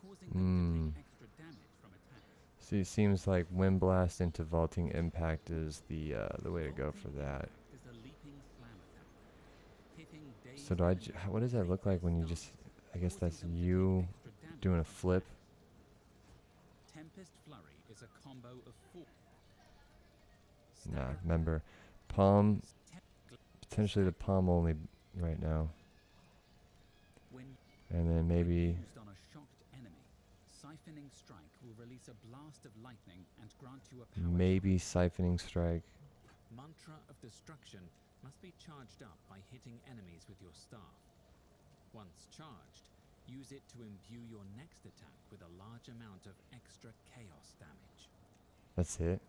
causing them to take extra damage from attacks. See, it seems like Wind Blast into Vaulting Impact is the way to go for that. Is a leaping slam attack. Hitting dazed So do I? What does that look like when you just? I guess that's you doing a flip. Tempest Flurry is a combo of 4. Nah, remember, palm, potentially the palm only right now. When And then maybe, used on a shocked enemy, siphoning strike will release a blast of lightning and grant you a power maybe siphoning strike. Mantra of Destruction must be charged up by hitting enemies with your staff. Once charged, use it to imbue your next attack with a large amount of extra chaos damage. That's it.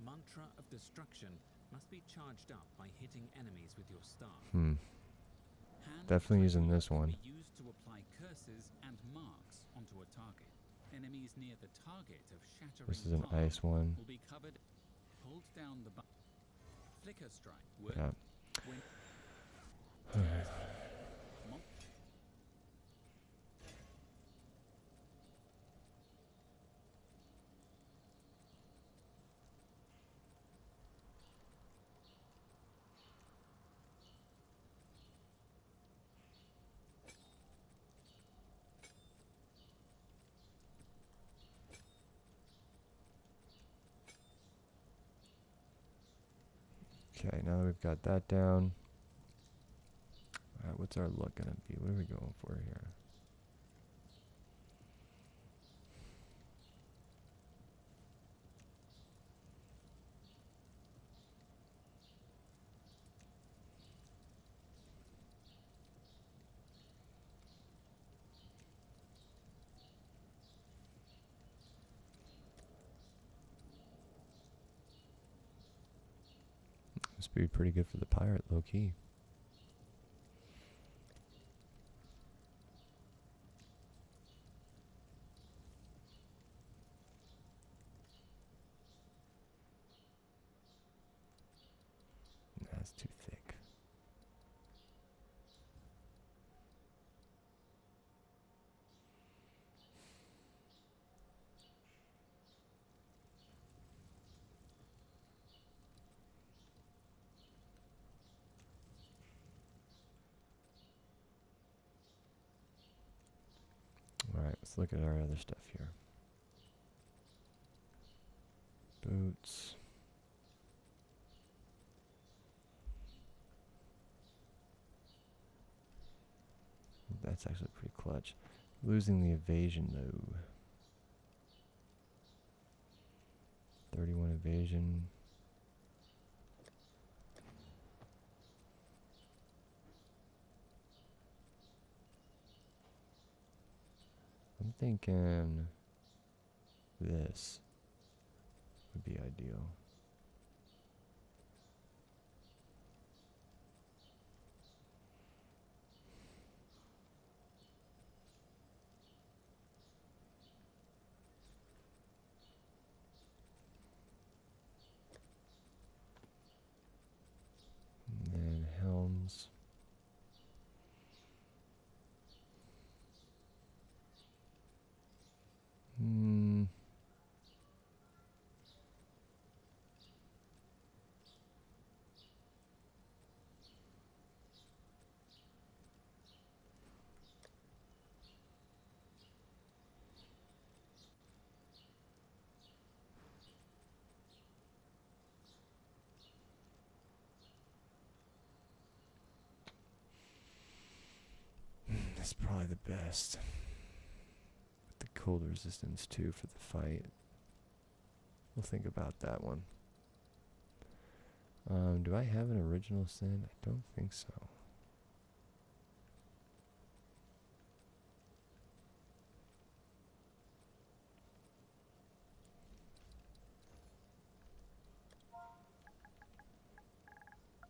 Mantra of Destruction must be charged up by hitting enemies with your staff. Hmm. Hand Definitely using Chayula this can one. be used to apply curses and marks onto a target. Enemies near the target of shattering This is an palm ice one. will be covered. Hold down the button. Flicker strike. Yeah. When Mon- Okay, now that we've got that down. Alright, what's our luck gonna be? What are we going for here? Must be pretty good for the pirate, low key. That's too thick. Alright, let's look at our other stuff here. Boots. That's actually pretty clutch. Losing the evasion though. 31 evasion. I'm thinking this would be ideal. And then helms. Hmm. That's probably the best. With the cold resistance too for the fight. We'll think about that one. Do I have an original sin? I don't think so.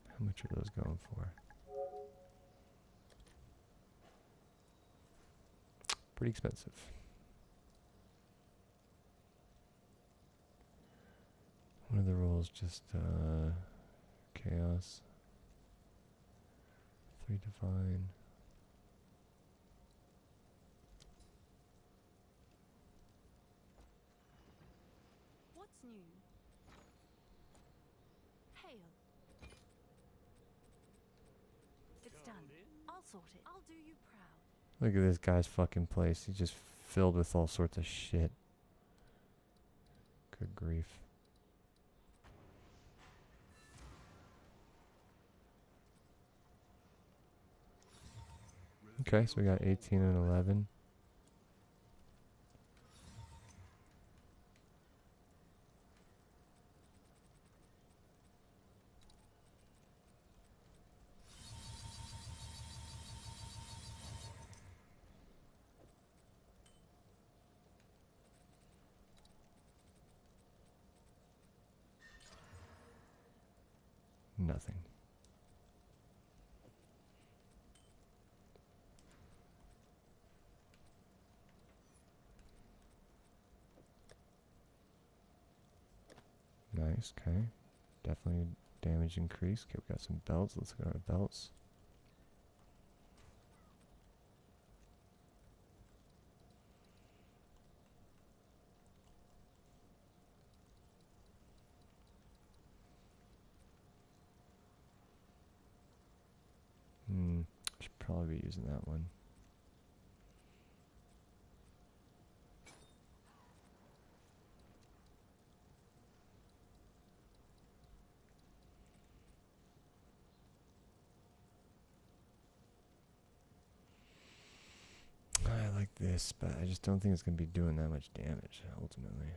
How much are those going for? Pretty expensive. One of the rolls just chaos. 3 divine. What's new? Hail. It's done. I'll sort it. I'll do you proud. Look at this guy's fucking place. He's just filled with all sorts of shit. Good grief. Okay, so we got 18 and 11. Nothing. Nice, okay. Definitely damage increase. Okay, we got some belts. Let's look at our belts. Should probably be using that one. I like this, but I just don't think it's going to be doing that much damage, ultimately.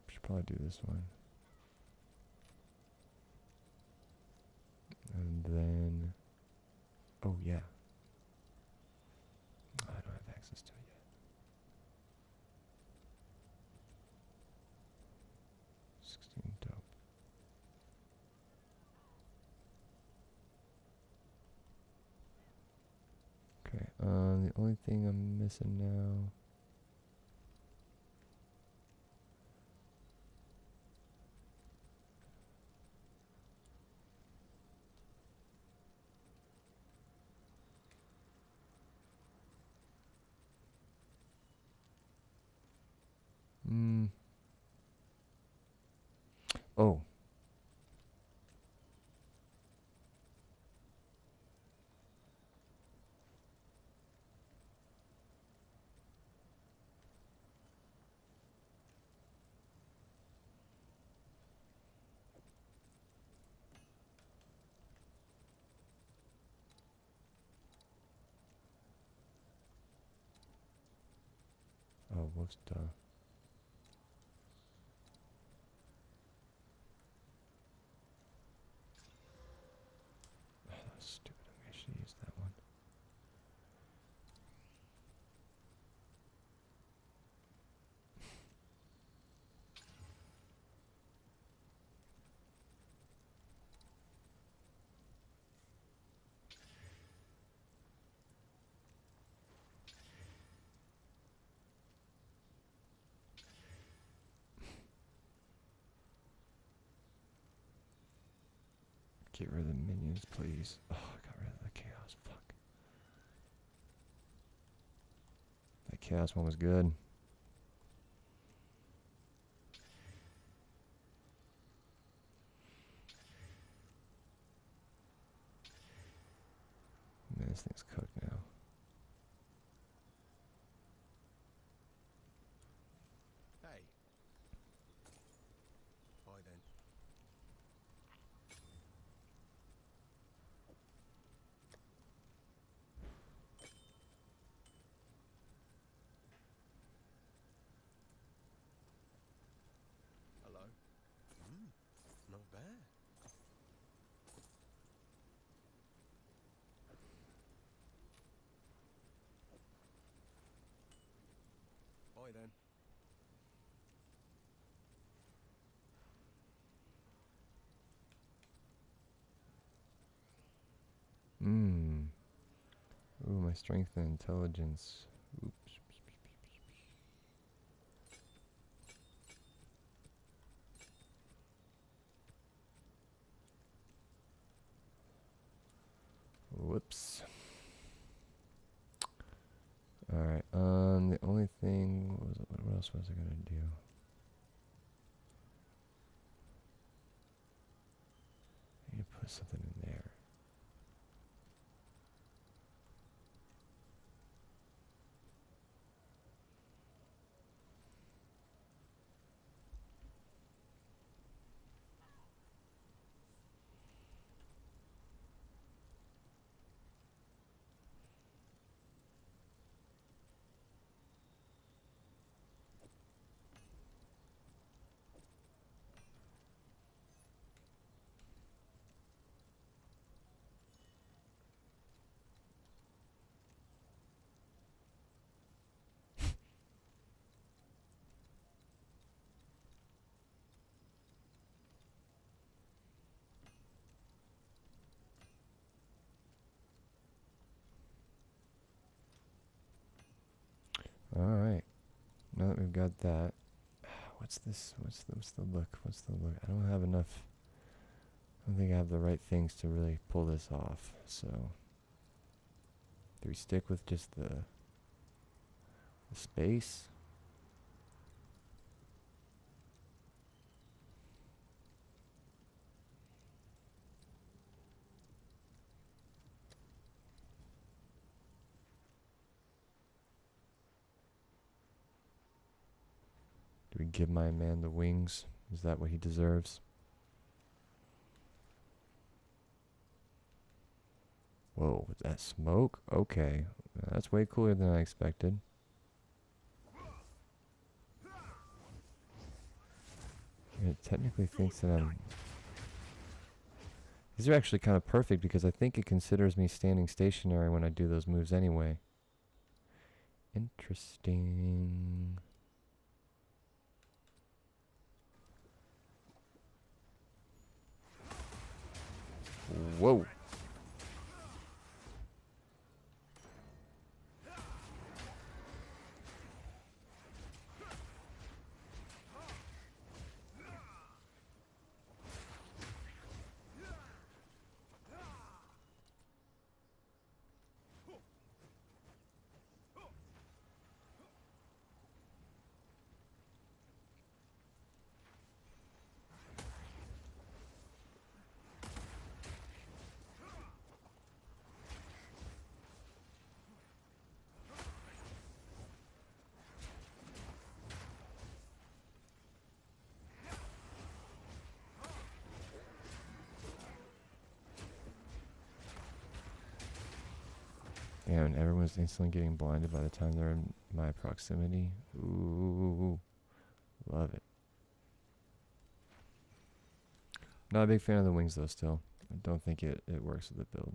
Should probably do this one. And then... Oh, yeah. I don't have access to it yet. 16 dope. Okay, the only thing I'm missing now... Oh. Oh, whoops, duh. Oh, that was stupid. I should use that one. Get rid of the minions, please. Oh, I got rid of the chaos. Fuck. That chaos one was good. Man, this thing's cooked now. Hey. Bye then. Hello. Not bad. Bye then. Ooh, my strength and intelligence. Oops. Whoops. Alright, the only thing, what else else was I gonna do? I need to put something in there. Alright. Now that we've got that. What's this? What's the look? What's the look? I don't have enough. I don't think I have the right things to really pull this off. So, do we stick with just the space? Do we give my man the wings? Is that what he deserves? Whoa, with that smoke? Okay. That's way cooler than I expected. It technically thinks that I'm... These are actually kind of perfect because I think it considers me standing stationary when I do those moves anyway. Interesting. Whoa. And everyone's instantly getting blinded by the time they're in my proximity. Ooh, love it. Not a big fan of the wings though still. I don't think it works with the build.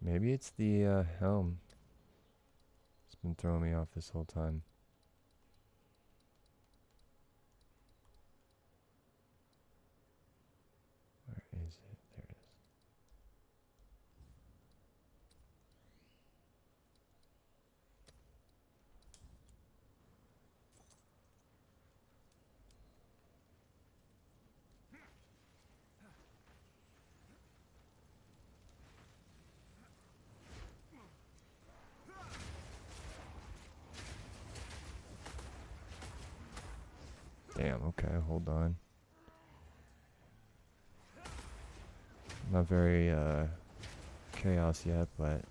Maybe it's the helm. It's been throwing me off this whole time. Where is it? There it is. Damn, okay, hold on. Not very chaos yet, but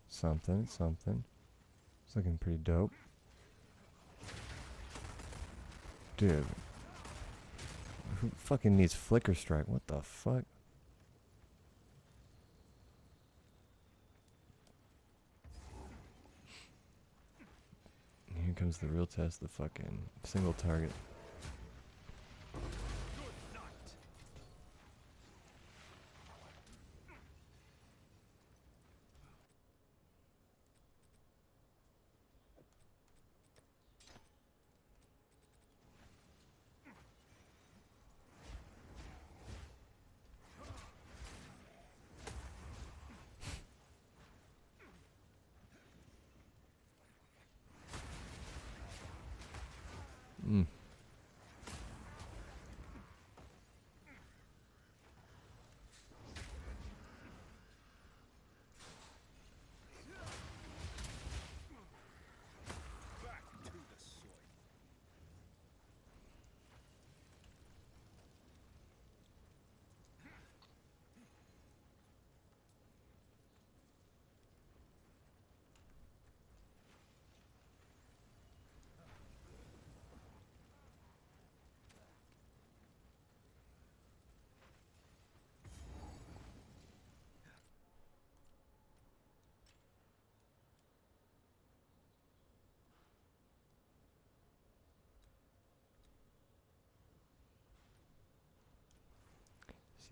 something. It's looking pretty dope. Dude. Who fucking needs Flicker Strike? What the fuck? Here comes the real test, the fucking single target.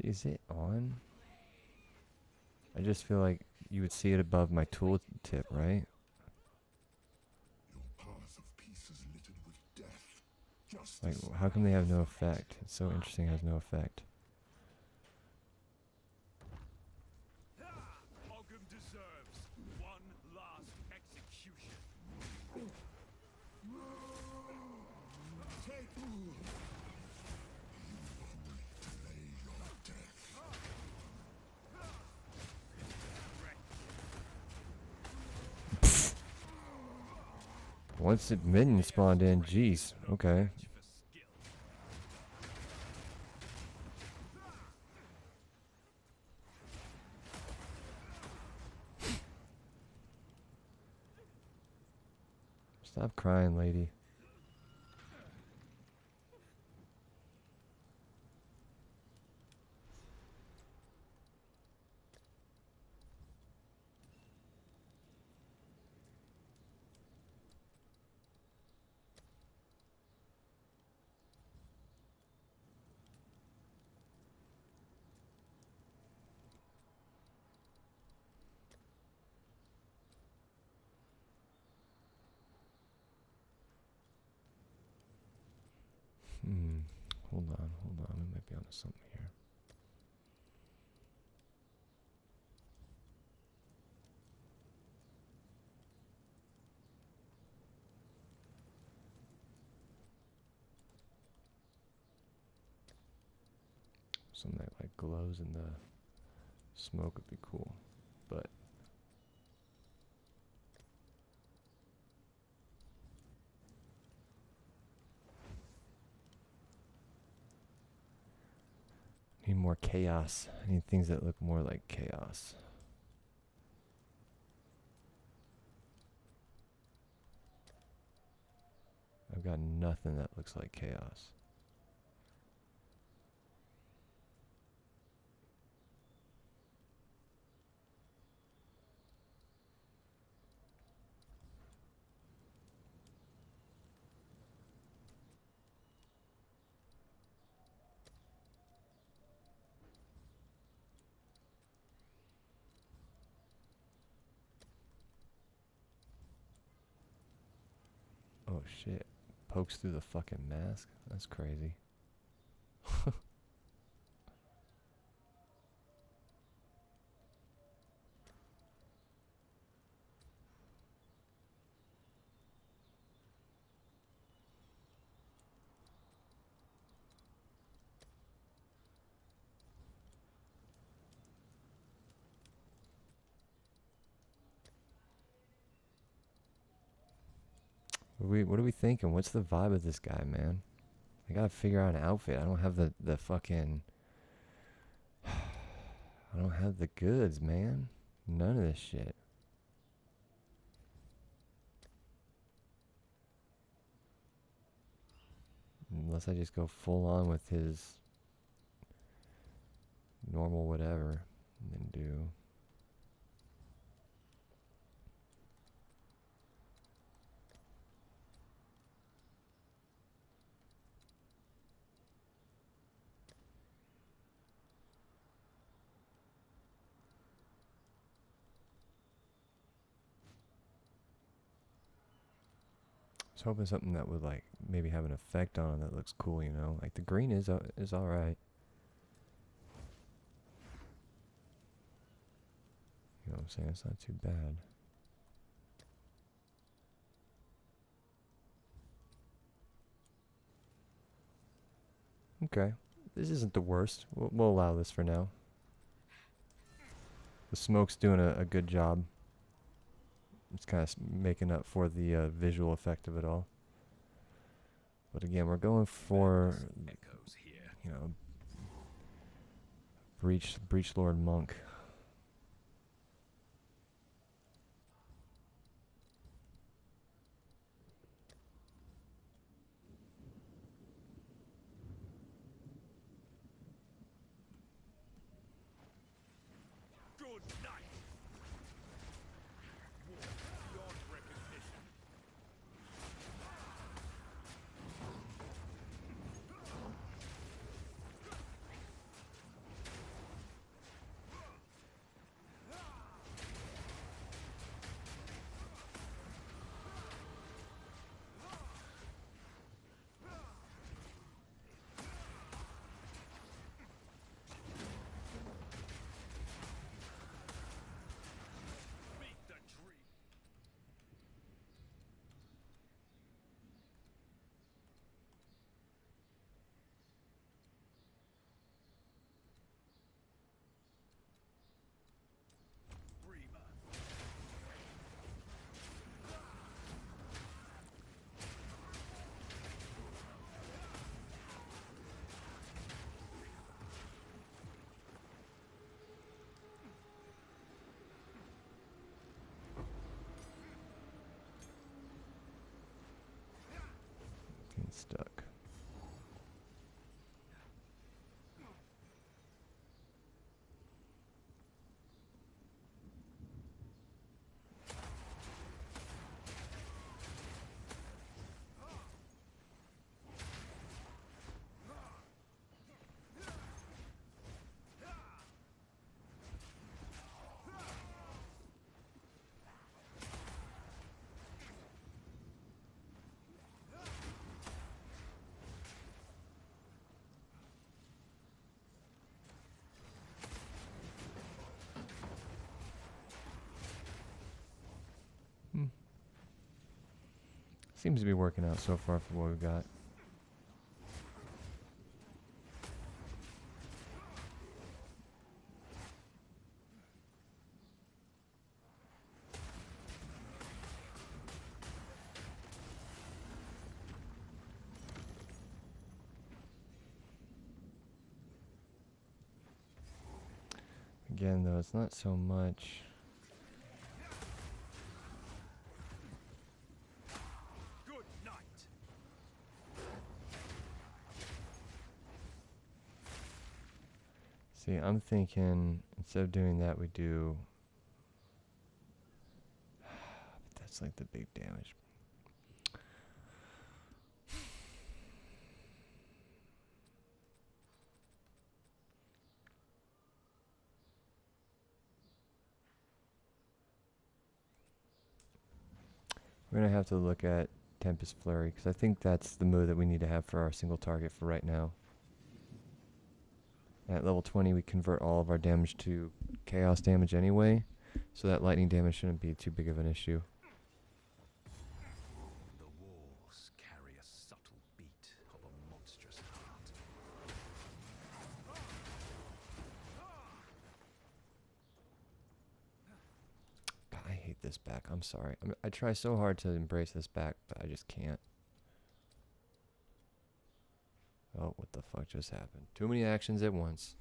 Is it on? I just feel like you would see it above my tool tip, right? Your path of peace is littered with death. Like, Justice. how come they have no effect? It's so interesting it has no effect. Ogham deserves one last execution. Take delay your death. Once the minion spawned in, jeez. Okay. For skill. Stop crying, lady. Hold on. We might be onto something here. Something that like glows in the smoke would be cool, but need more chaos. I need things that look more like chaos. I've got nothing that looks like chaos. Oh shit. Pokes through the fucking mask? That's crazy. What are we thinking? What's the vibe of this guy, man? I gotta figure out an outfit. I don't have the fucking... I don't have the goods, man. None of this shit. Unless I just go full on with his normal whatever and then do... I was hoping something that would like maybe have an effect on it that looks cool, you know? Like the green is alright. You know what I'm saying? It's not too bad. Okay. This isn't the worst. We'll allow this for now. The smoke's doing a good job. It's kind of making up for the visual effect of it all. But again, we're going for, Echoes here. you know, Breach Lord Monk. Good night. War beyond recognition. Seems to be working out so far for what we've got. Again, though, it's not so much. Good night. See, I'm thinking instead of doing that, we do. That's like the big damage. We're going to have to look at Tempest Flurry, because I think that's the move that we need to have for our single target for right now. At level 20, we convert all of our damage to chaos damage anyway, so that lightning damage shouldn't be too big of an issue. The walls carry a subtle beat of a monstrous heart. God, I hate this back. I'm sorry. I try so hard to embrace this back, but I just can't. Oh, what the fuck just happened? Too many actions at once.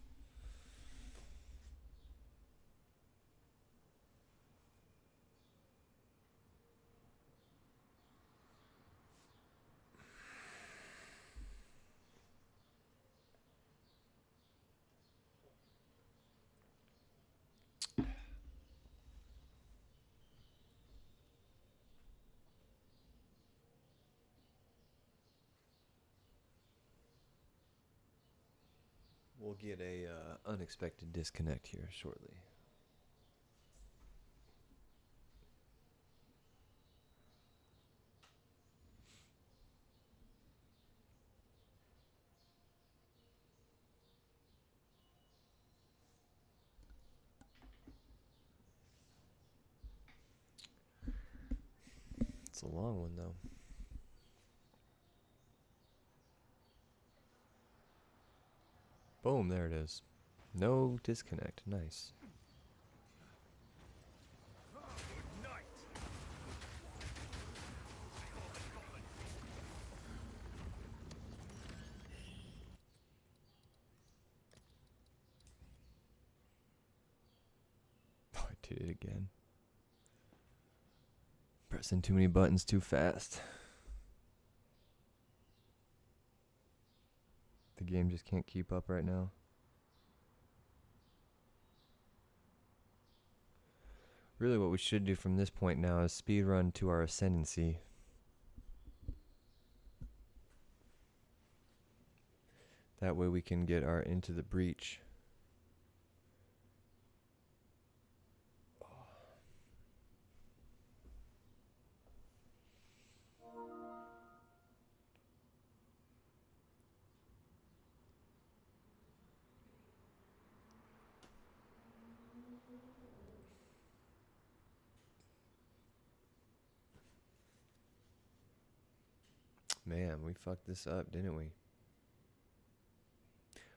We'll get a unexpected disconnect here shortly. It's a long one though. Boom, there it is. No disconnect. Nice. Oh, I did it again. Pressing too many buttons too fast. The game just can't keep up right now. Really what we should do from this point now is speed run to our ascendancy. That way we can get our Into the Breach. Man, we fucked this up, didn't we?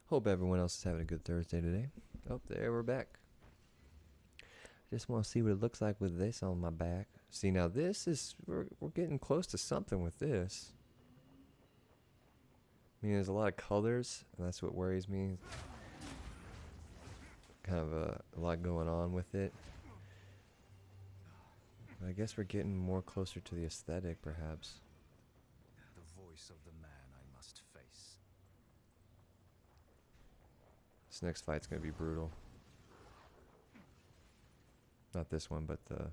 Hope everyone else is having a good Thursday today. Oh, there we're back. Just want to see what it looks like with this on my back. See, now this is, we're getting close to something with this. I mean, there's a lot of colors, and that's what worries me. Kind of a lot going on with it. I guess we're getting more closer to the aesthetic, perhaps. The voice of the man I must face. This next fight's gonna be brutal. Not this one, but the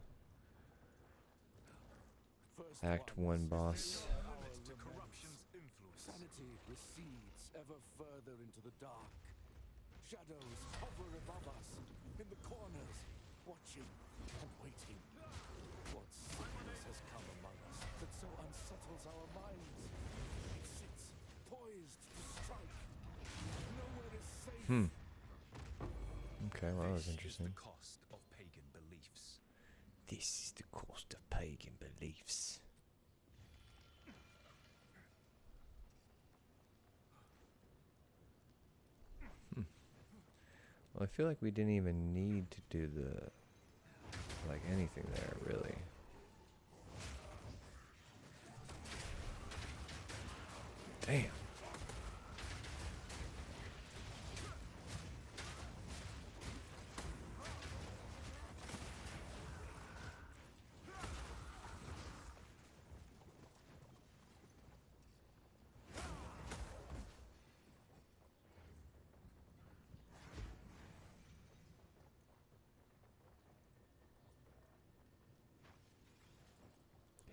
Act 1 boss. To corruption's influence. Sanity recedes ever further into the dark. Shadows hover above us, in the corners, watching and waiting. What sickness has come among us that so unsettles our minds? It sits poised to strike. Nowhere is safe. Okay, well, that was This is interesting. the cost of pagan beliefs. This is the cost of pagan beliefs. Well, I feel like we didn't even need to do the, like, anything there, really. Damn.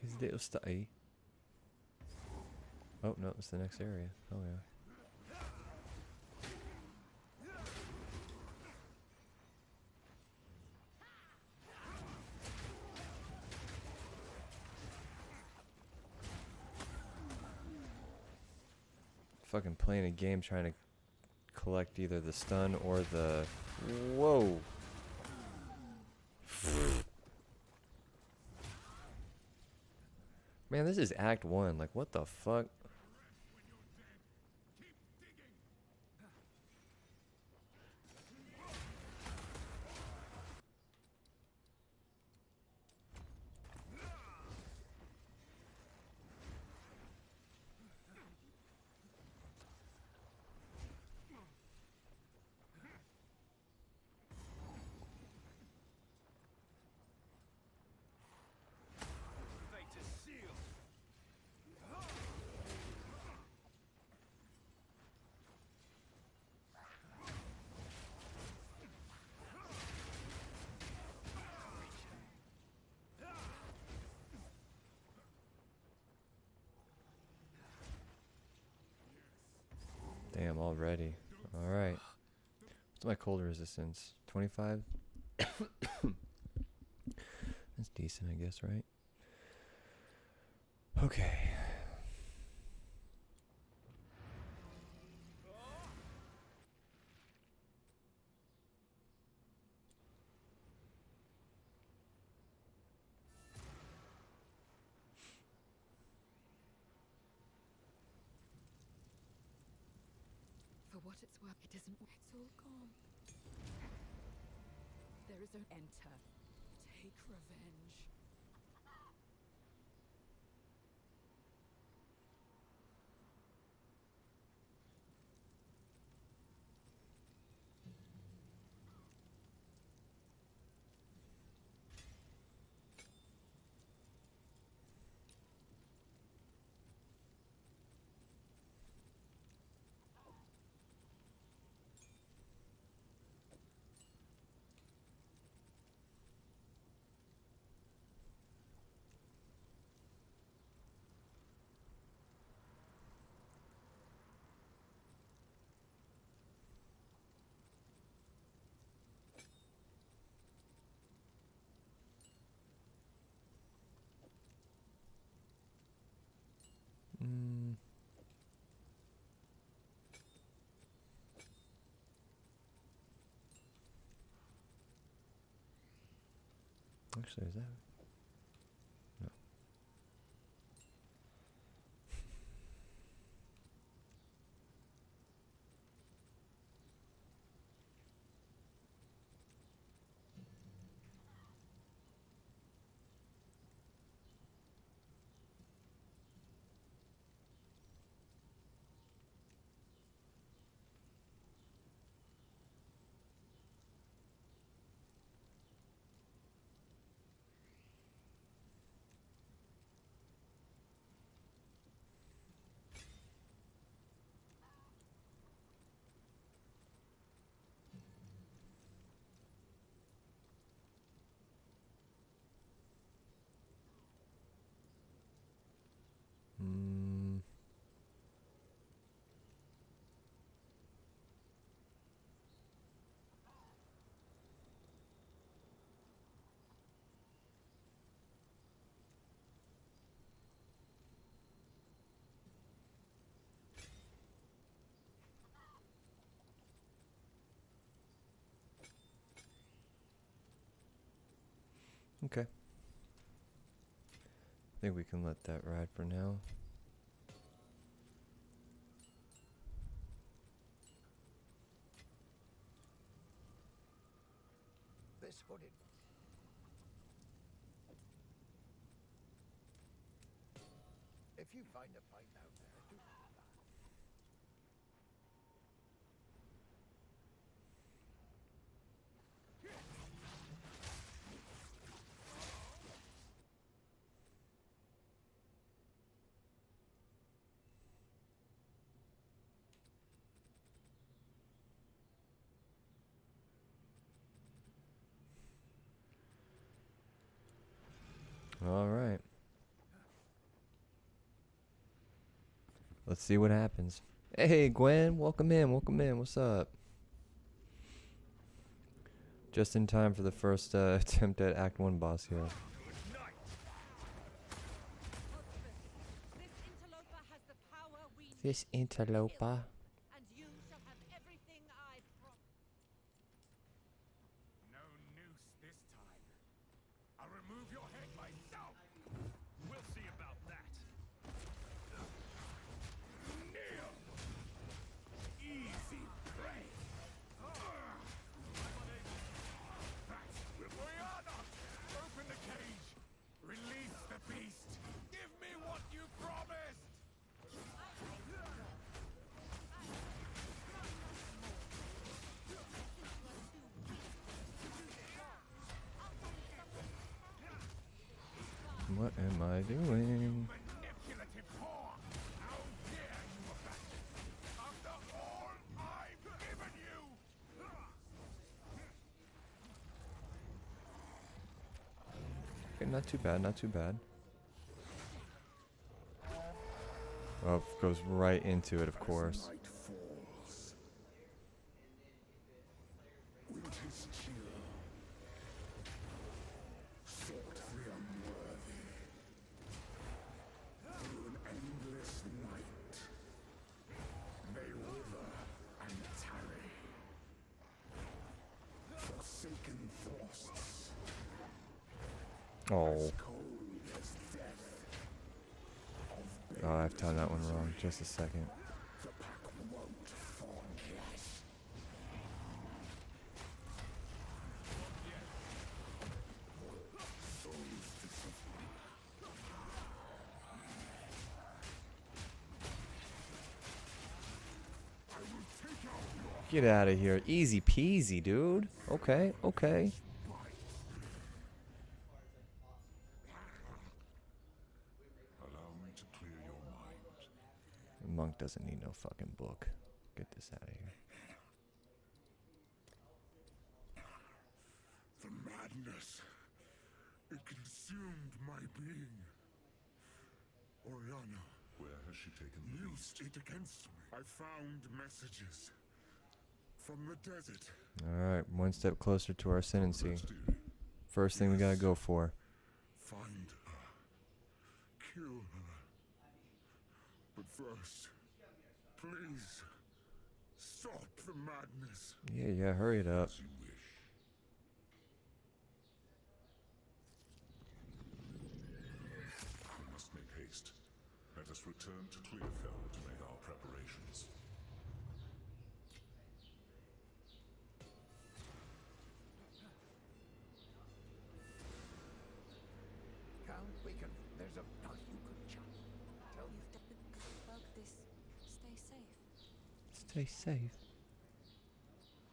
His little study. Oh, no, it's the next area. Oh, yeah. Fucking playing a game trying to collect either the stun or the... Whoa! Man, this is Act 1. Like, what the fuck? Damn, already. Alright. What's my cold resistance? 25? That's decent, I guess, right? Okay. For what it's worth, it isn't. It's all gone. There is an enter. Take revenge. Actually, is that... No. Mm. Okay. I think we can let that ride for now. this hooded. If you find a pipe out there, do that. All right. Let's see what happens. Hey, Gwen, welcome in. Welcome in. What's up? Just in time for the first attempt at Act 1 boss here. This interloper has the power we need. This interloper. And you shall have everything I promised. No noose this time. I'll remove your head myself. We'll see about that. Kneel. Easy prey. We are not. Open the cage. Release the beast. Give me what you promised. What am I doing? Manipulative whore! How dare you abandon me after all I've given you! Okay, not too bad, not too bad. Oh, goes right into it, of course. Night falls. Winter's chill. Sought the unworthy. Through an endless night. They wither and tarry. Forsaken frosts. Oh. Cold as death. Oh, I've timed that one wrong. Just a second. The pack won't forget. Get out of here. Easy peasy, dude. Okay, okay. Allow me to clear your mind. The monk doesn't need no fucking book. Get this out of here. The madness. It consumed my being. Oriana. Where has she taken the used it against me. I found messages from the desert. Alright, one step closer to our ascendancy. First thing we gotta go for. Find her. Kill her. But first, please, stop the madness. Yeah, hurry it up. As you wish. We must make haste. Let us return to Clearfell to make our preparations. Count, there's a knot you could chop. Tell me. Well, this. Stay safe. Stay safe.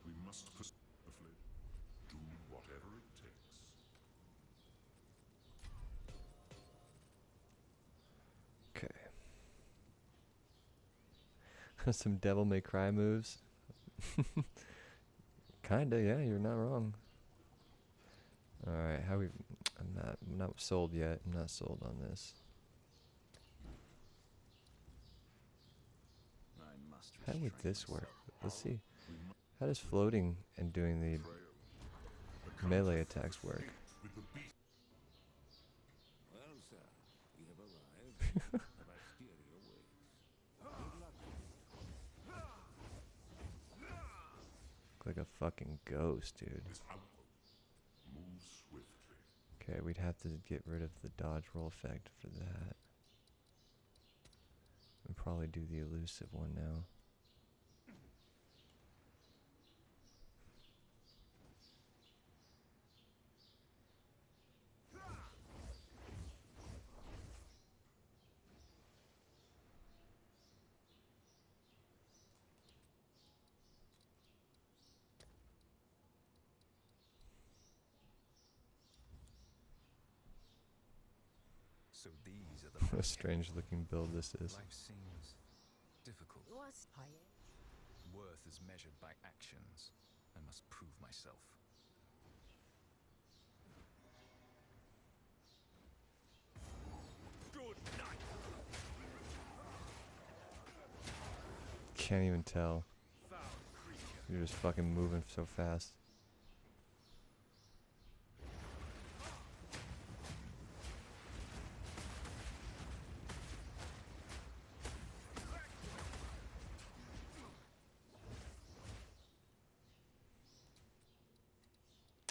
We must pursue the flame. Do whatever it takes. Okay. Some Devil May Cry moves. Kinda, yeah, you're not wrong. Alright, I'm not sold yet. I'm not sold on this. How would this work? Let's see. How does floating and doing the melee attacks work? Well, sir, we have arrived. But steer your ways. Look like a fucking ghost, dude. This outlook. Move swiftly. Okay, we'd have to get rid of the dodge roll effect for that. And probably do the elusive one now. So these are the What a strange looking build this is. life seems difficult. Was high. Worth is measured by actions. I must prove myself. Good night. Can't even tell. Foul creature. You're just fucking moving so fast.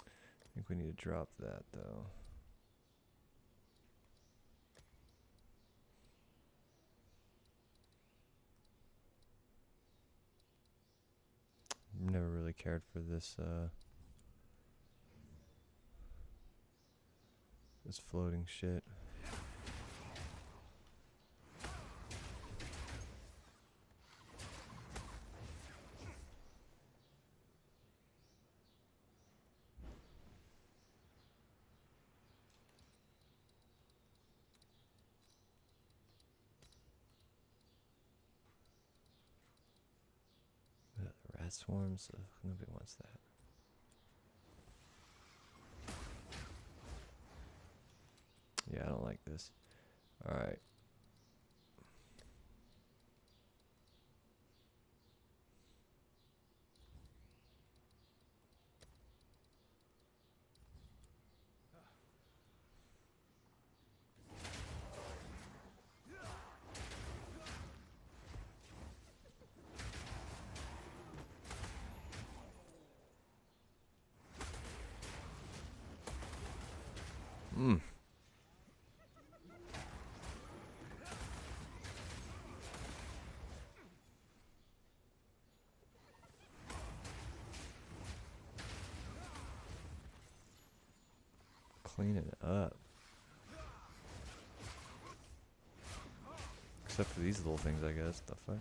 I think we need to drop that though. Never really cared for this this floating shit. Rat swarms? Ugh, nobody wants that. Yeah, I don't like this. Alright. Mm. Clean it up. Except for these little things, I guess. The fuck?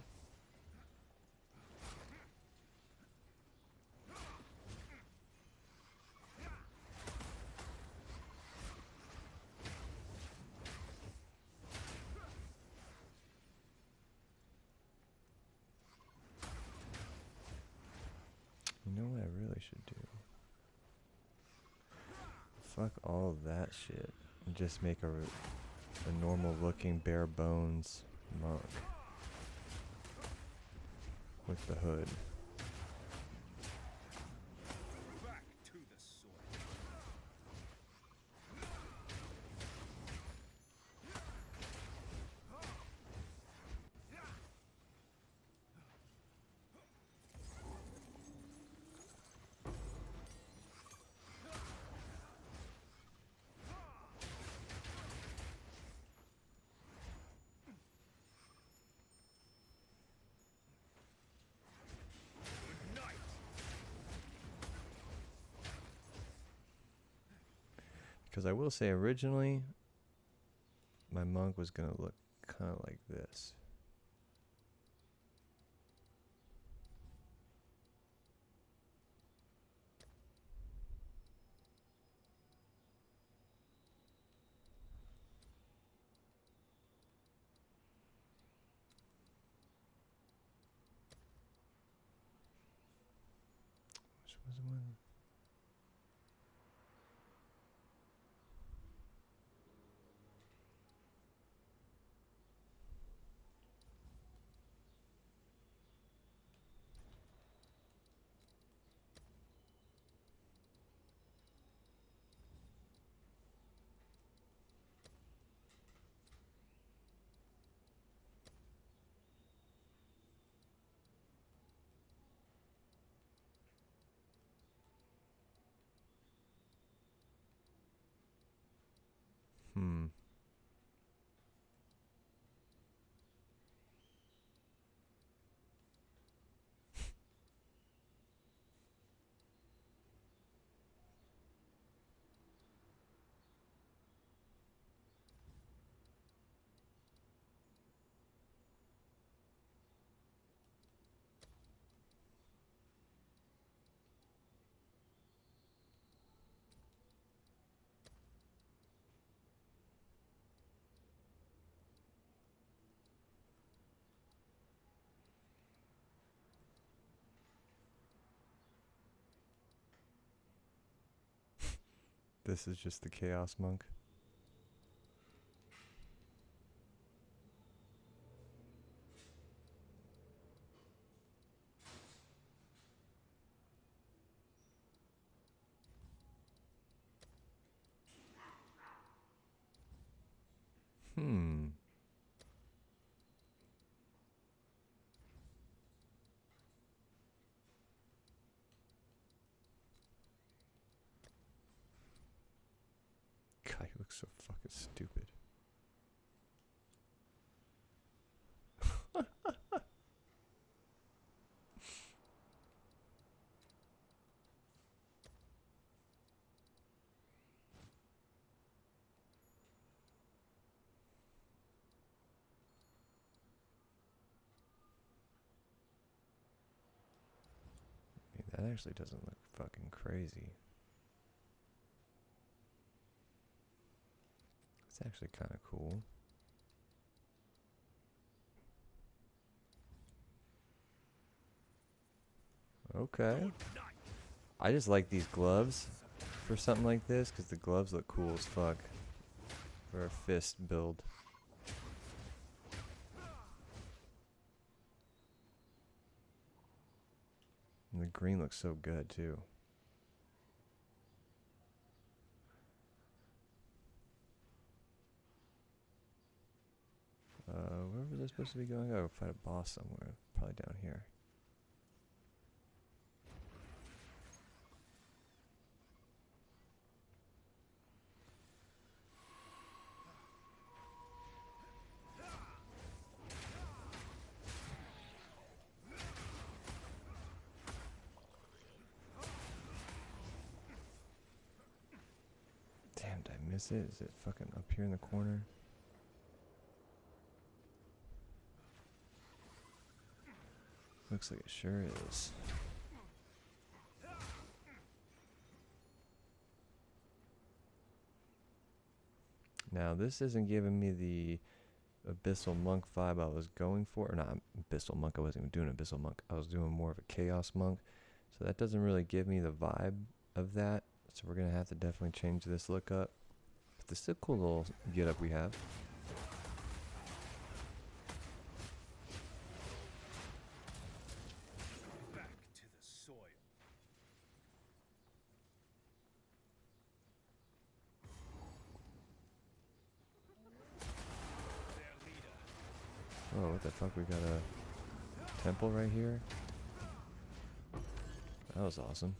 You know what I really should do? Fuck all of that shit and just make a normal looking bare bones monk with the hood. Back to the sword. Because I will say, originally, my monk was going to look kind of like this. Which was the one? This is just the Chaos Monk. Hmm. God, he looks so fucking stupid. I mean, that actually doesn't look fucking crazy. It's actually kind of cool. Okay. I just like these gloves for something like this because the gloves look cool as fuck for a fist build. And the green looks so good too. Where was I supposed to be going? Oh, fight a boss somewhere. Probably down here. Damn, did I miss it? Is it fucking up here in the corner? Looks like it sure is. Now, this isn't giving me the Abyssal Monk vibe I was going for. Or not Abyssal Monk, I wasn't even doing Abyssal Monk. I was doing more of a Chaos Monk. So that doesn't really give me the vibe of that. So we're going to have to definitely change this look up. But this is a cool little get up we have. Back to the soil. Their leader. Oh, what the fuck? We got a temple right here. That was awesome.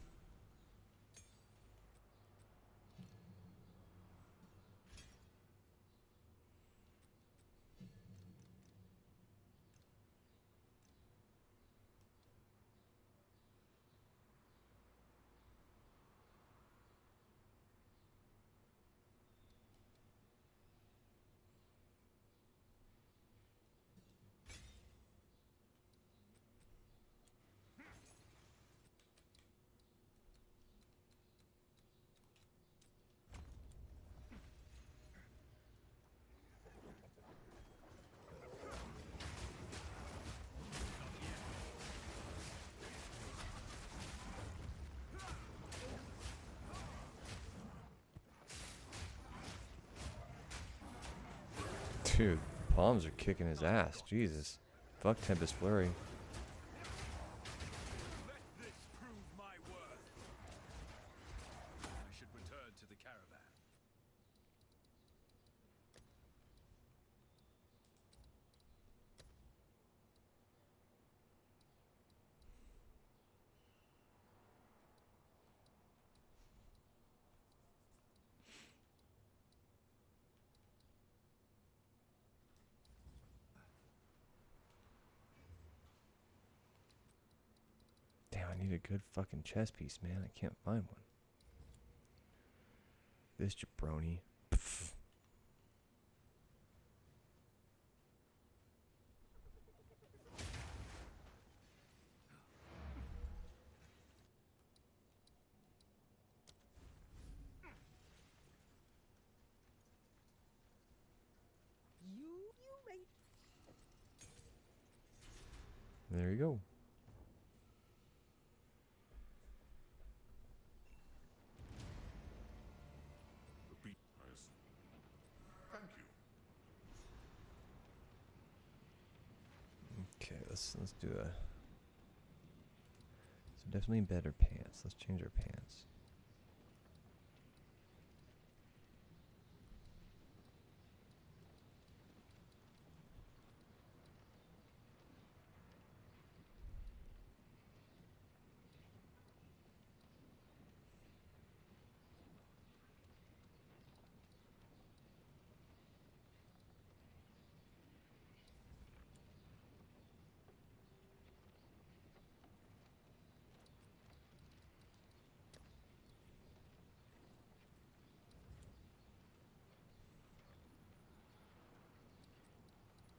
Dude, palms are kicking his ass. Jesus. Fuck Tempest Flurry. Let this prove my worth. I should return to the caravan. Damn, I need a good fucking chess piece, man. I can't find one. This jabroni. Pff. There you go. Okay, let's do a. So definitely better pants. Let's change our pants.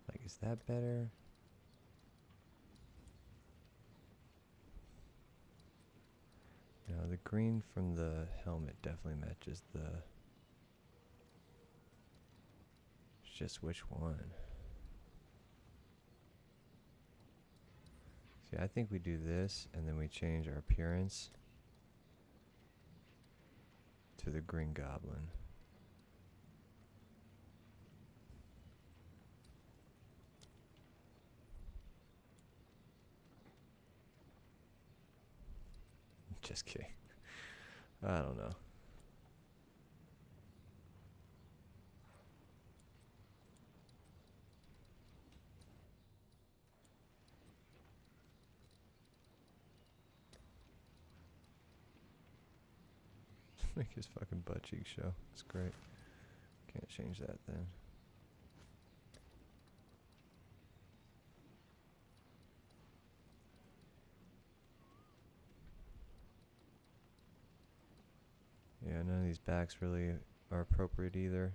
Like, is that better? No, the green from the helmet definitely matches the. It's just which one. See, I think we do this and then we change our appearance to the Green Goblin. Just kidding. I don't know. Make his fucking butt cheek show. It's great. Can't change that then. Yeah, none of these backs really are appropriate either.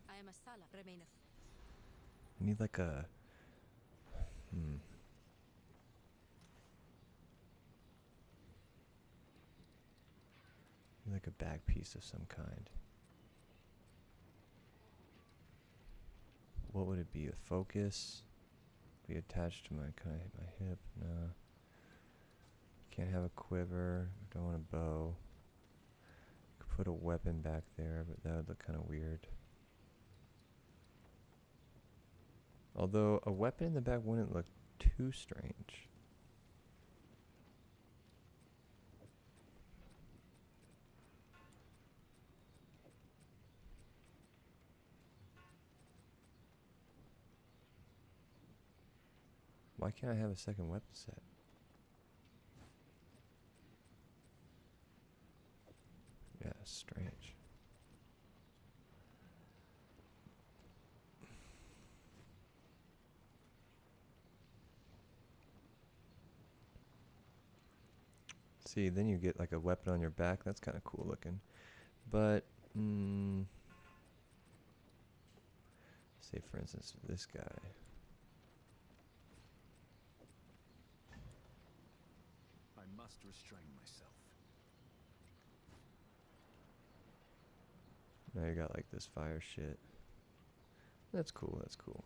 I am a Sala remaineth. I need like a. Like a back piece of some kind. What would it be? A focus? Be attached to my hip? No. Can't have a quiver. Don't want a bow. Could put a weapon back there, but that would look kind of weird. Although a weapon in the back wouldn't look too strange. Why can't I have a second weapon set? Yeah, strange. See, then you get like a weapon on your back. That's kind of cool looking. But, say for instance, this guy. I must restrain myself. Now you got like this fire shit. That's cool, that's cool.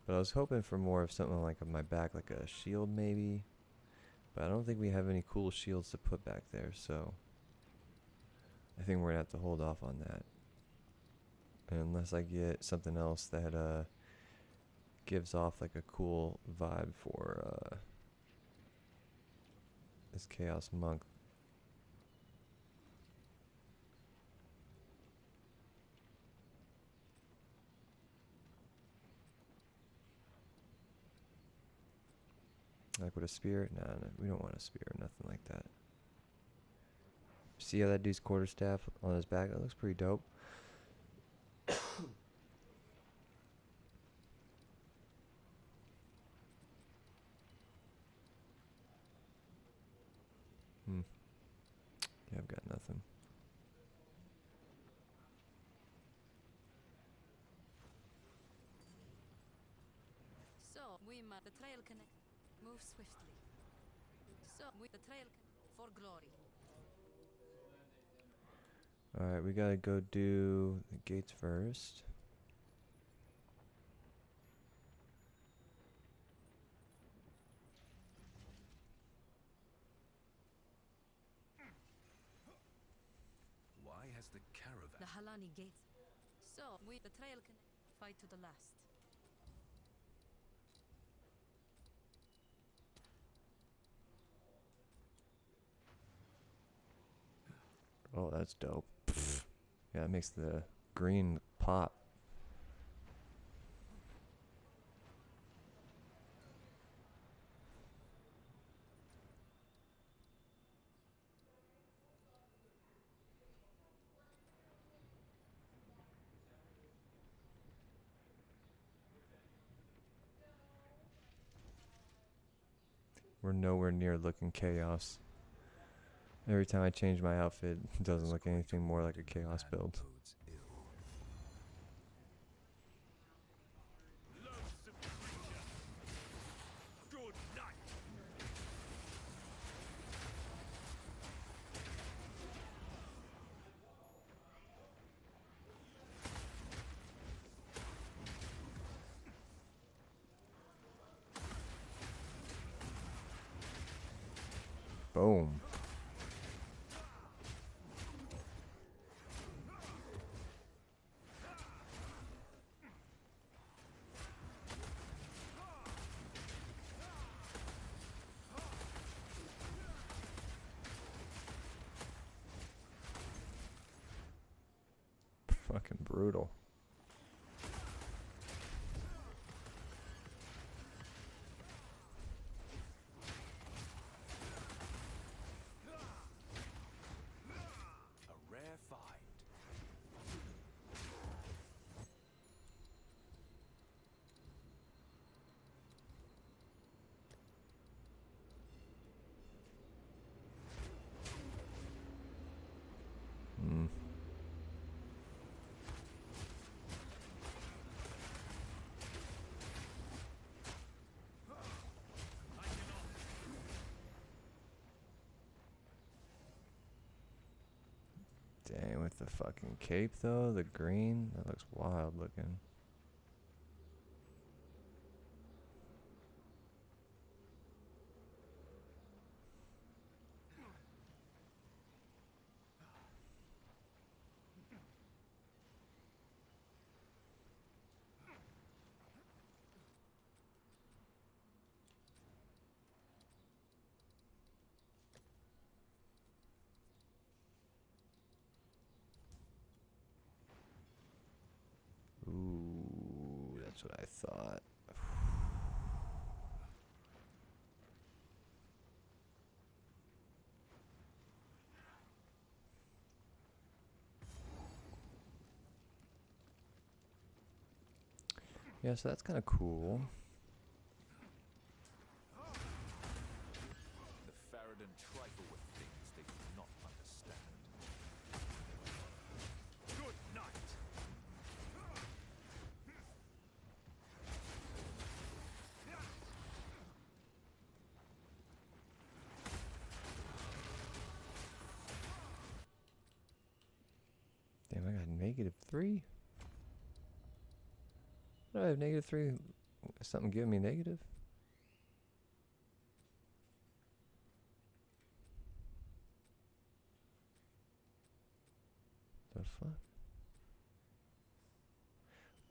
But I was hoping for more of something like on my back, like a shield maybe. But I don't think we have any cool shields to put back there, so I think we're gonna have to hold off on that. Unless I get something else that gives off like a cool vibe for this Chaos Monk. Like with a spear? Nah, no, we don't want a spear, nothing like that. See how that dude's quarterstaff on his back? That looks pretty dope. Yeah, I've got nothing. So we must the trail connect. Move swiftly. So with the trail for glory. Alright, we gotta go do the gates first. Why has the caravan... The Halani gates. So, the trail can fight to the last. Oh, that's dope. Yeah, it makes the green pop. We're nowhere near looking chaos. Every time I change my outfit, it doesn't look anything more like a chaos build. bodes ill. Loathsome creature! Good night! Boom. Fucking brutal. A rare find. Mm. Dang, with the fucking cape though, the green, that looks wild looking. Ooh, that's what I thought. Yeah, so that's kind of cool. The Farad'n trifle with things they do not understand. Good night! Damn, I got -3. What do I have -3? Something giving me negative? The fuck?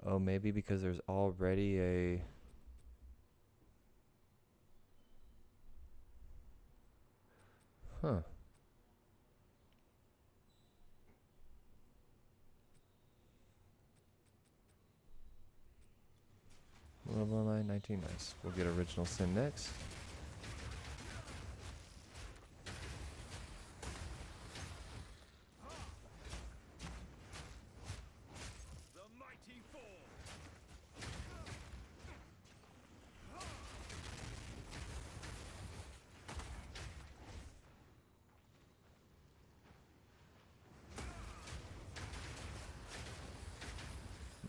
Oh, maybe because there's already a... Huh. What level am I? 19, nice. We'll get Original Sin next. The mighty fall!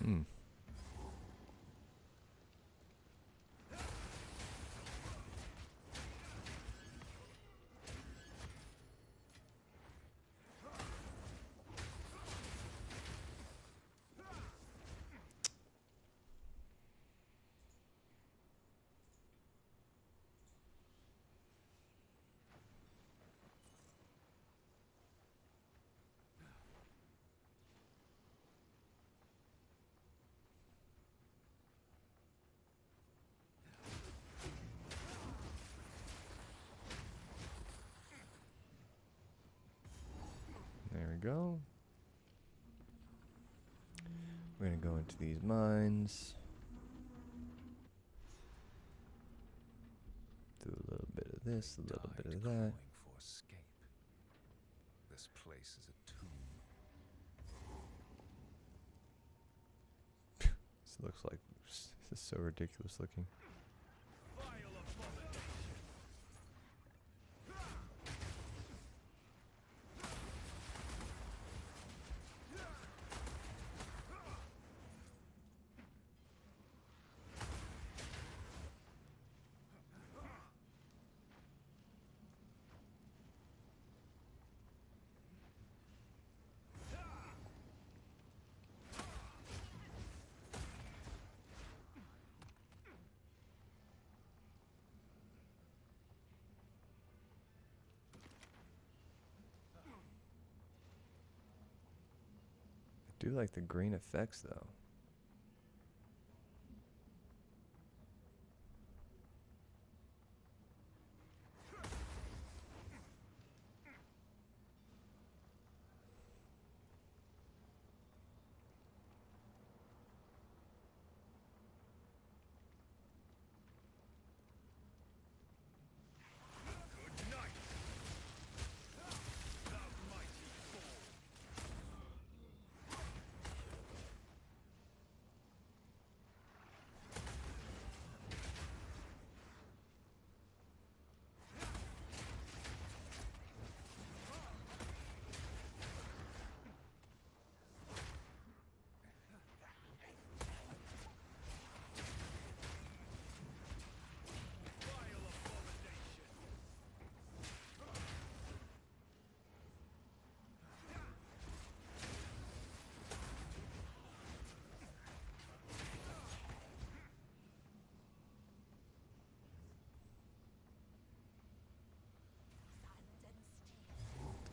Hmm. We're gonna go into these mines. Do a little bit of this, a little bit of that. Clawing for escape. This place is a tomb. This looks like this is so ridiculous looking. I do like the green effects though.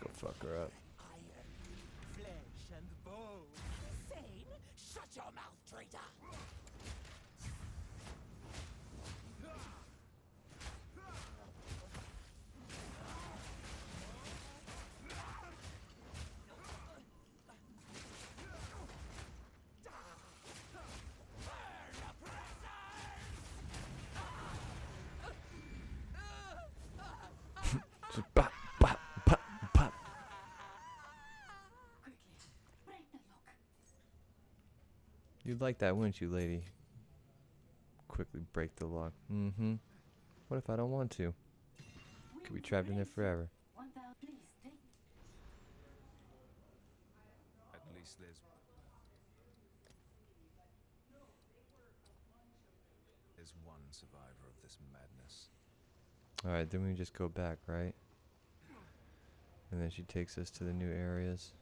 Go fuck her up. Iron, flesh and bone. Insane? Shut your mouth, traitor! Just pop, pop, pop, pop. You'd like that, wouldn't you, lady? Quickly break the lock. Mm-hmm. What if I don't want to? Could be trapped in there forever. At least there's one survivor of this madness. Alright, then we just go back, right? And then she takes us to the new areas.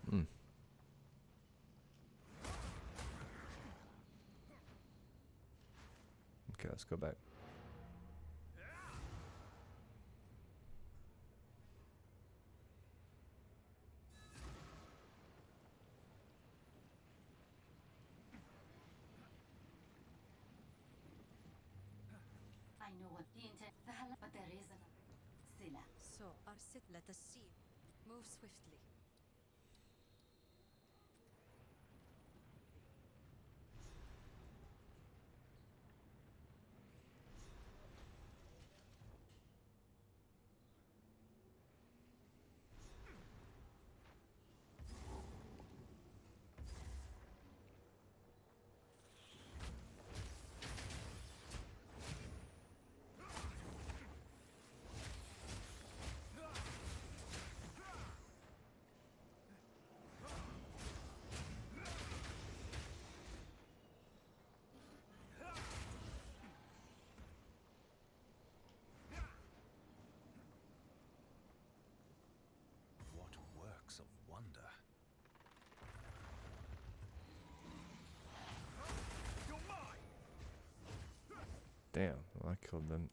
Hmm. Okay, let's go back. I know what the intent, but there is another. Silla. So, our sit, let us see. Move swiftly. What works of wonder. Damn, well, I killed them.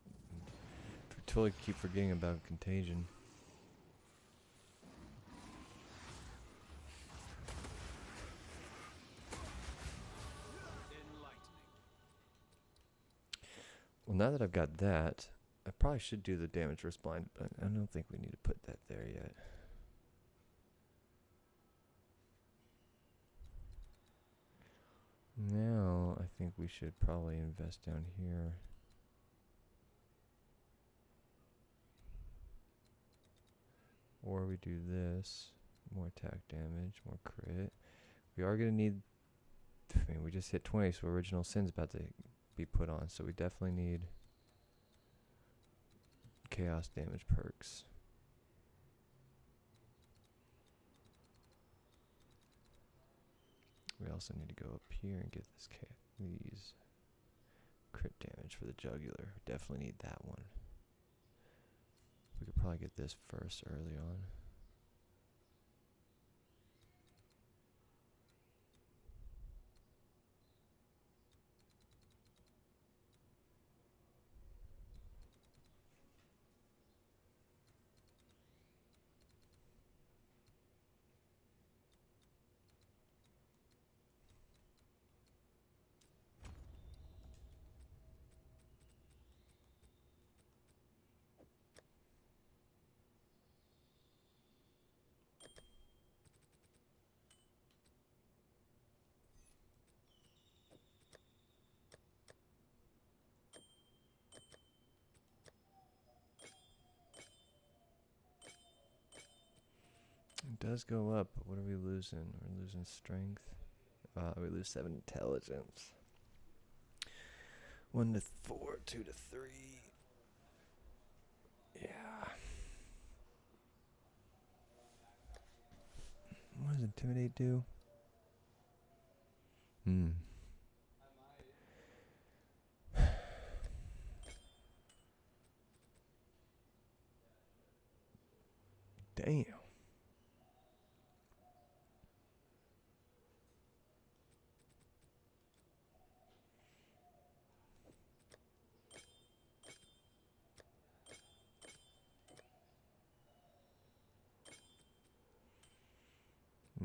Totally keep forgetting about contagion. Enlighten. Well, now that I've got that, I probably should do the damage versus blind, but I don't think we need to put that there yet. Now, I think we should probably invest down here. Or we do this. More attack damage, more crit. We are going to need... I mean, we just hit 20, so Original Sin's about to be put on. So we definitely need chaos damage perks. We also need to go up here and get these crit damage for the jugular. Definitely need that one. We could probably get this first early on. It does go up, but what are we losing? We're losing strength. We lose 7 intelligence. 1 to 4, 2 to 3. Yeah. What does Intimidate do? Damn.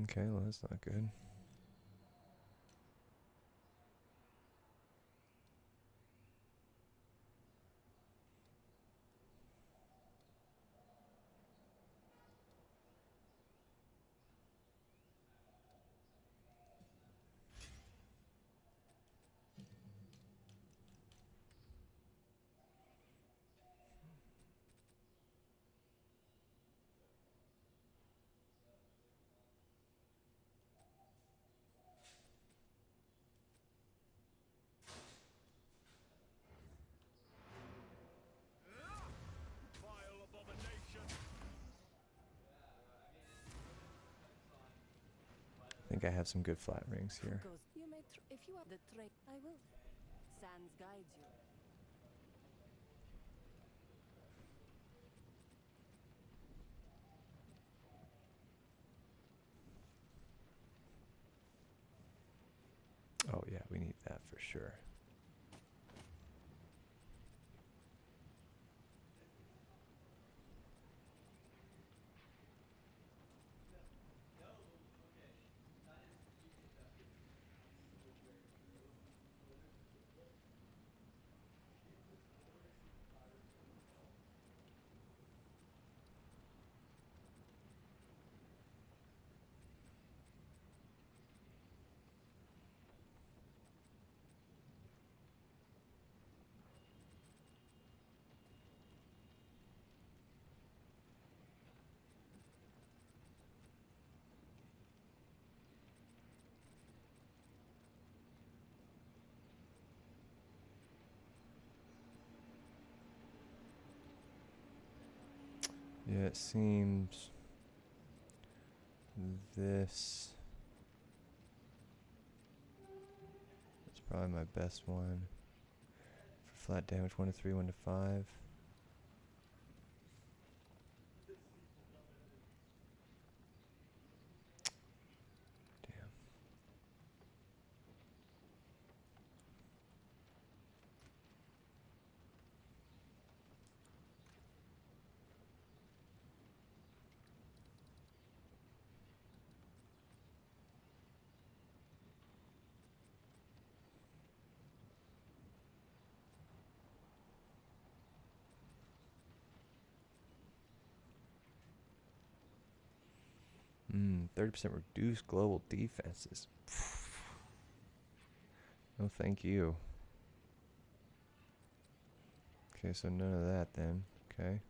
Okay, well that's not good. Vile abomination! I think I have some good flat rings here. You may if you are the trick, I will. Sans guides you. Oh yeah, we need that for sure. Yeah, it seems this is probably my best one. For flat damage, 1 to 3, 1 to 5. Damn. 30% reduced global defenses. No, thank you. Okay, so none of that then. Okay.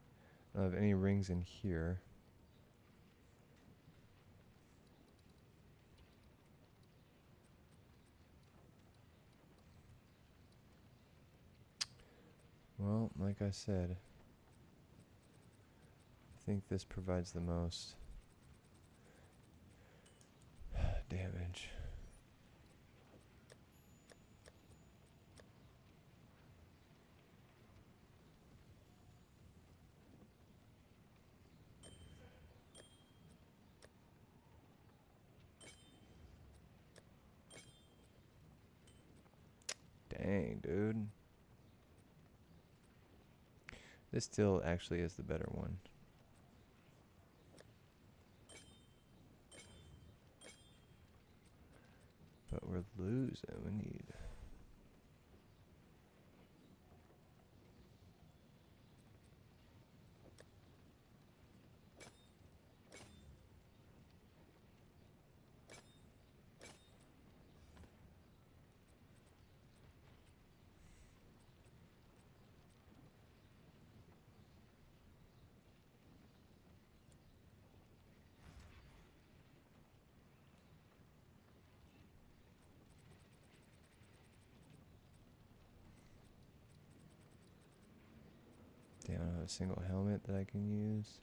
I don't have any rings in here. Well, like I said, I think this provides the most damage. Dang, dude. This still actually is the better one. But we're losing. We need... Damn, I don't have a single helmet that I can use.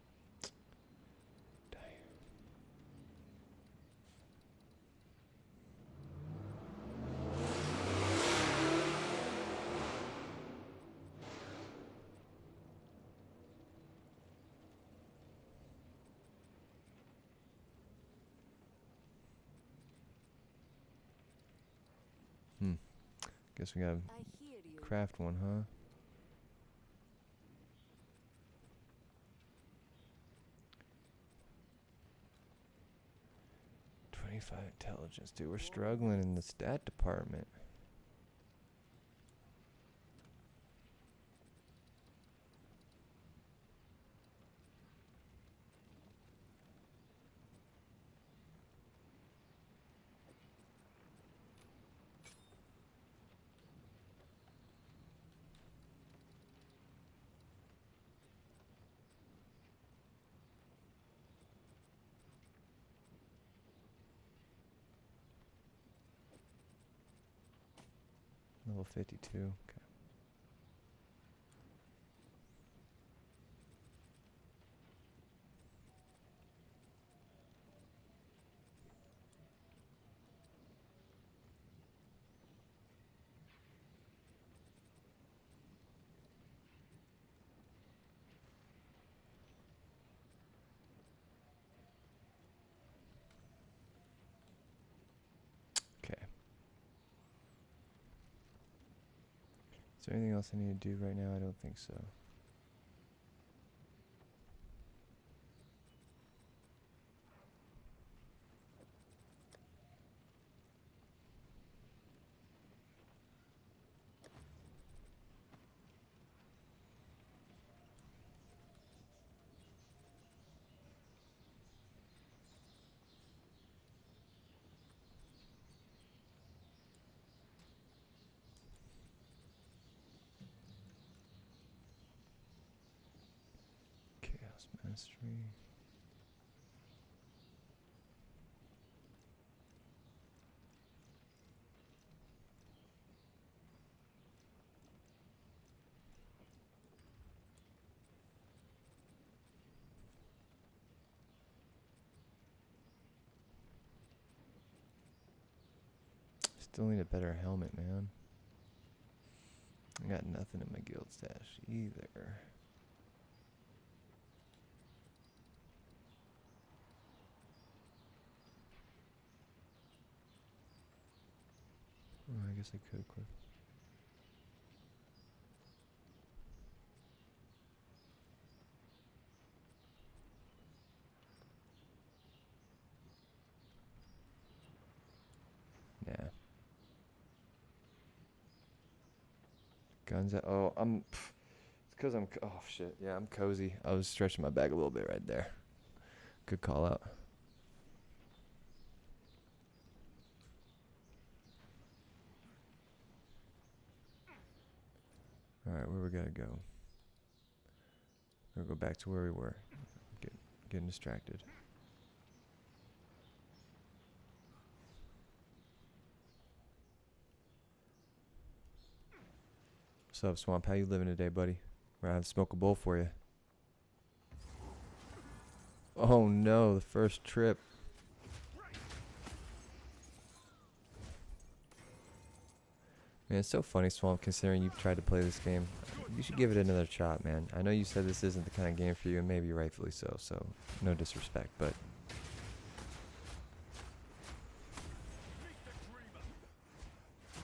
Damn. Guess we gotta craft one, huh? Intelligence, dude. We're struggling in the stat department. Level 52. Okay. Okay. Is there anything else I need to do right now? I don't think so. Chaos Mastery. Still need a better helmet, man. I got nothing in my guild stash either. Oh, I guess I could equip. Yeah. Guns out. Oh, it's because I'm. Oh, shit. Yeah, I'm cozy. I was stretching my bag a little bit right there. Good call out. Alright, where we gotta go? We're gonna go back to where we were. Getting distracted. What's up, Swamp? How you living today, buddy? We're gonna have to smoke a bowl for you. Oh no, the first trip. Man, it's so funny, Swamp, considering you've tried to play this game. You should give it another shot, man. I know you said this isn't the kind of game for you, and maybe rightfully so, so no disrespect, but...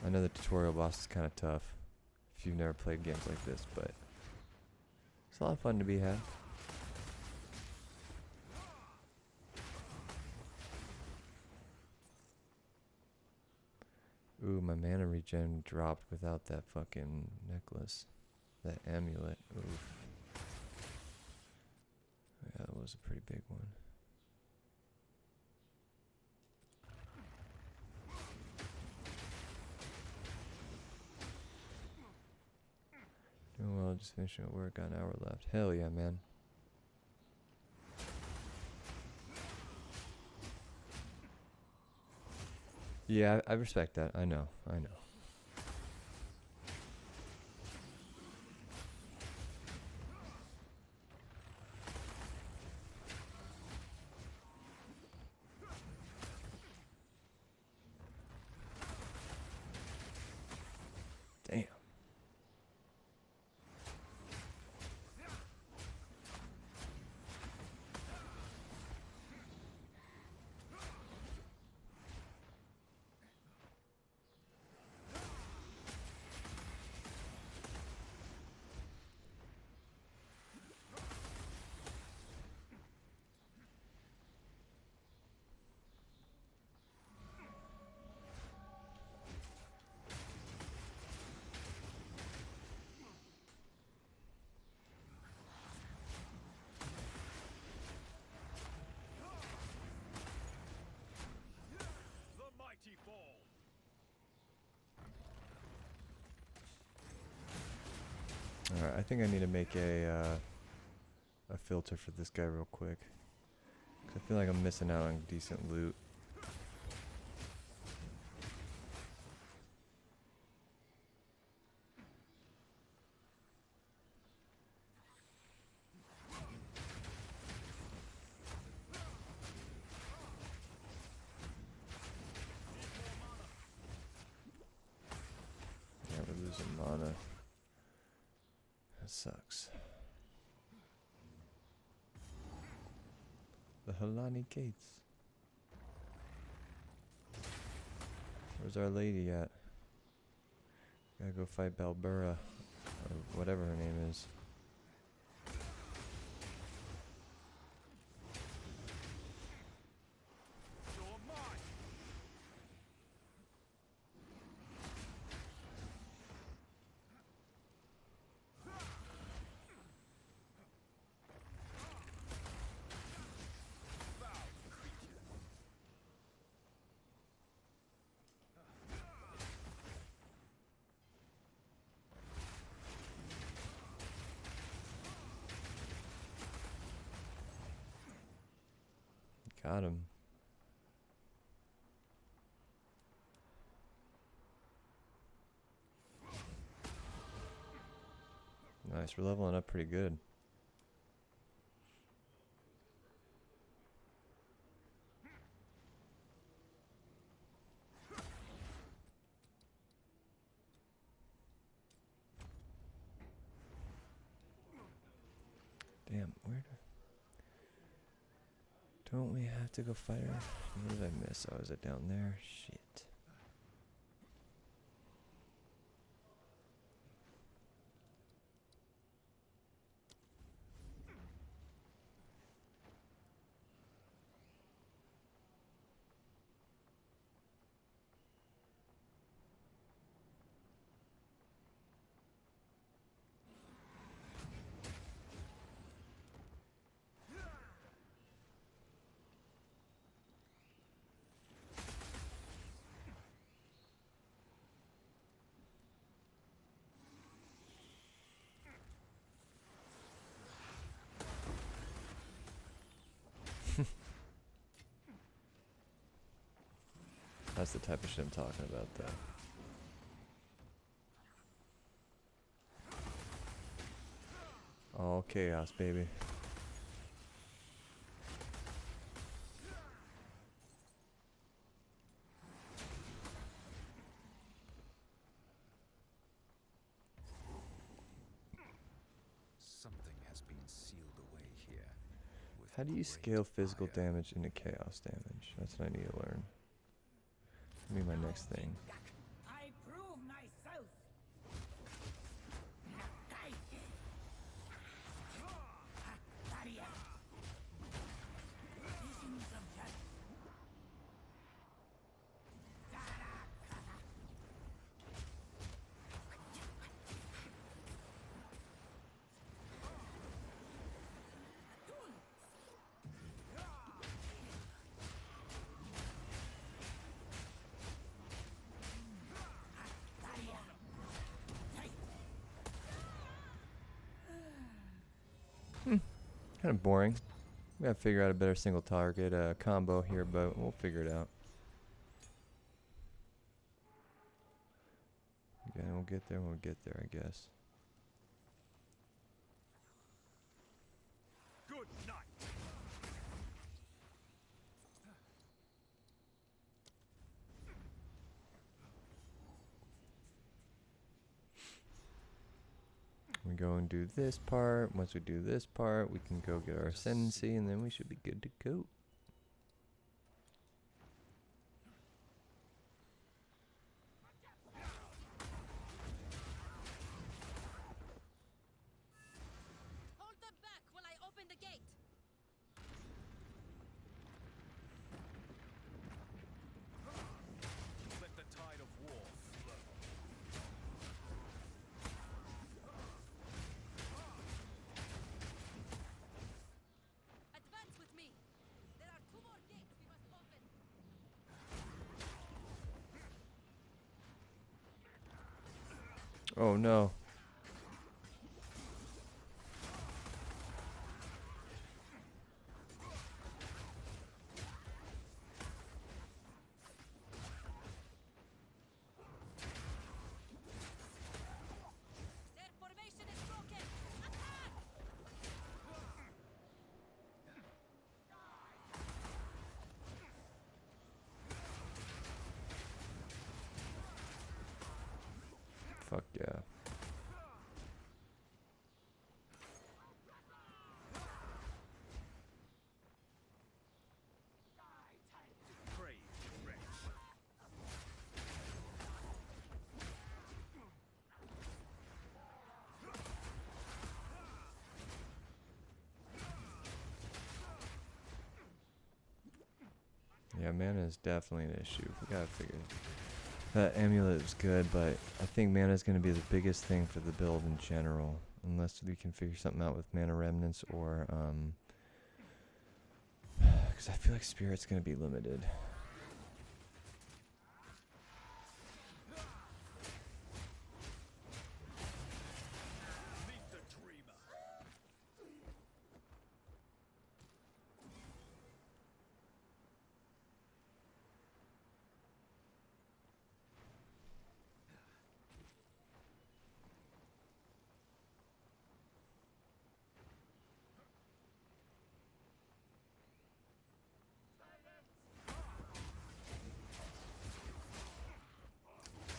I know the tutorial boss is kind of tough if you've never played games like this, but it's a lot of fun to be had. Ooh, my mana regen dropped without that fucking necklace. That amulet. Oof. Yeah, that was a pretty big one. Doing well, just finishing at work, got an hour left. Hell yeah, man. Yeah, I respect that. I know. Damn. Alright, I think I need to make a filter for this guy real quick. 'Cause I feel like I'm missing out on decent loot. Yeah, we're losing mana. That sucks. The Halani Gates. Where's our lady at? Gotta go fight Balbura, or whatever her name is. Got him. Nice, we're leveling up pretty good. Damn, where don't we have to go fight her? What did I miss? Oh, is it down there? Shit. That's the type of shit I'm talking about, though. All chaos, baby. Something has been sealed away here. How do you scale physical damage into chaos damage? That's what I need to learn. That'll be my next thing. I prove myself. Visions of justice. Kind of boring. We gotta figure out a better single target combo here, but we'll figure it out. Again, we'll get there when we get there, I guess. Good night. We go and do this part. Once we do this part, we can go get our ascendancy, and then we should be good to go. Hold them back while I open the gate. Let the tide of war flow. Advance with me. There are 2 more gates we must open. Oh no. Their formation is broken. Attack! Fuck yeah. Brave wretch. Yeah, mana is definitely an issue. We gotta figure that amulet is good, but I think mana is gonna be the biggest thing for the build in general, unless we can figure something out with mana remnants or because I feel like spirit's gonna be limited. Meet the dreamer.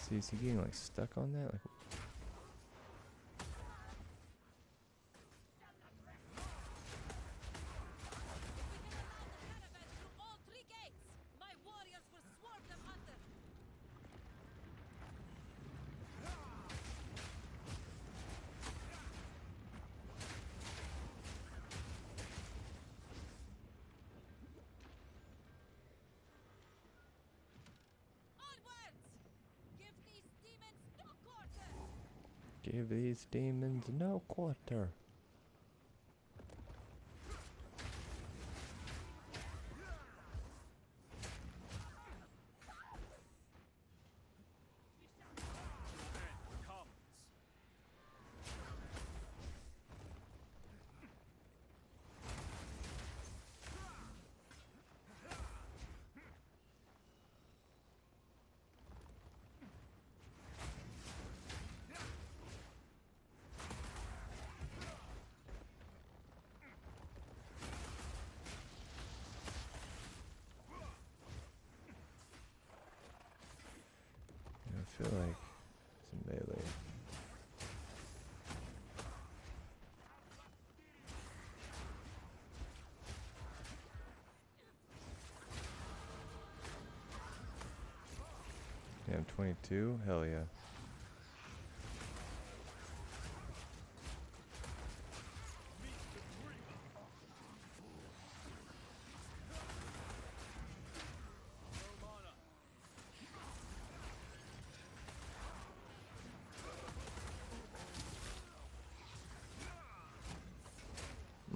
See, is he getting like stuck on that? Like, We can allow the caravan through all 3 gates. My warriors will swarm them under. Onwards! Give these demons no quarter. give these demons no quarter. End comes. feel like it's a melee. Damn, 22? Hell yeah.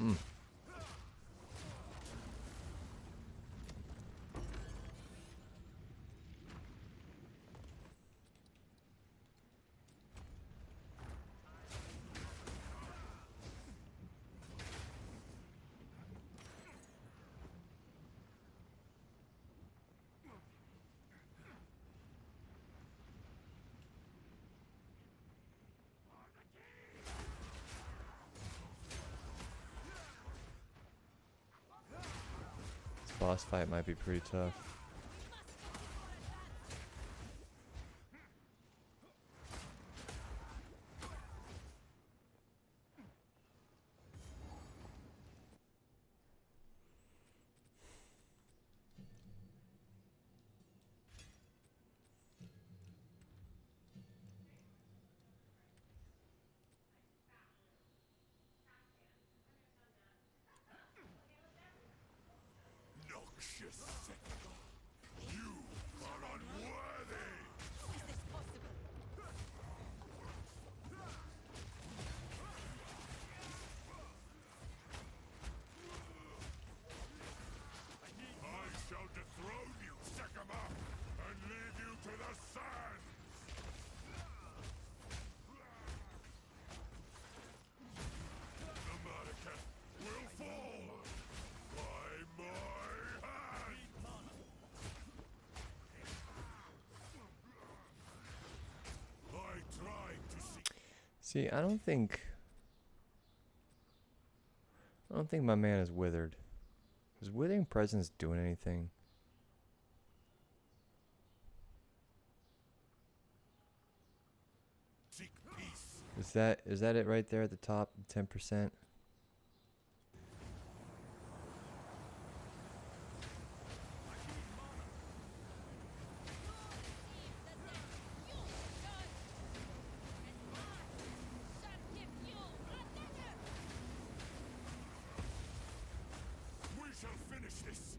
Mm. This boss fight might be pretty tough. Noxious sector. You are unworthy! Is this possible? I shall dethrone you, Sekama, and leave you to the sand! The Marika will fall by my hand! I tried to see. See, I don't think my man is withered. Is Withering Presence doing anything? Seek peace. Is that it right there at the top? 10%? We shall finish this,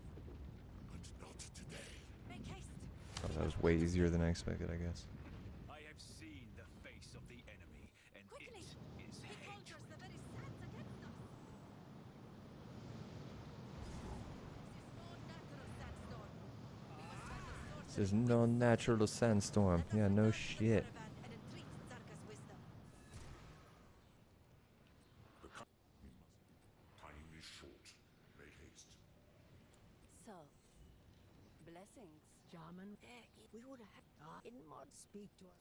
but not today. Make haste. Oh, that was way easier than I expected, I guess. I have seen the face of the enemy, and Quickly! it is He hatred. conjures the very sands against us. This is no natural sandstorm. We must find the source of This is no natural sandstorm. it. Yeah, Let no us return to shit. Caravan and entreat Zarka's wisdom. Time is short. Make haste. So, blessings, Jarman. We would have in mod speak to her.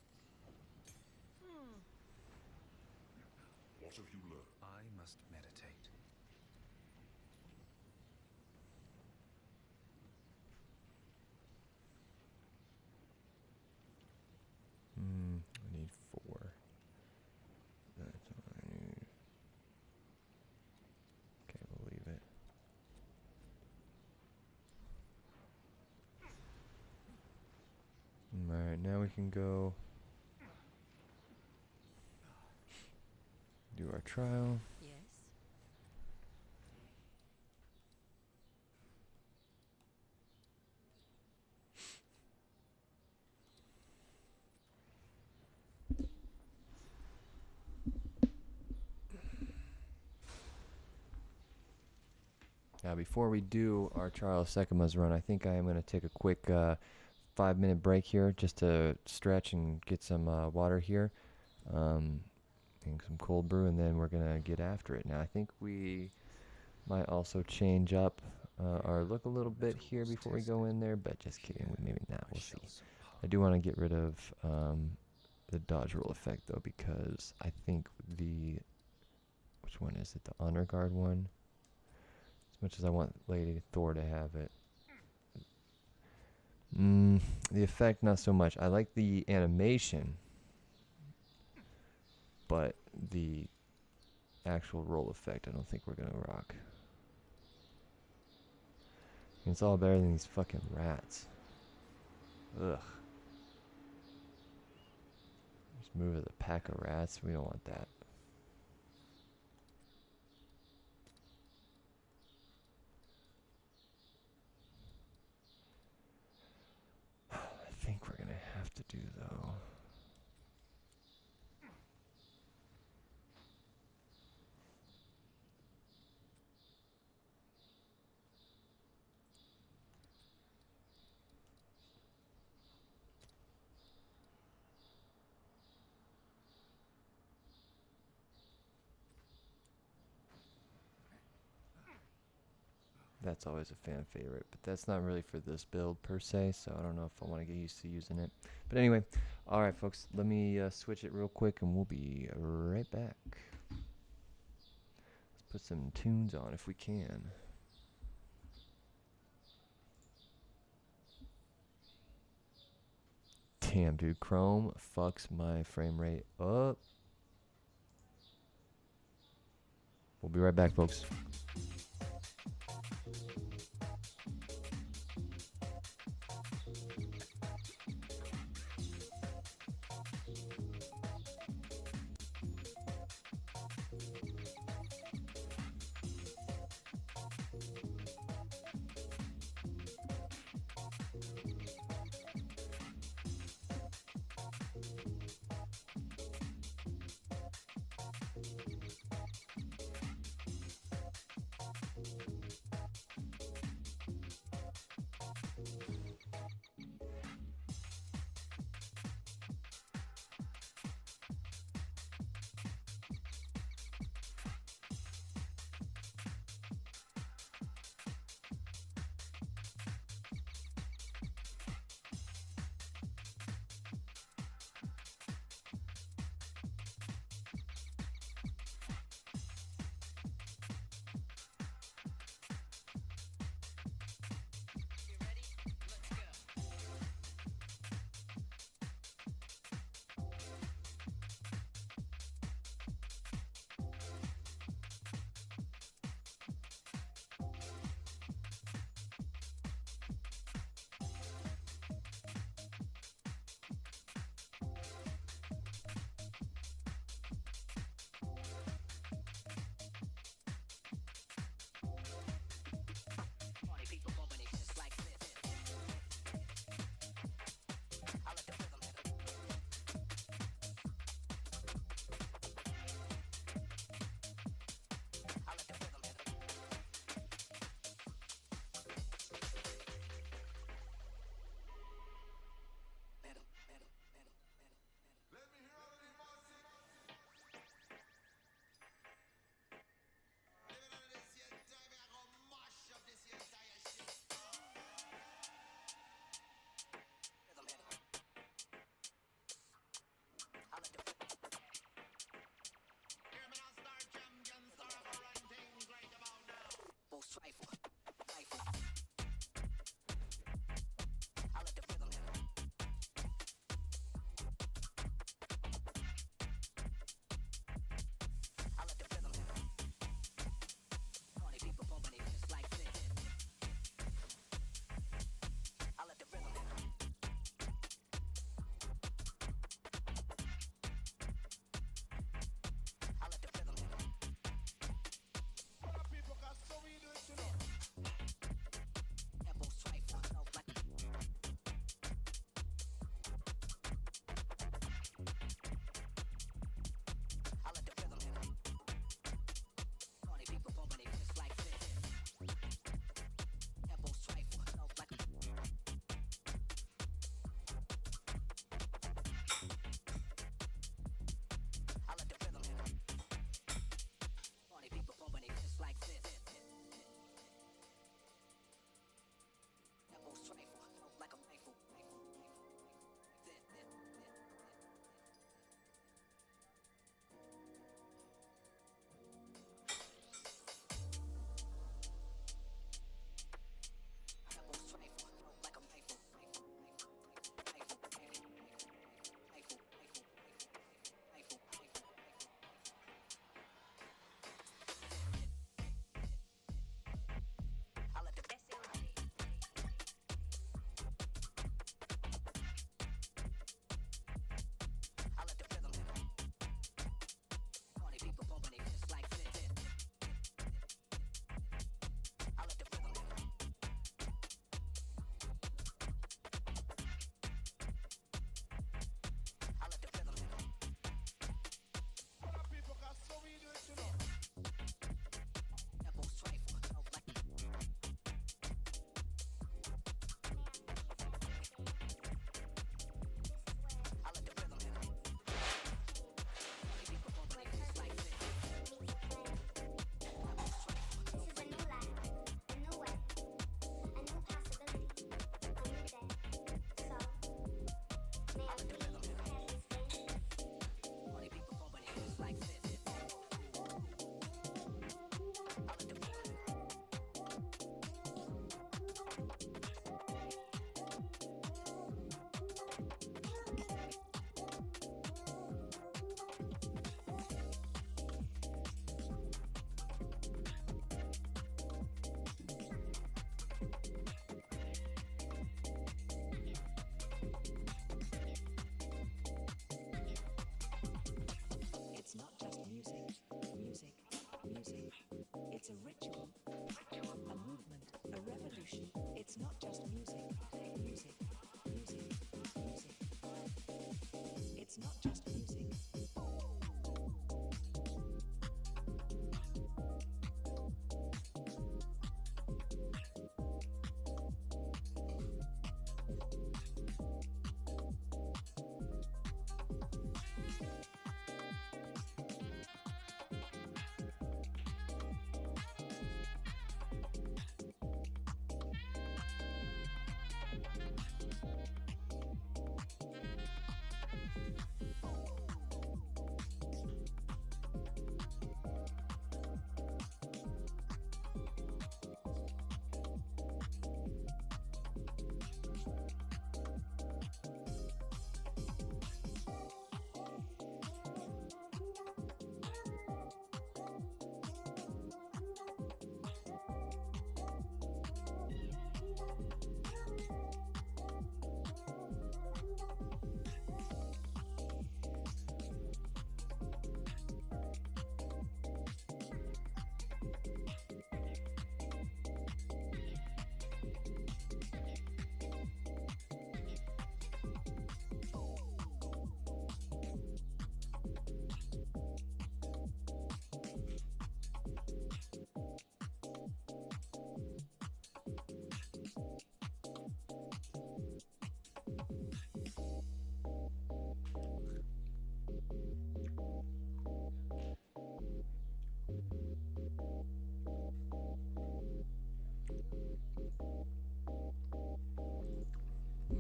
What have you learned? I must meditate. I need 4. That's all I need. Can't believe it. Alright, now we can go do our trial. Yes. Now, before we do our trial of Sekama's run, I think I am going to take a quick 5-minute break here just to stretch and get some water here and some cold brew, and then we're going to get after it. Now, I think we might also change up our look a little bit here before we go in there, but just kidding, maybe not, we'll see. I do want to get rid of the dodge roll effect, though, because I think which one is it, the honor guard one? As much as I want Lady Thor to have it, The effect, not so much. I like the animation, but the actual roll effect, I don't think we're gonna rock. It's all better than these fucking rats. Ugh. Just move as a pack of rats. We don't want that. I think we're gonna have to do though. That's always a fan favorite, but that's not really for this build per se, so I don't know if I want to get used to using it. But anyway, alright folks, let me switch it real quick and we'll be right back. Let's put some tunes on if we can. Damn, dude, Chrome fucks my frame rate up. We'll be right back, folks.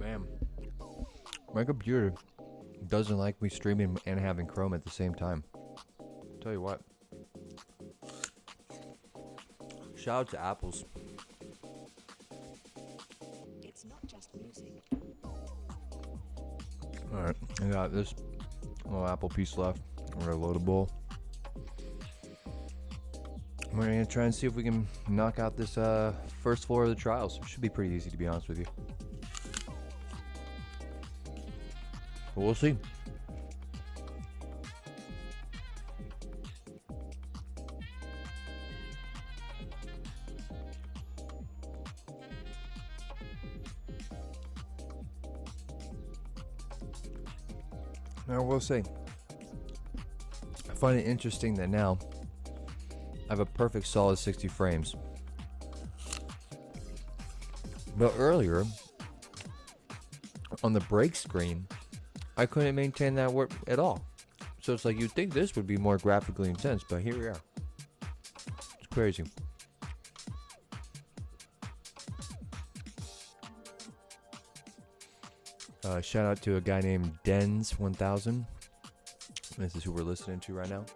Man, my computer doesn't like me streaming and having Chrome at the same time. Tell you what. Shout out to Apple's. It's not just music. Alright, I got this little Apple piece left. We're gonna load a bowl. We're gonna try and see if we can knock out this first floor of the trials. It should be pretty easy, to be honest with you. But we'll see. Now, I will say, I find it interesting that now I have a perfect solid 60 frames. But earlier, on the break screen, I couldn't maintain that work at all. So it's like you'd think this would be more graphically intense, but here we are. It's crazy. Shout out to a guy named Dens1000. This is who we're listening to right now.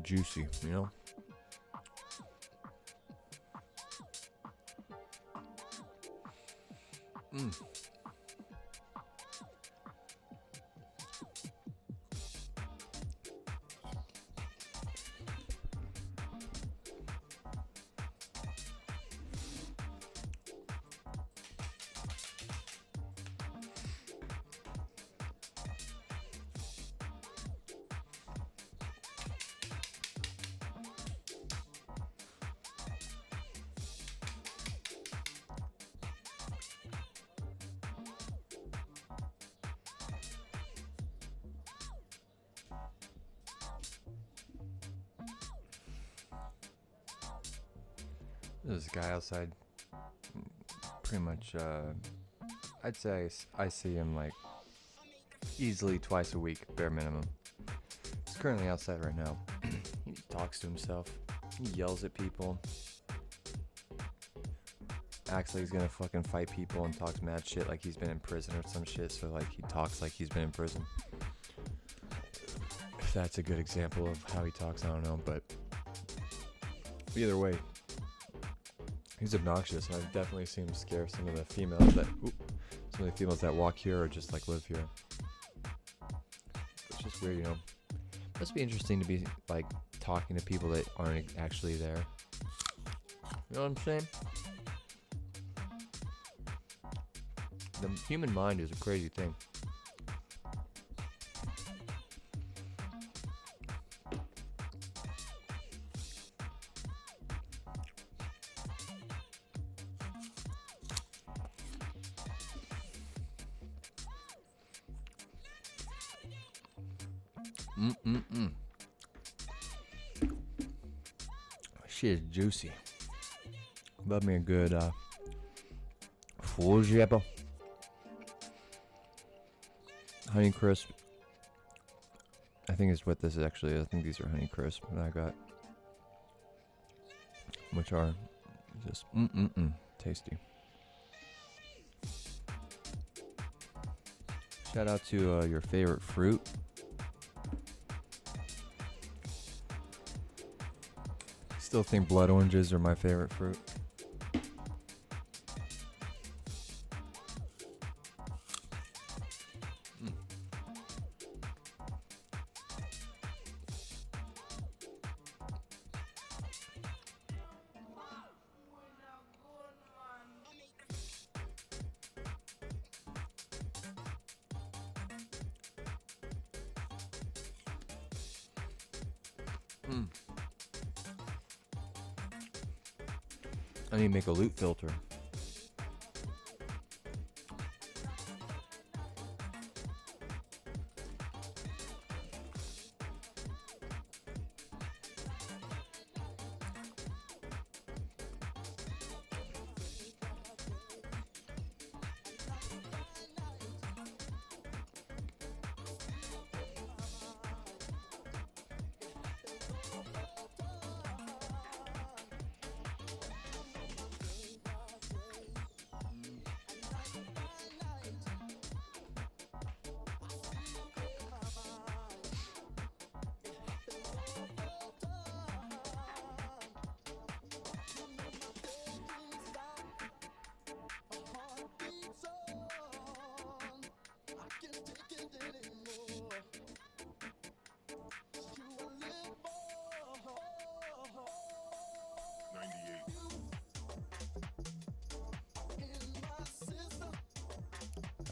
Juicy, you know? There's a guy outside, pretty much, I'd say I see him like easily twice a week, bare minimum. He's currently outside right now. He talks to himself, he yells at people, acts like he's gonna fucking fight people and talks mad shit like he's been in prison or some shit, so like he talks like he's been in prison. If that's a good example of how he talks, I don't know, but either way, he's obnoxious, and I've definitely seen him scare some of the females that walk here or just like live here. It's just weird, you know. Must be interesting to be like talking to people that aren't actually there. You know what I'm saying? The human mind is a crazy thing. Shit is juicy. Love me a good full jabber. Honey crisp. I think it's what this is actually. I think these are honey crisp that I got, which are just tasty. Shout out to your favorite fruit. Still think blood oranges are my favorite fruit. I need to make a loot filter.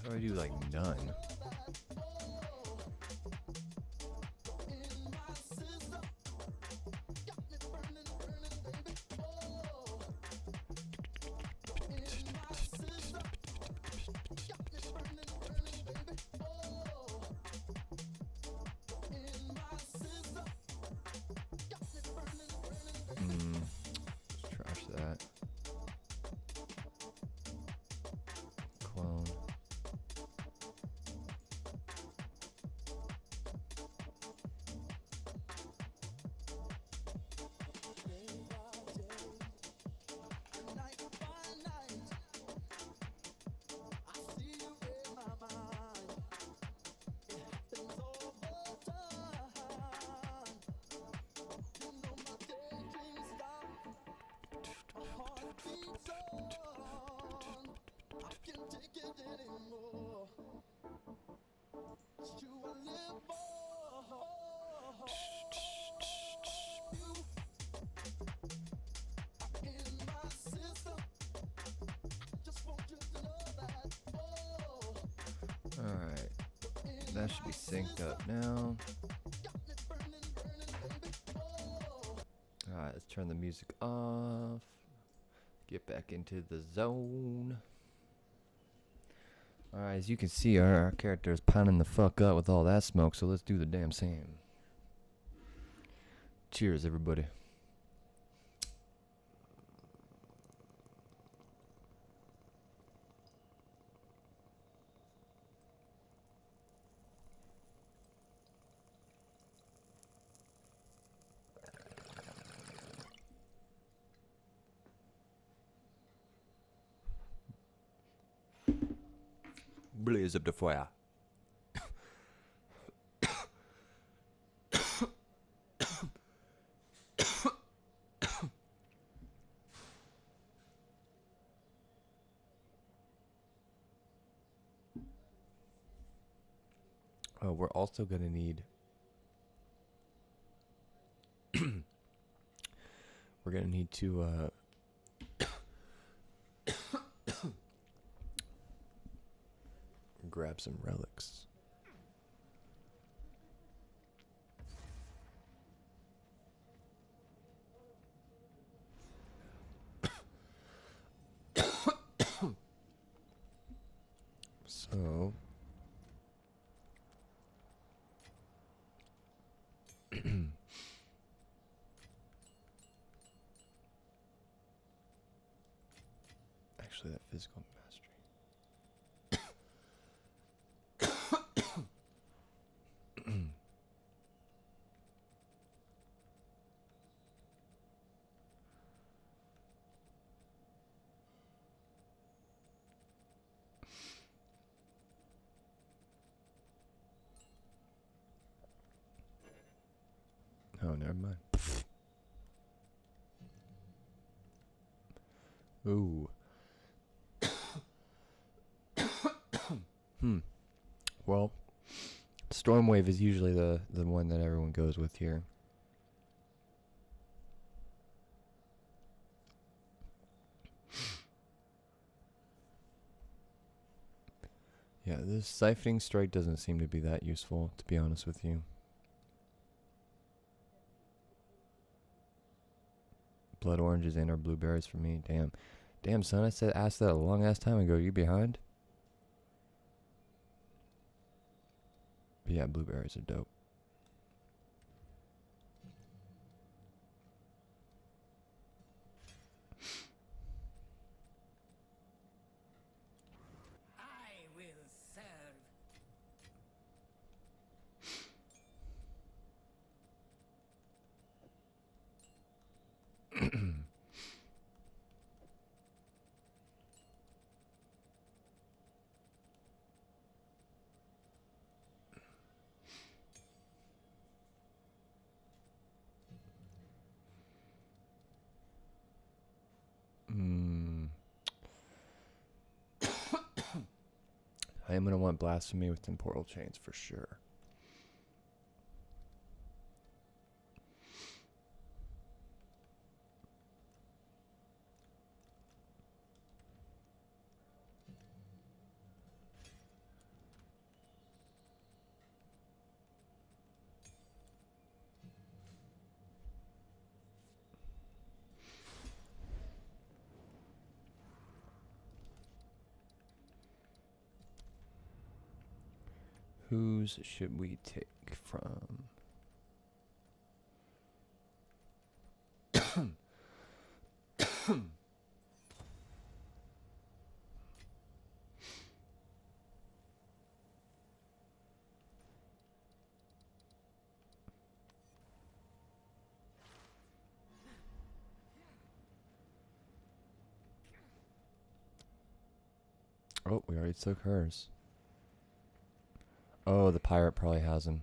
How do I do like none? Let's trash that. Clone. Alright, that should be synced up now. Alright, let's turn the music off. Get back into the zone. Alright, as you can see, our character is pounding the fuck up with all that smoke, so let's do the damn same. Cheers, everybody. Blaze up the fire. Oh, we're also gonna need we're gonna need to grab some relics. So actually that physical mastery. Oh, never mind. Ooh. Well, Stormwave is usually the one that everyone goes with here. Yeah, this siphoning strike doesn't seem to be that useful, to be honest with you. Blood oranges and or blueberries for me. Damn. Damn, son, asked that a long ass time ago. You behind? But yeah, blueberries are dope. I will serve. I am going to want Blasphemy with Temporal Chains for sure. Whose should we take from? Oh, we already took hers. Oh, the pirate probably has him.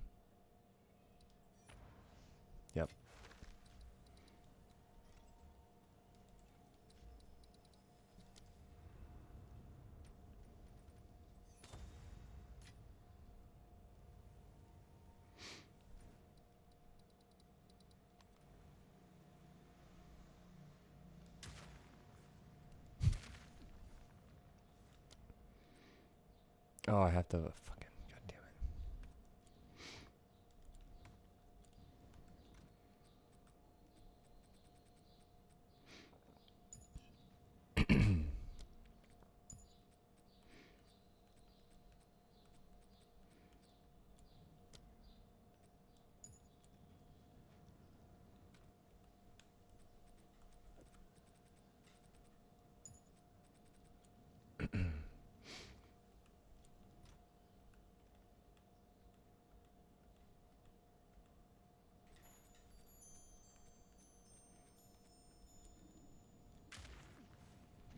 Yep. Oh, I have to fucking goddamn it.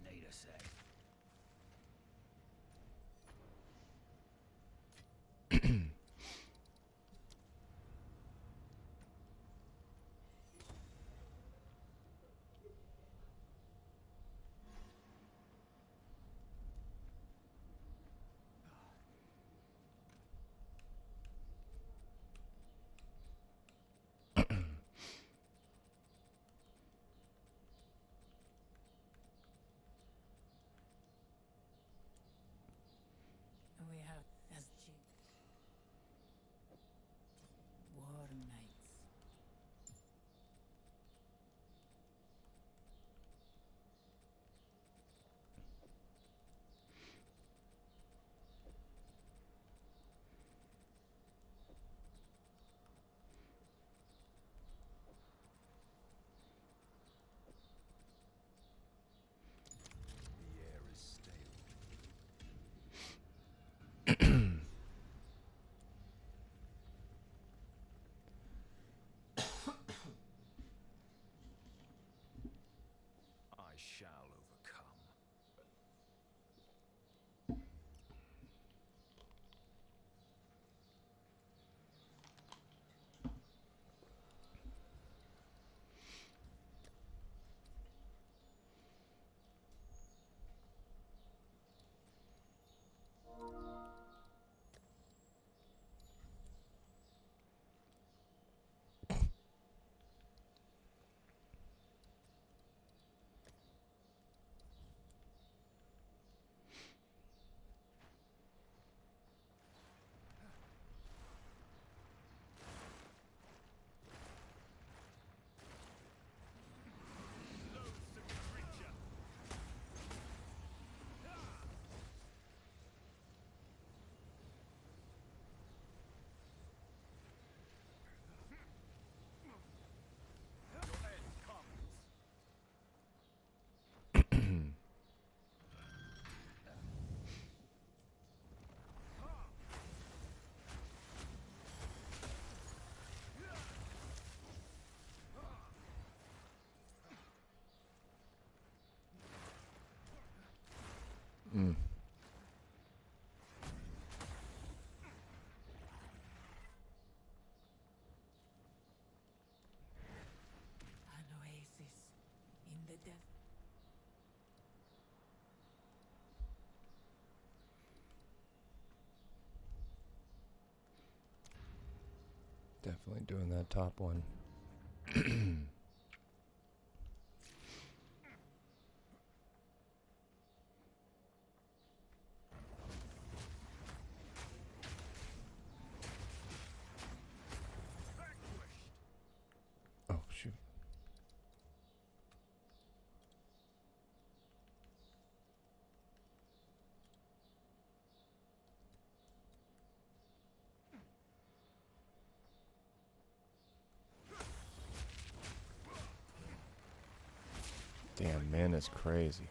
Need a sec. We have as cheap war knights. The air is stale. I shall overcome. Mm. An oasis in the desert. Definitely doing that top one. Oh, shoot. Damn, man, that's crazy.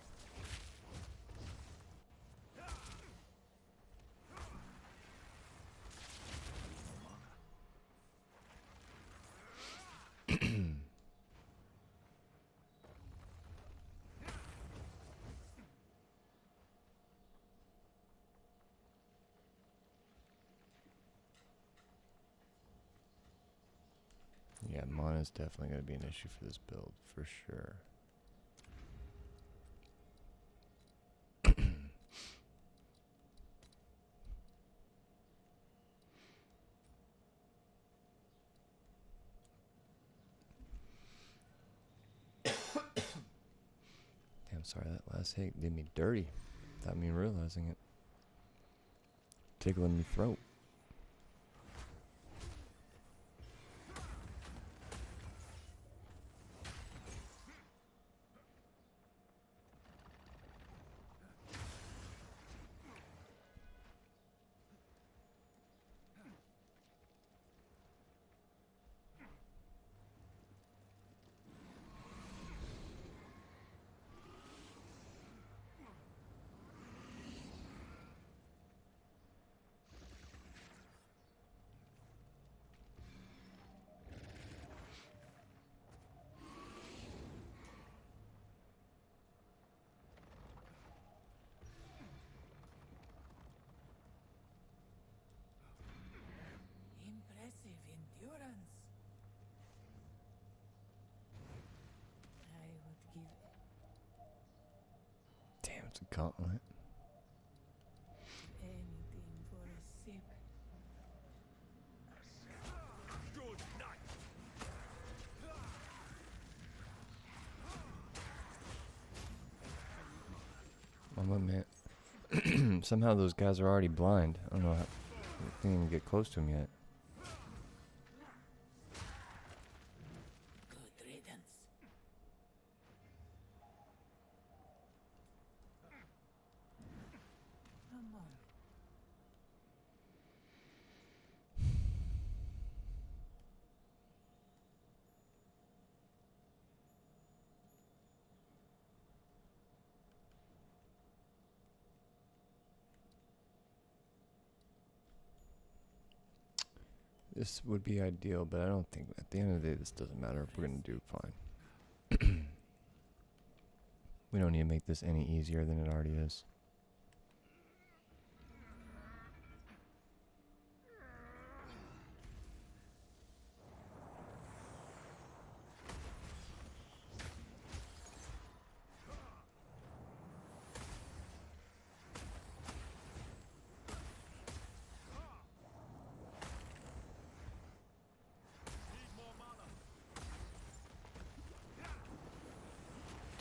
Yeah, mana is definitely going to be an issue for this build, for sure. Damn, sorry, that last hit did me dirty without me realizing it. Tickling me throat. Impressive endurance. I would give Damn, it's a gauntlet. anything for a sip. Good night. Oh, man. Somehow those guys are already blind. I don't know how. They didn't even get close to him yet. Good riddance. Come on. This would be ideal, but I don't think at the end of the day this doesn't matter. We're going to do fine. We don't need to make this any easier than it already is.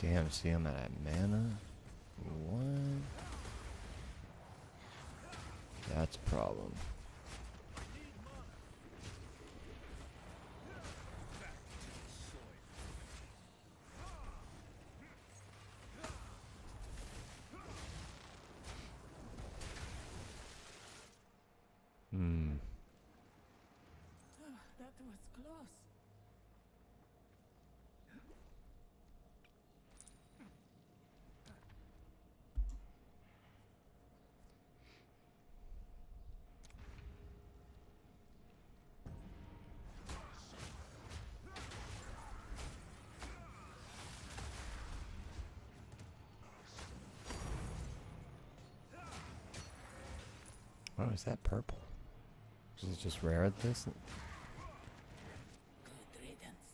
Damn, see, I'm at mana? What? That's a problem. That was close. Oh, is that purple? Is it just rare at this? Good riddance.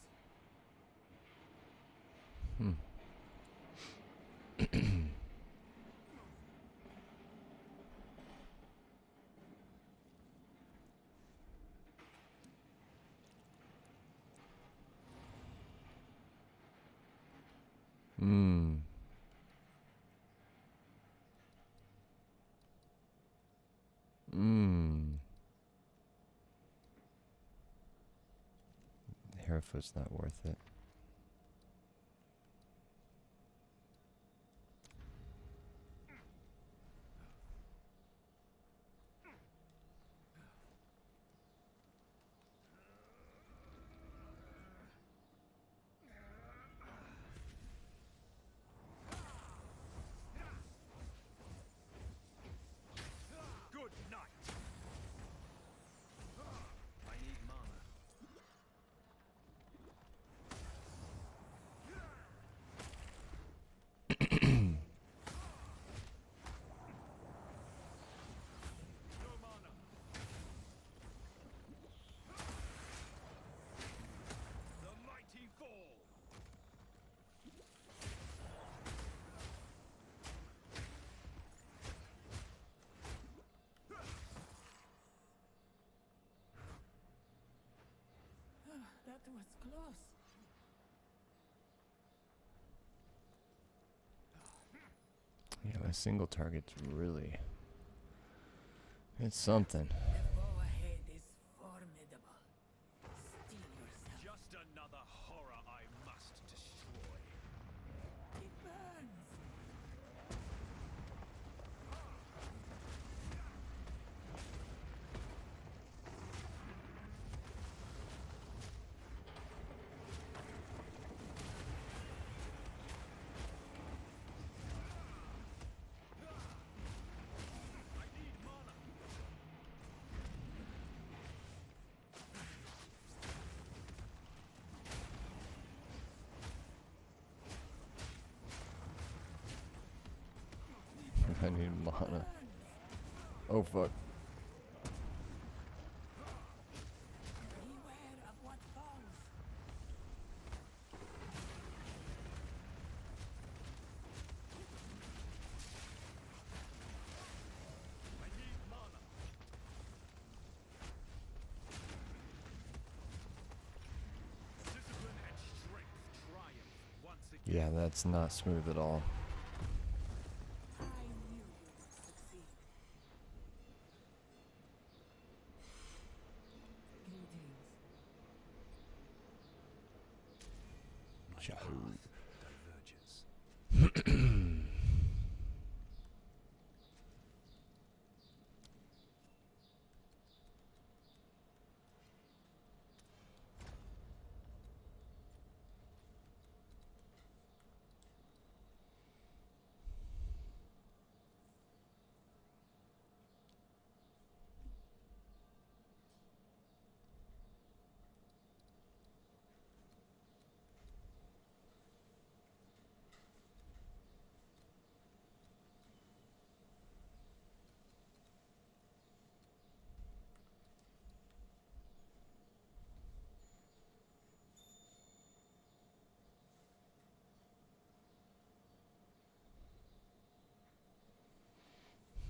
Hairfoot's not worth it. That was close. Yeah, my single target's really... It's something. The foe ahead is formidable. Steel yourself. Just another horror I must destroy. It burns. I need mana. Oh fuck. Beware of what falls. I need mana. Discipline and strength triumph once again. Yeah, that's not smooth at all. I knew you would succeed. Greetings. My Chahoo. path diverges.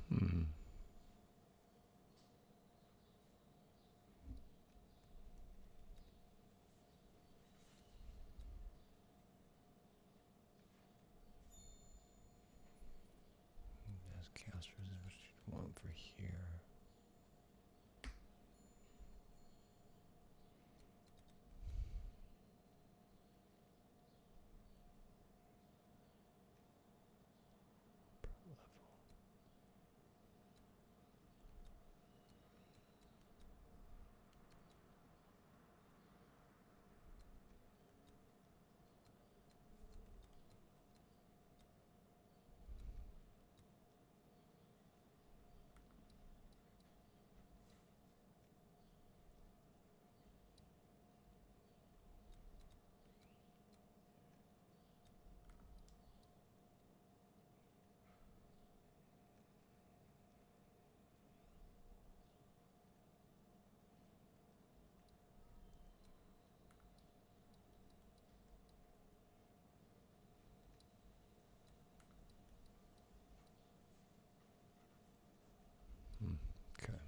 Hmm. There's cast resistance. One for here. Per level. Okay.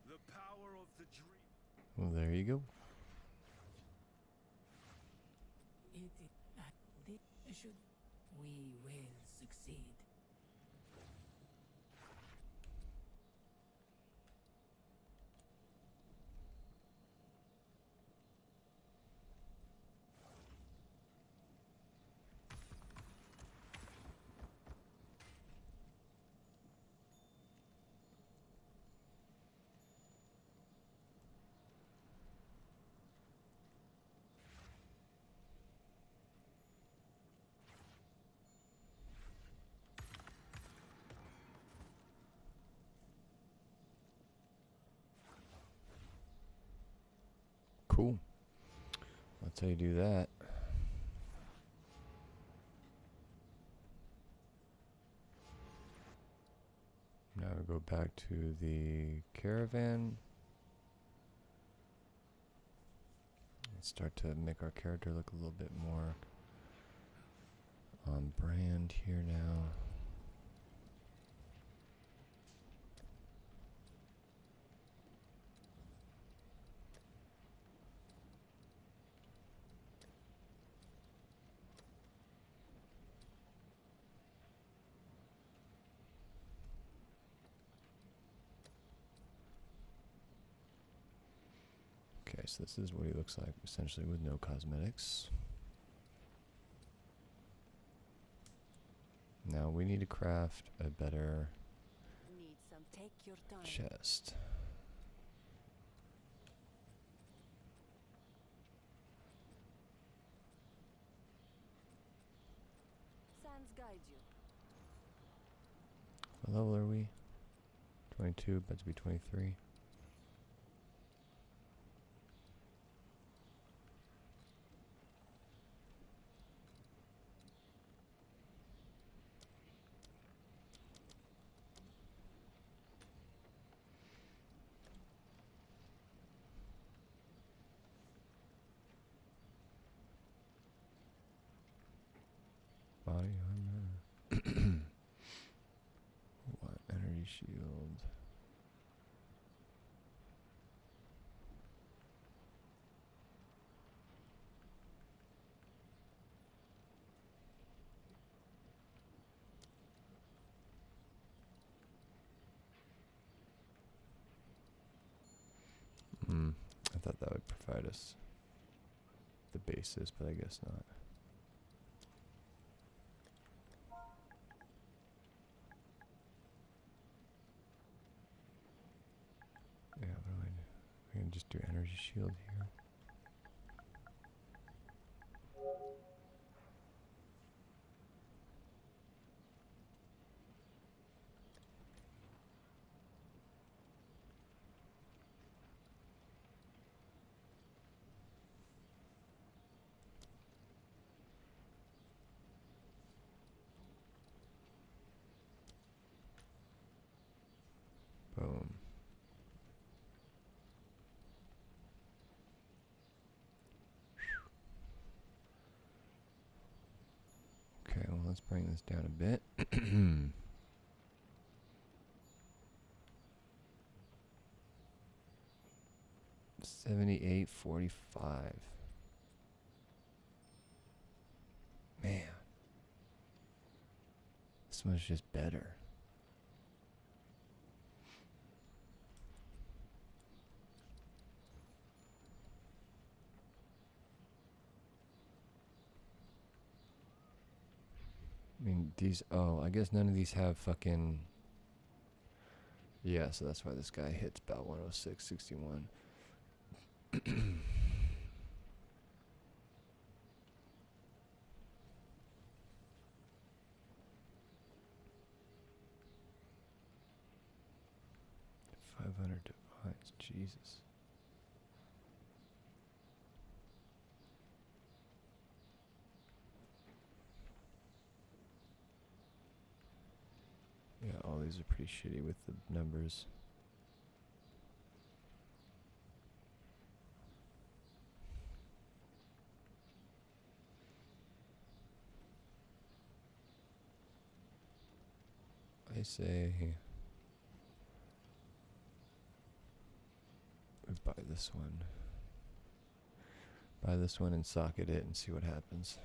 The power of the dream. Well, there you go. Should we will succeed. Cool. That's how you do that. Now we go back to the caravan. And start to make our character look a little bit more on brand here now. Okay, so this is what he looks like, essentially with no cosmetics. Now we need to craft a better Need some. Take your time. chest. Sands guide you. What level are we? 22, about to be 23. Body armor. What? Energy shield. I thought that would provide us the basis, but I guess not. Yeah, what do I do? I can just do energy shield here. Boom. Okay, well, let's bring this down a bit. 78.45. Man. This one's just better. I mean, these, oh, I guess none of these have fucking, yeah, so that's why this guy hits about 106.61. $500 divides, Jesus. Yeah, all these are pretty shitty with the numbers. I say we buy this one. Buy this one and socket it and see what happens.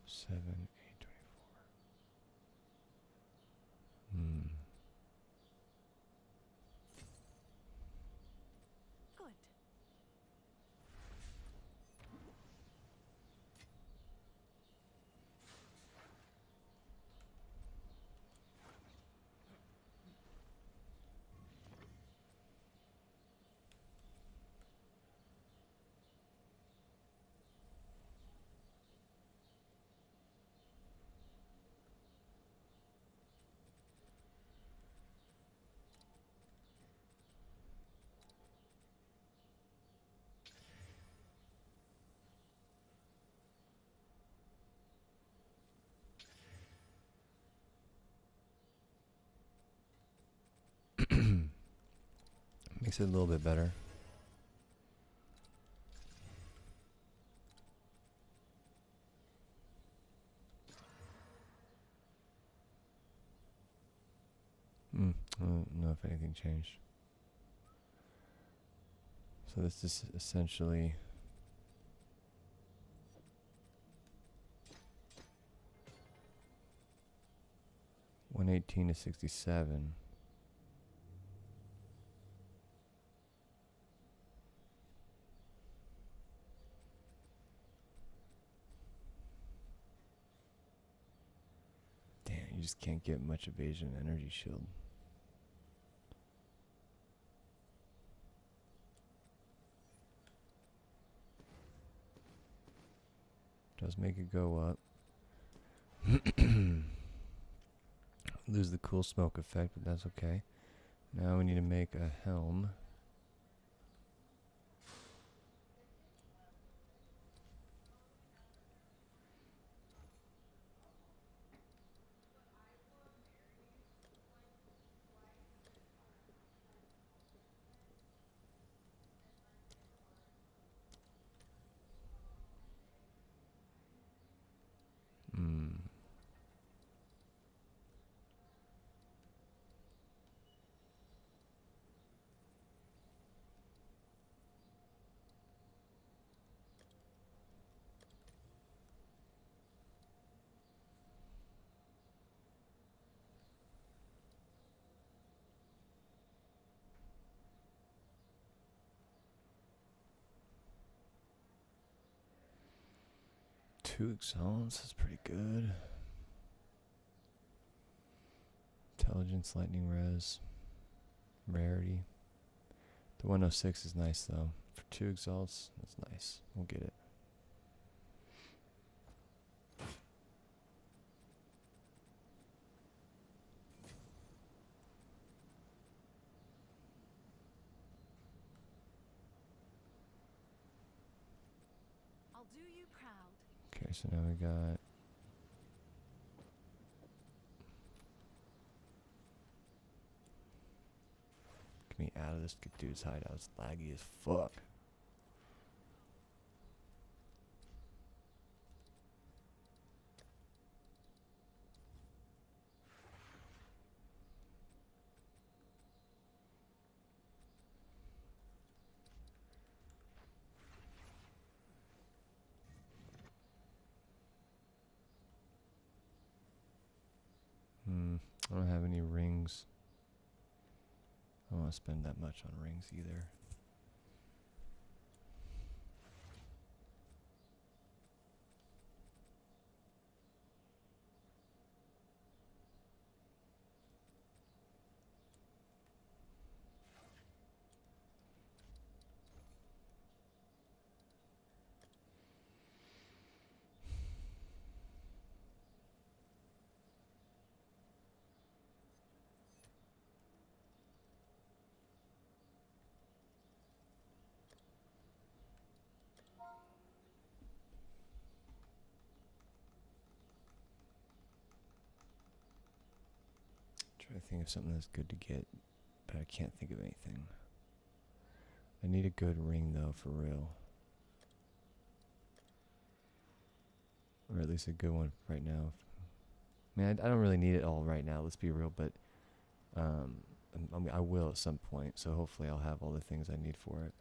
Seven, 8, 24. Good. Makes it a little bit better. I don't know if anything changed. So this is essentially 118 to 67. Damn, you just can't get much evasion energy shield. Does make it go up. Lose the cool smoke effect, but that's okay. Now we need to make a helm. Two excellence is pretty good. Intelligence, lightning res, rarity. The 106 is nice though. For 2 exalts, that's nice. We'll get it. I'll do you proud. Okay, so now we got get me out of this dude's hideout. It's laggy as fuck. I don't have any rings. I don't want to spend that much on rings either. Try to think of something that's good to get, but I can't think of anything. I need a good ring though, for real. Or at least a good one right now. I mean, I don't really need it all right now, let's be real, but I will at some point, so hopefully I'll have all the things I need for it.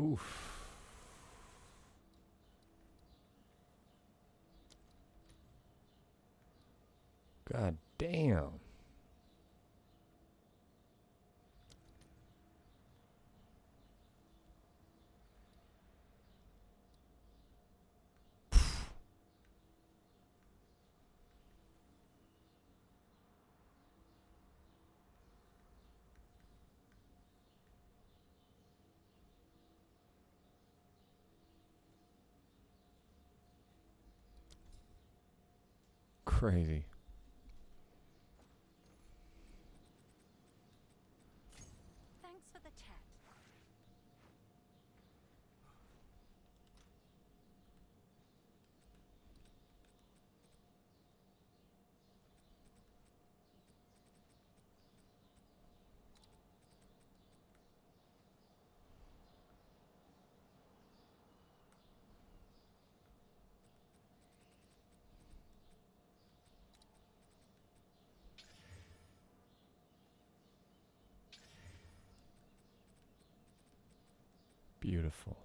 Oof. God damn. crazy. Thanks for the chat. Beautiful.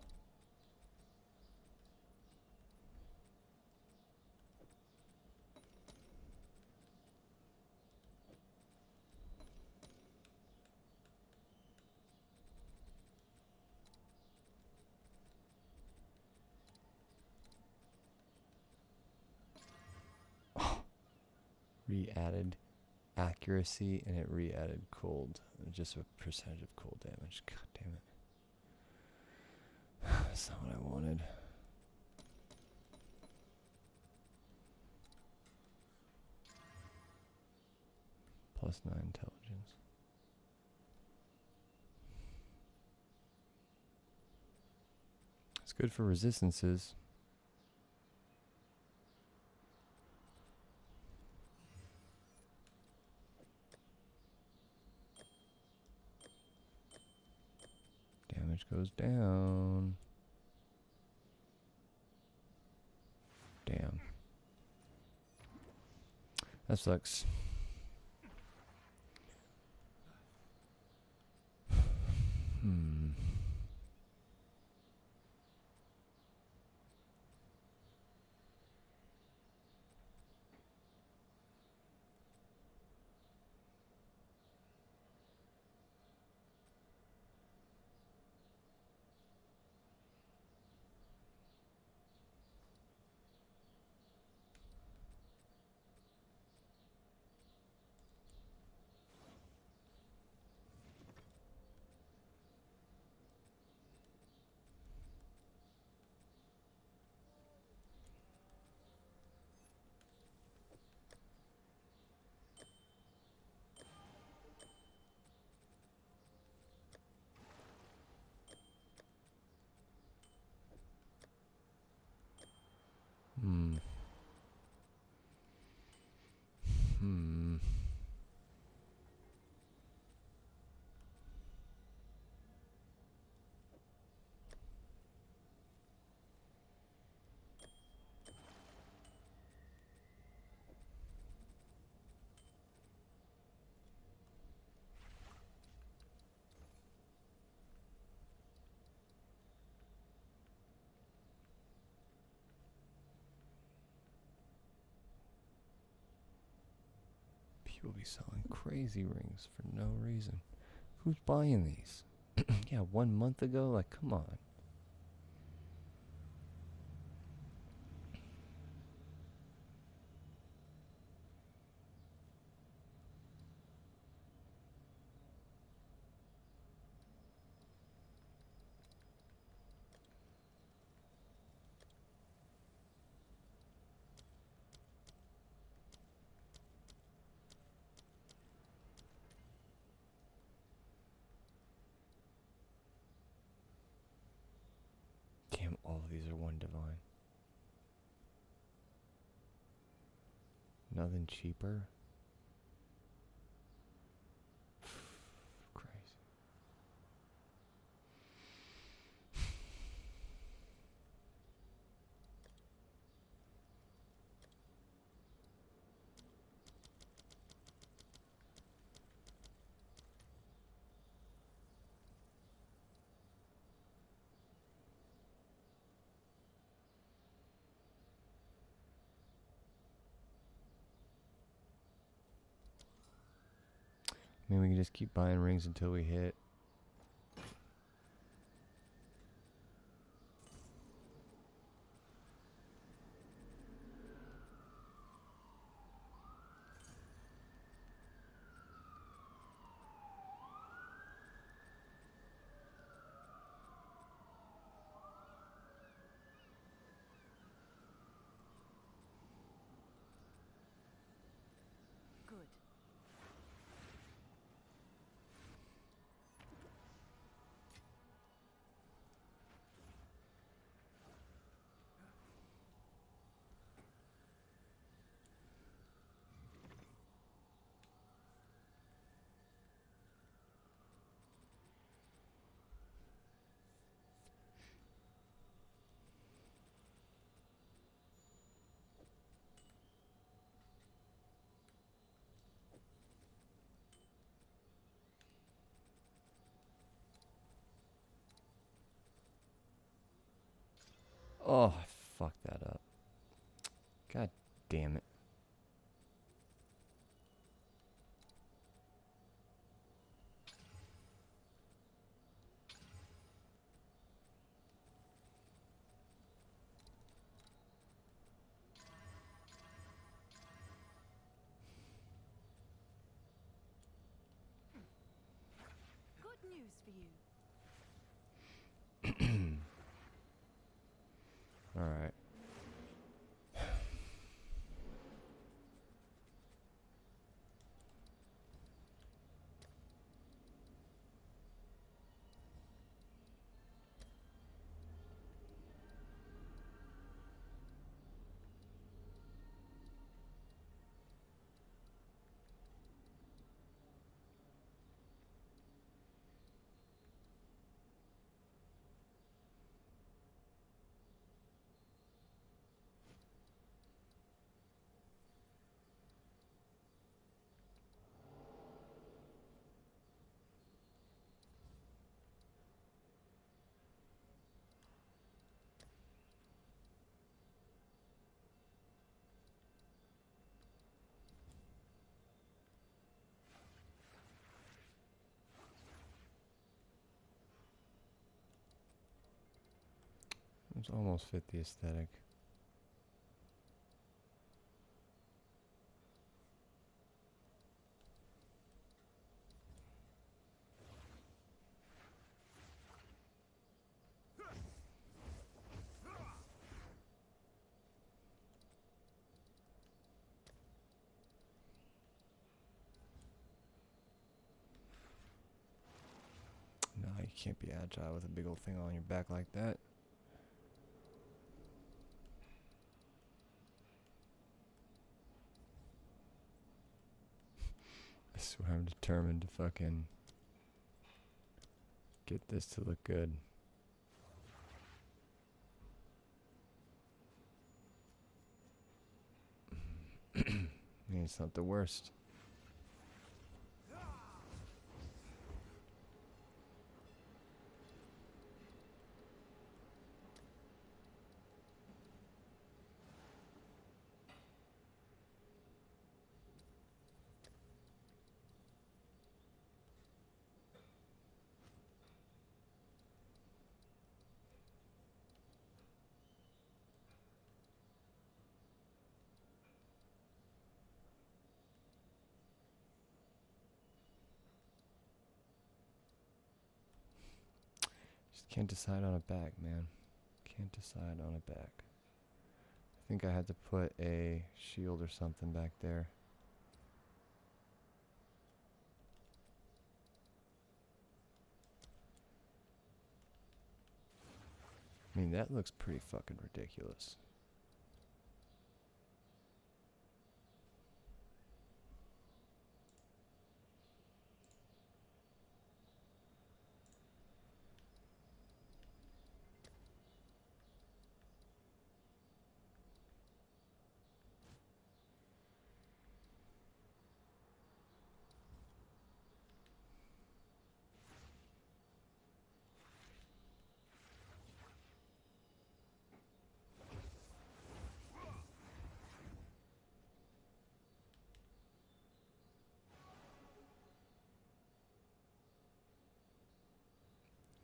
Re-added accuracy and it re-added cold. Just a percentage of cold damage. God damn it. That's not what I wanted. +9 intelligence. It's good for resistances. Damage goes down. Damn. That sucks. People be selling crazy rings for no reason. Who's buying these? Yeah, 1 month ago? Like, come on. Damn, all of these are one divine. Nothing cheaper? Crazy. I mean, we can just keep buying rings until we hit. Oh, I fucked that up. God damn it. Good news for you. All right. It's almost fit the aesthetic. No, you can't be agile with a big old thing on your back like that. I swear I'm determined to fucking get this to look good. I mean, it's not the worst. Just can't decide on a back, man. Can't decide on a back. I think I had to put a shield or something back there. I mean, that looks pretty fucking ridiculous.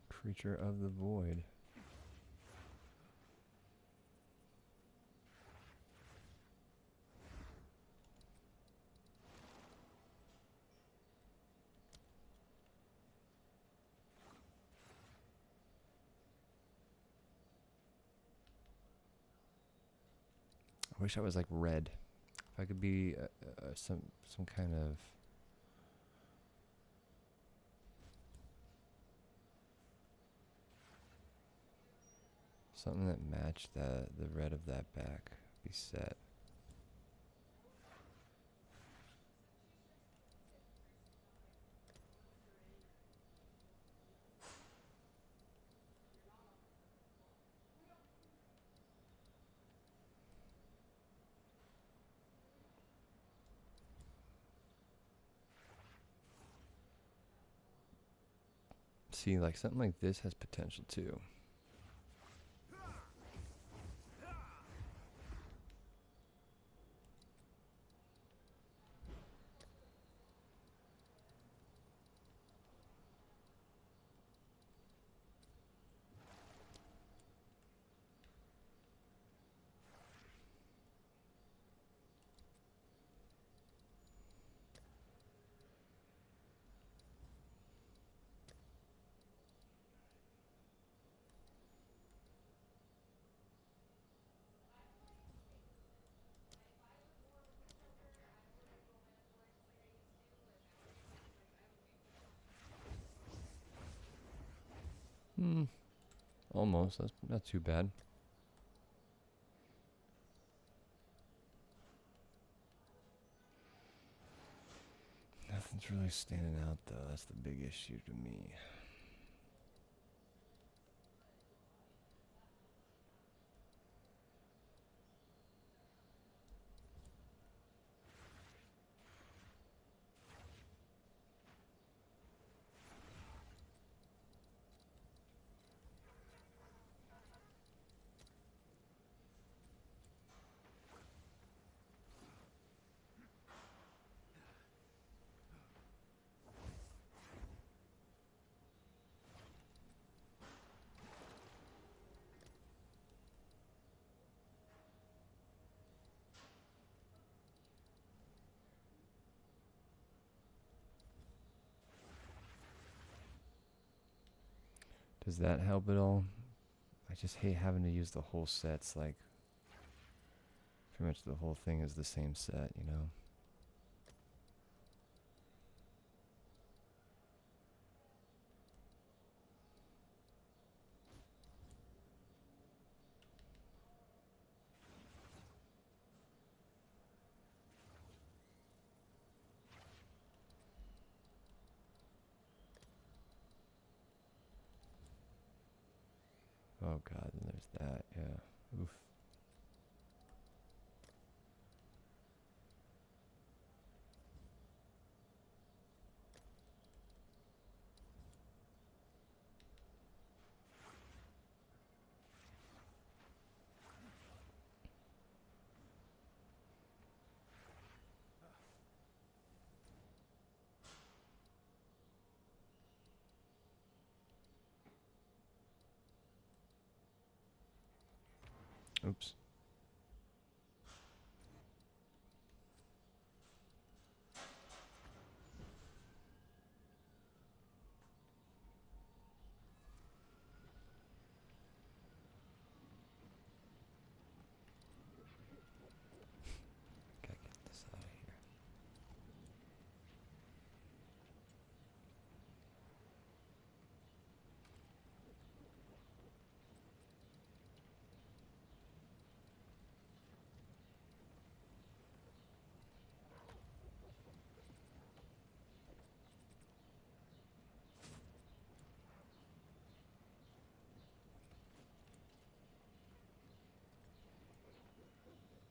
Creature of the void. I wish I was like red. If I could be some kind of something that matched the red of that back, be set. See, like something like this has potential too. Almost. That's not too bad. Nothing's really standing out though. That's the big issue to me. Does that help at all? I just hate having to use the whole sets, like, pretty much the whole thing is the same set, you know? Oh god, and there's that, yeah. Oof. Oops. Gotta get this out of here.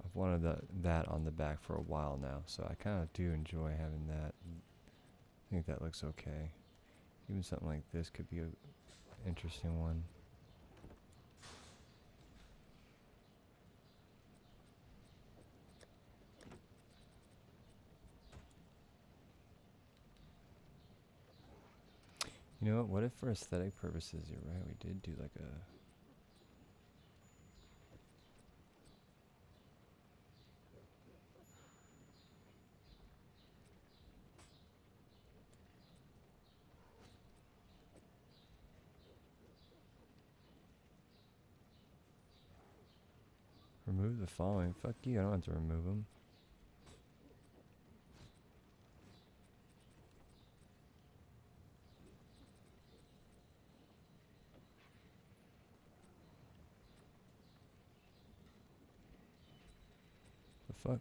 I've wanted that on the back for a while now, so I kind of do enjoy having that. I think that looks okay. Even something like this could be an interesting one. You know what if for aesthetic purposes, you're right, we did do like a... Remove the following. Fuck you, I don't have to remove them. The fuck?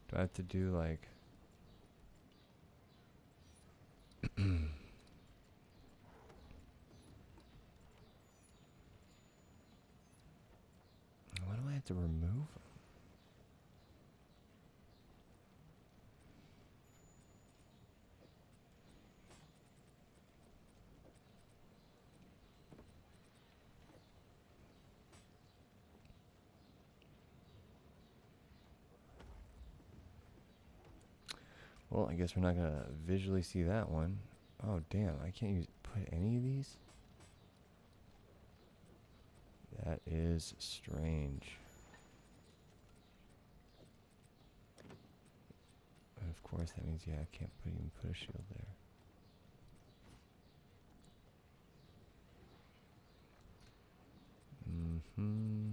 Do I have to do like... Why do I have to remove them? Well, I guess we're not gonna visually see that one. Oh damn, I can't put any of these? That is strange. And of course that means, yeah, I can't even put a shield there. Mm-hmm.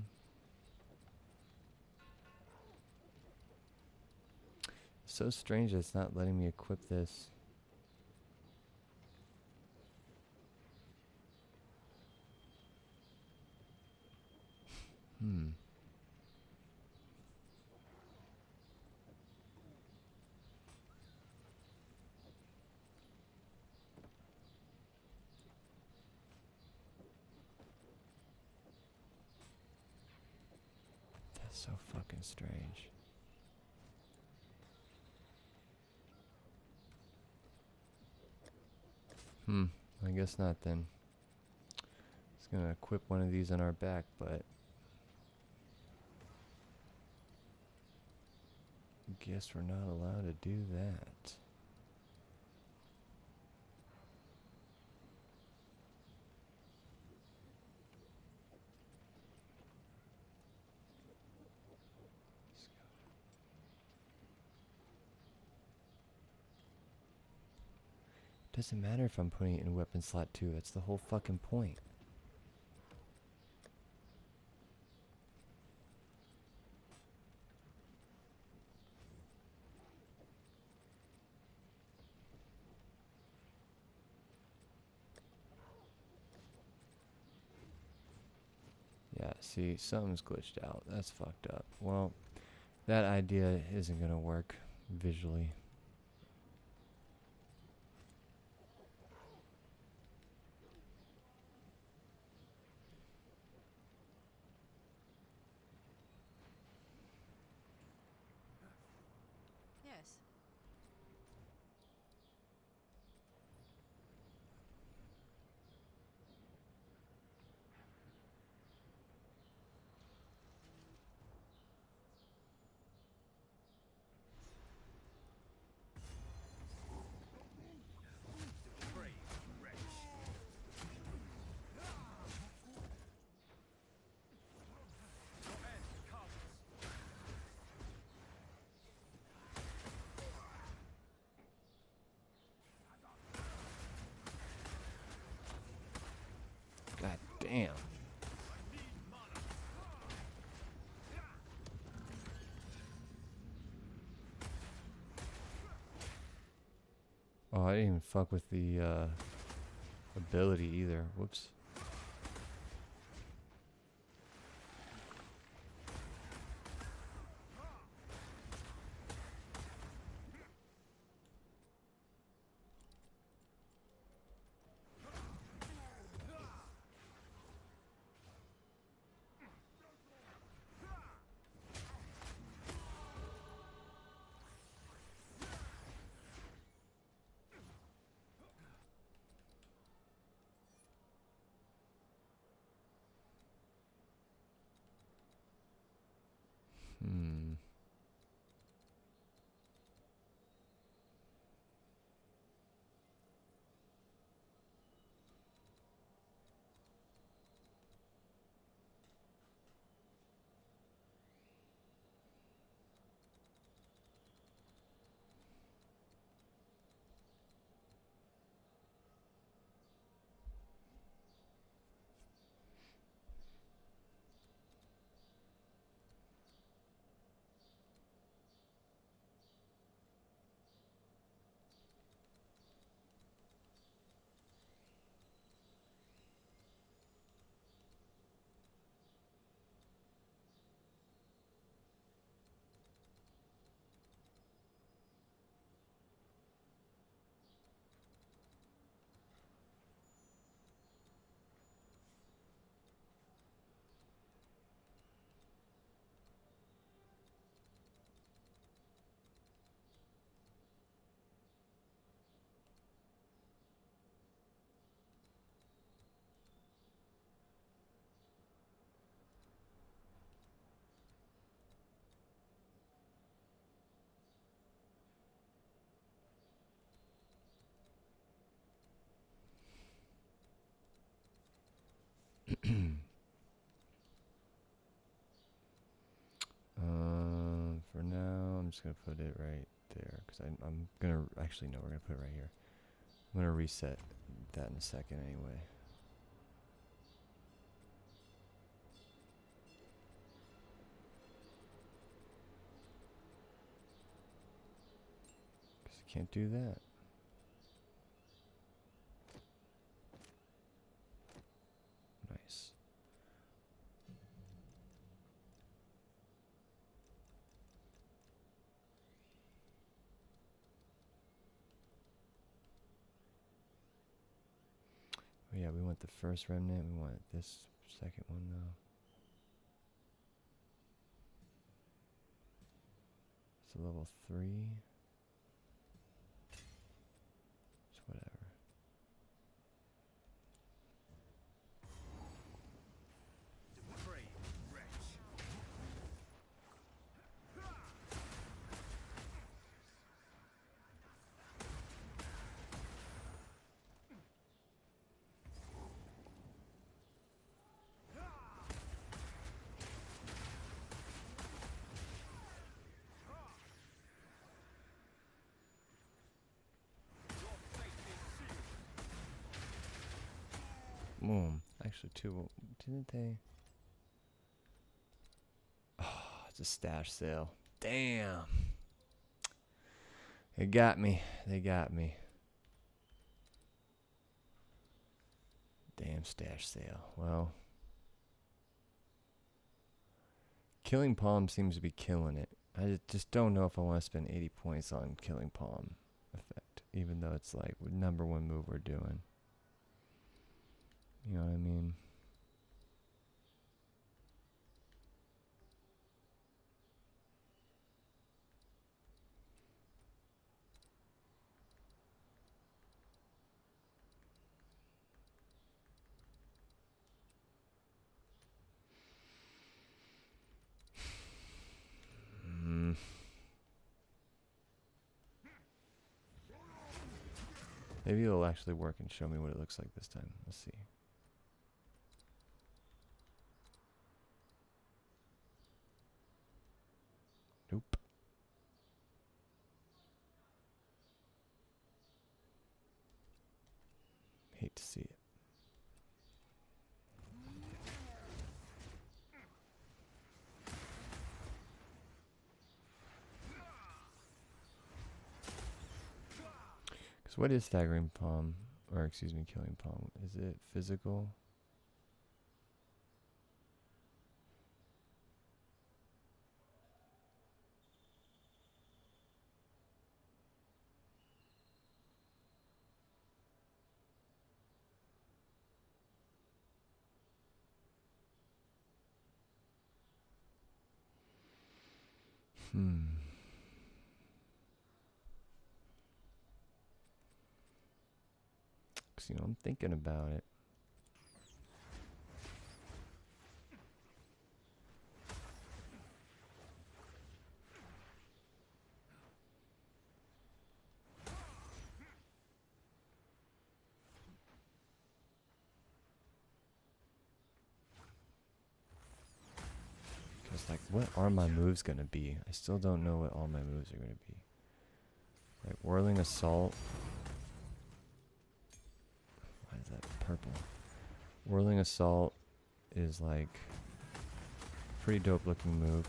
So strange that it's not letting me equip this. That's so fucking strange. I guess not then. It's gonna equip one of these on our back, but guess we're not allowed to do that. Doesn't matter if I'm putting it in weapon slot 2. That's the whole fucking point. Yeah, see, something's glitched out. That's fucked up. Well, that idea isn't gonna work visually. Yes. God damn. Oh, I didn't even fuck with the ability either. Whoops. For now, I'm just gonna put it right there because I'm gonna actually no, we're gonna put it right here. I'm gonna reset that in a second anyway. Because I can't do that. Nice. Yeah, we want the first remnant. We want this second one, though. It's a level 3. It's whatever. Boom. Actually, 2. Didn't they? Oh, it's a stash sale. Damn. They got me. They got me. Damn stash sale. Well, Killing Palm seems to be killing it. I just don't know if I want to spend 80 points on Killing Palm effect, even though it's like number 1 move we're doing. You know what I mean? Maybe it'll actually work and show me what it looks like this time. Let's see. Nope. Hate to see it. Because what is Staggering Palm? Or excuse me, Killing Palm? Is it physical? You know, I'm thinking about it. Just like, what are my moves gonna be? I still don't know what all my moves are gonna be. Like Whirling Assault. Why is that purple? Whirling Assault is like a pretty dope looking move.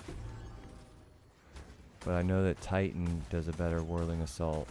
But I know that Titan does a better Whirling Assault.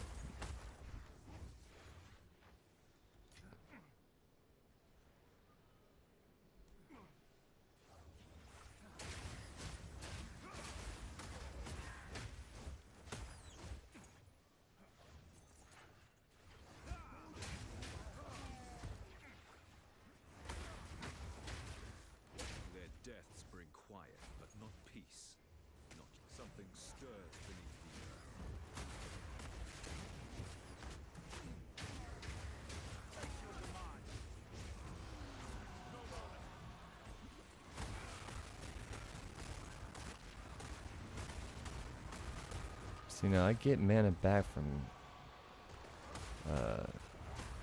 See, now I get mana back from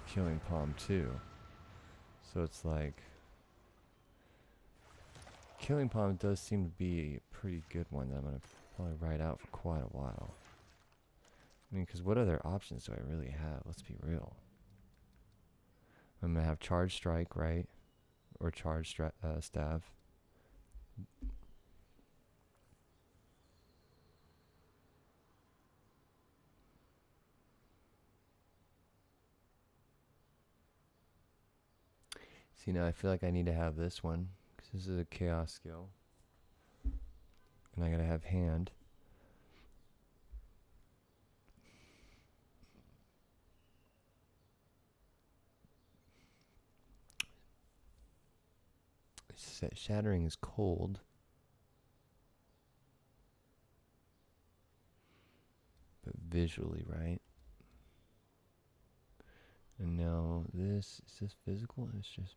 Killing Palm too. So it's like Killing Palm does seem to be a pretty good one that I'm going to probably ride out for quite a while. I mean, because what other options do I really have? Let's be real. I'm going to have Charge Strike, right? Or Charge Staff. See, now I feel like I need to have this one, because this is a Chaos skill. And I gotta have Hand. Shattering is cold. But visually, right? And now this, is this physical? It's just...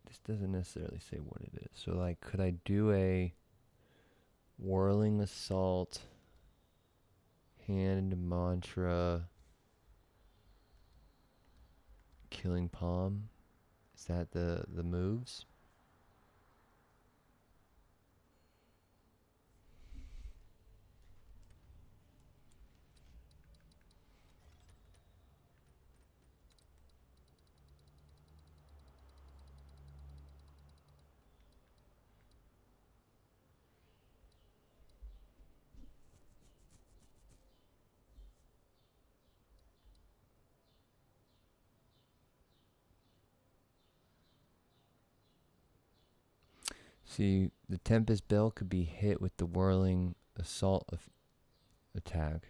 This doesn't necessarily say what it is. So like, could I do a whirling assault, hand mantra, killing palm? Is that the moves? See, the Tempest Bell could be hit with the whirling assault attack.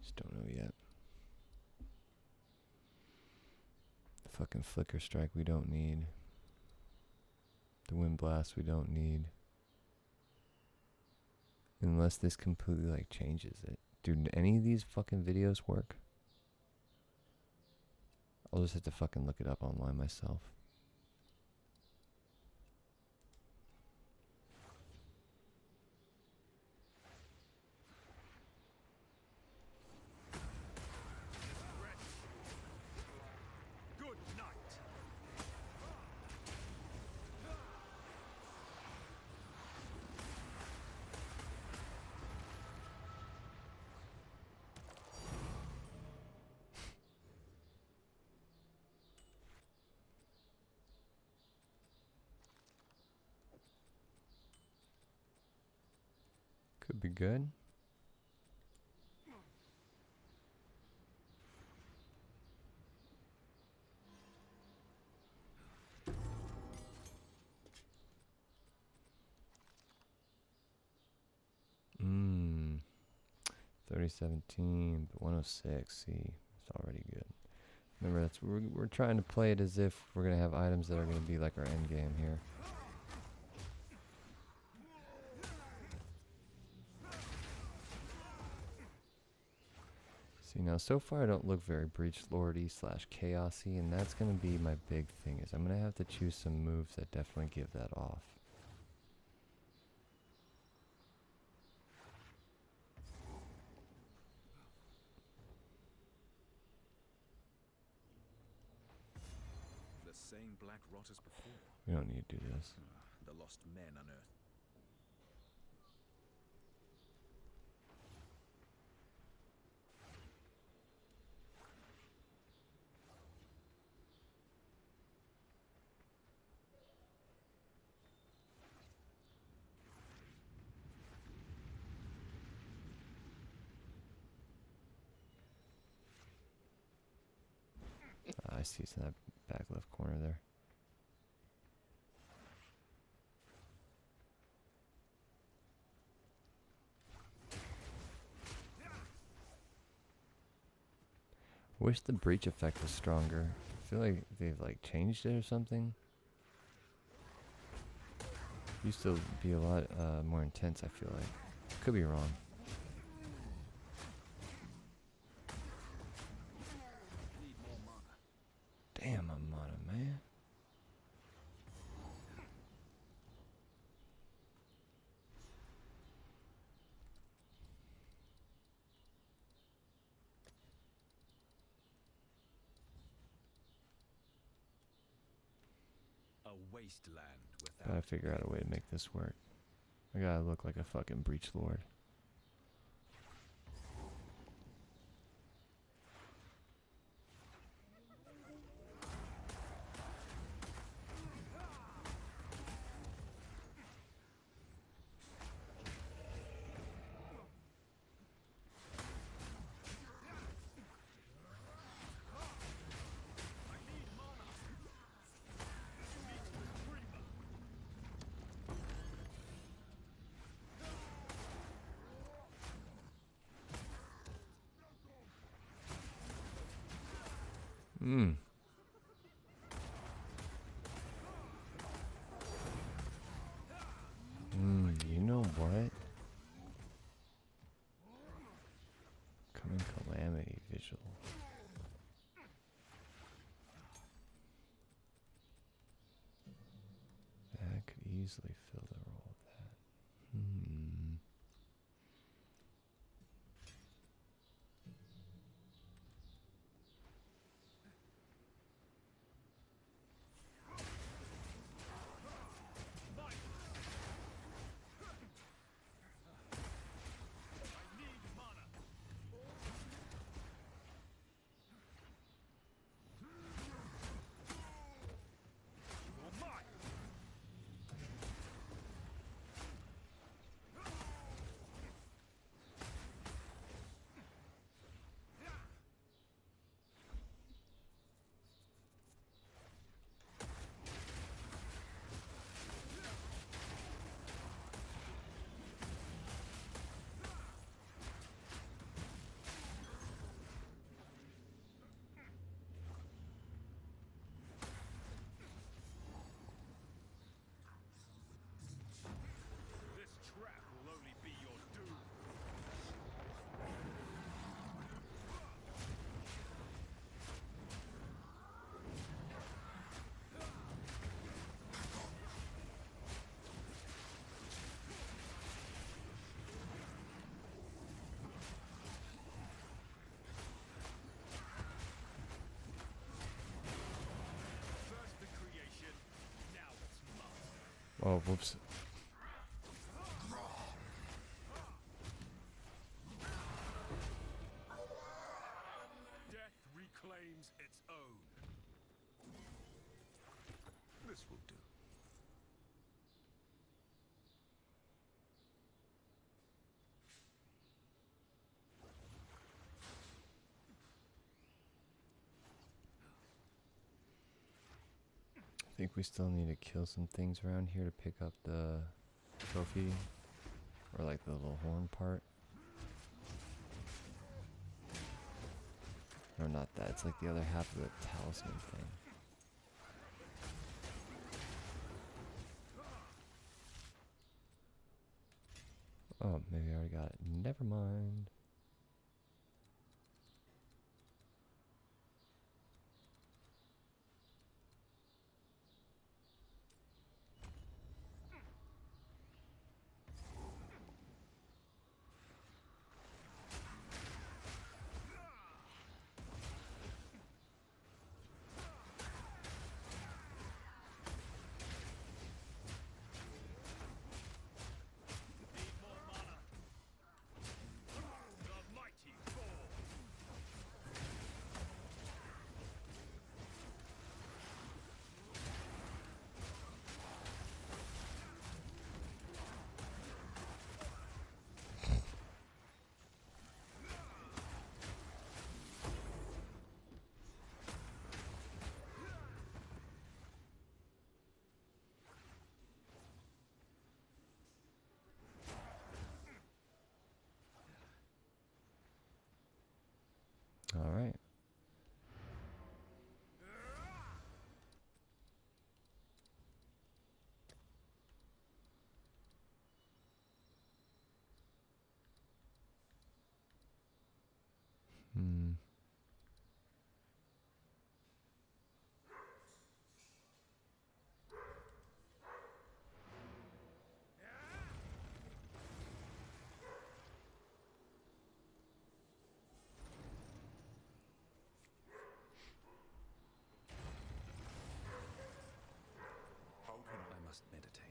Just don't know yet. The fucking Flicker Strike we don't need. The Wind Blast we don't need. Unless this completely like changes it. Dude, any of these fucking videos work? I'll just have to fucking look it up online myself. Good night. Could be good. Mmm. 3017, but 106. See, it's already good. Remember, that's we're trying to play it as if we're gonna have items that are gonna be like our end game here. See, now so far I don't look very Breach Lordy / Chaosy, and that's gonna be my big thing. Is I'm gonna have to choose some moves that definitely give that off. The same black rot as before. We don't need to do this. The lost men unearthed. I see it's in that back left corner there. Wish the breach effect was stronger. I feel like they've like changed it or something. Used to be a lot more intense, I feel like. Could be wrong. Damn, I'm on it, man. A wasteland without. Gotta figure out a way to make this work. I gotta look like a fucking breach lord. You know what? Coming calamity visual. That could easily fill the role of that. Oh, whoops. Death reclaims its own. This will do. I think we still need to kill some things around here to pick up the trophy, or like the little horn part. Or not that, it's like the other half of the talisman thing. Oh, maybe I already got it. Never mind. All right. I must meditate.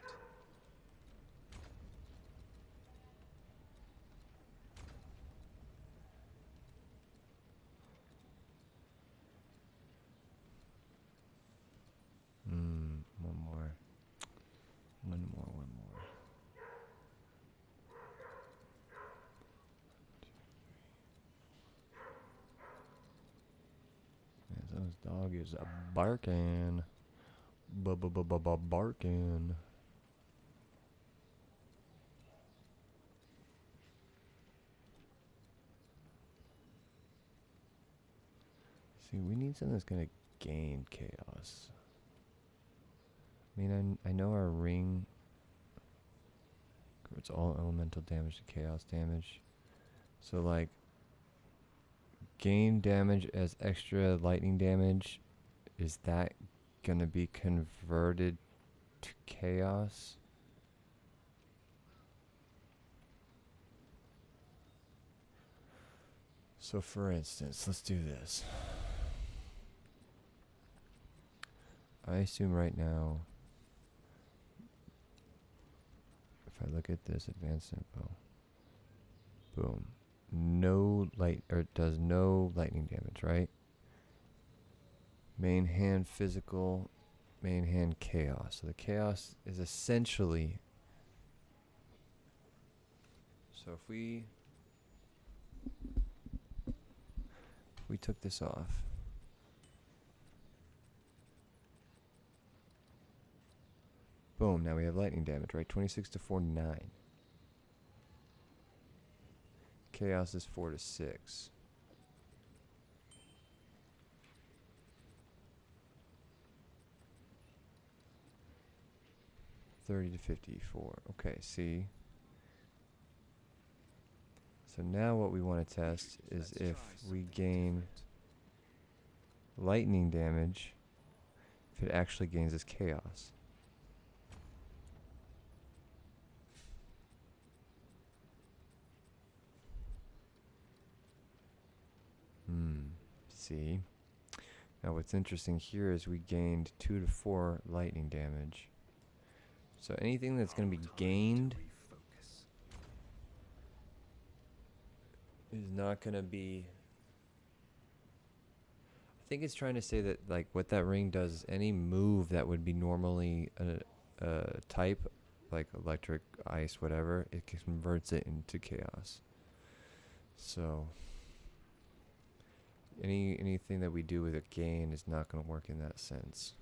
One more. One more. Man, this dog is barking. Barking. See, we need something that's gonna gain chaos. I mean, I know our ring. It's all elemental damage to chaos damage. So like, gain damage as extra lightning damage. Is that gonna be converted to chaos? So for instance, let's do this. I assume right now, if I look at this advanced info, boom, no light, or it does no lightning damage, right? Main hand physical, main hand chaos. So the chaos is essentially, so if we took this off, boom, now we have lightning damage, right? 26 to 49. Chaos is 4 to 6. $30 to 54. Okay, see. So now what we want to test is if we gain lightning damage, if it actually gains us chaos. See. Now what's interesting here is we gained 2 to 4 lightning damage. So anything that's going to be gained is not going to be... I think it's trying to say that like what that ring does is any move that would be normally a type, like electric, ice, whatever, it converts it into chaos. So anything that we do with a gain is not going to work in that sense.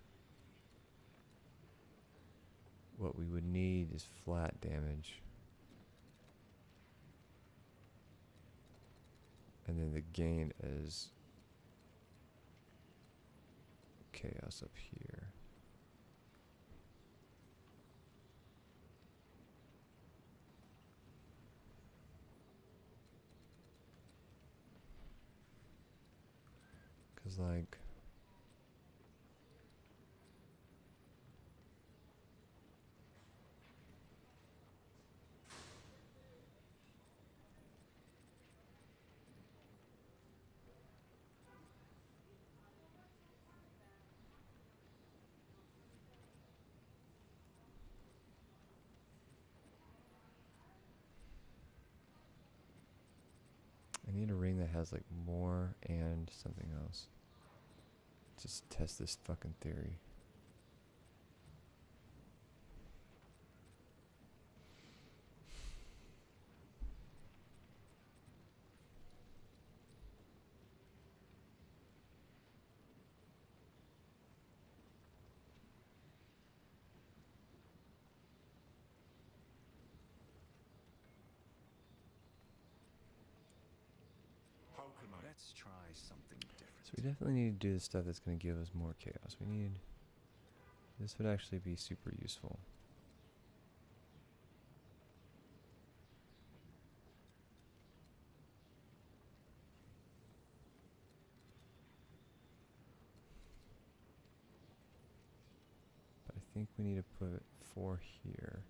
What we would need is flat damage. And then the gain is chaos up here. Cause like I need a ring that has like more and something else. Just test this fucking theory. Let's try something different. So we definitely need to do the stuff that's going to give us more chaos. We need... This would actually be super useful. But I think we need to put 4 here.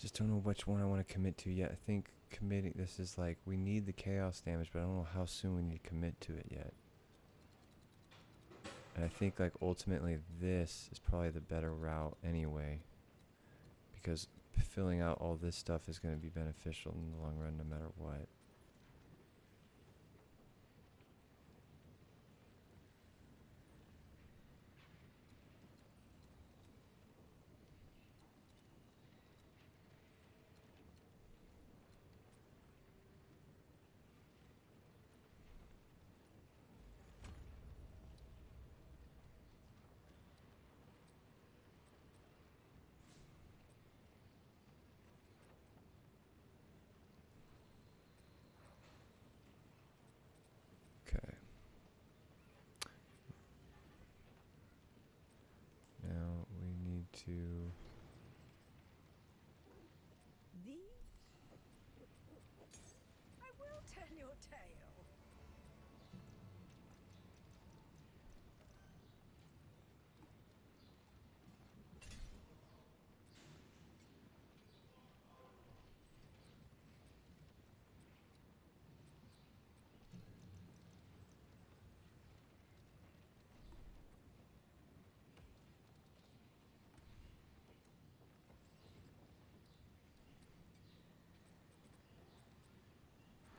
Just don't know which one I want to commit to yet. I think committing this is like we need the chaos damage, but I don't know how soon we need to commit to it yet. And I think like ultimately this is probably the better route anyway, because filling out all this stuff is going to be beneficial in the long run no matter what. Okay. Now we need to... I will tell your tale.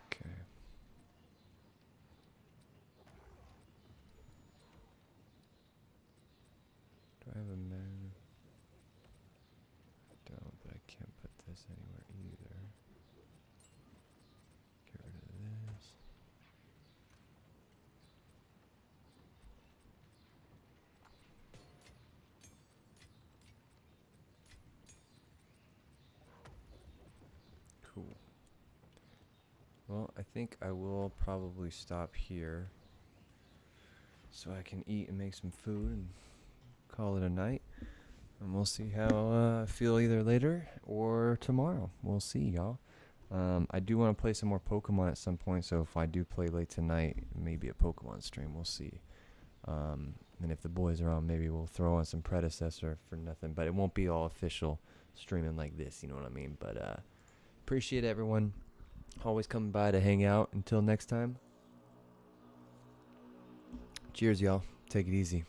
Okay. Do I have a man? I don't, but I can't put this anywhere either. Get rid of this. Cool. Well, I think I will probably stop here so I can eat and make some food and call it a night. And we'll see how I feel either later or tomorrow. We'll see, y'all. I do want to play some more Pokemon at some point, so if I do play late tonight, maybe a Pokemon stream, we'll see. And if the boys are on, maybe we'll throw on some Predecessor for nothing, but it won't be all official streaming like this, you know what I mean? But appreciate everyone always coming by to hang out. Until next time, cheers, y'all. Take it easy.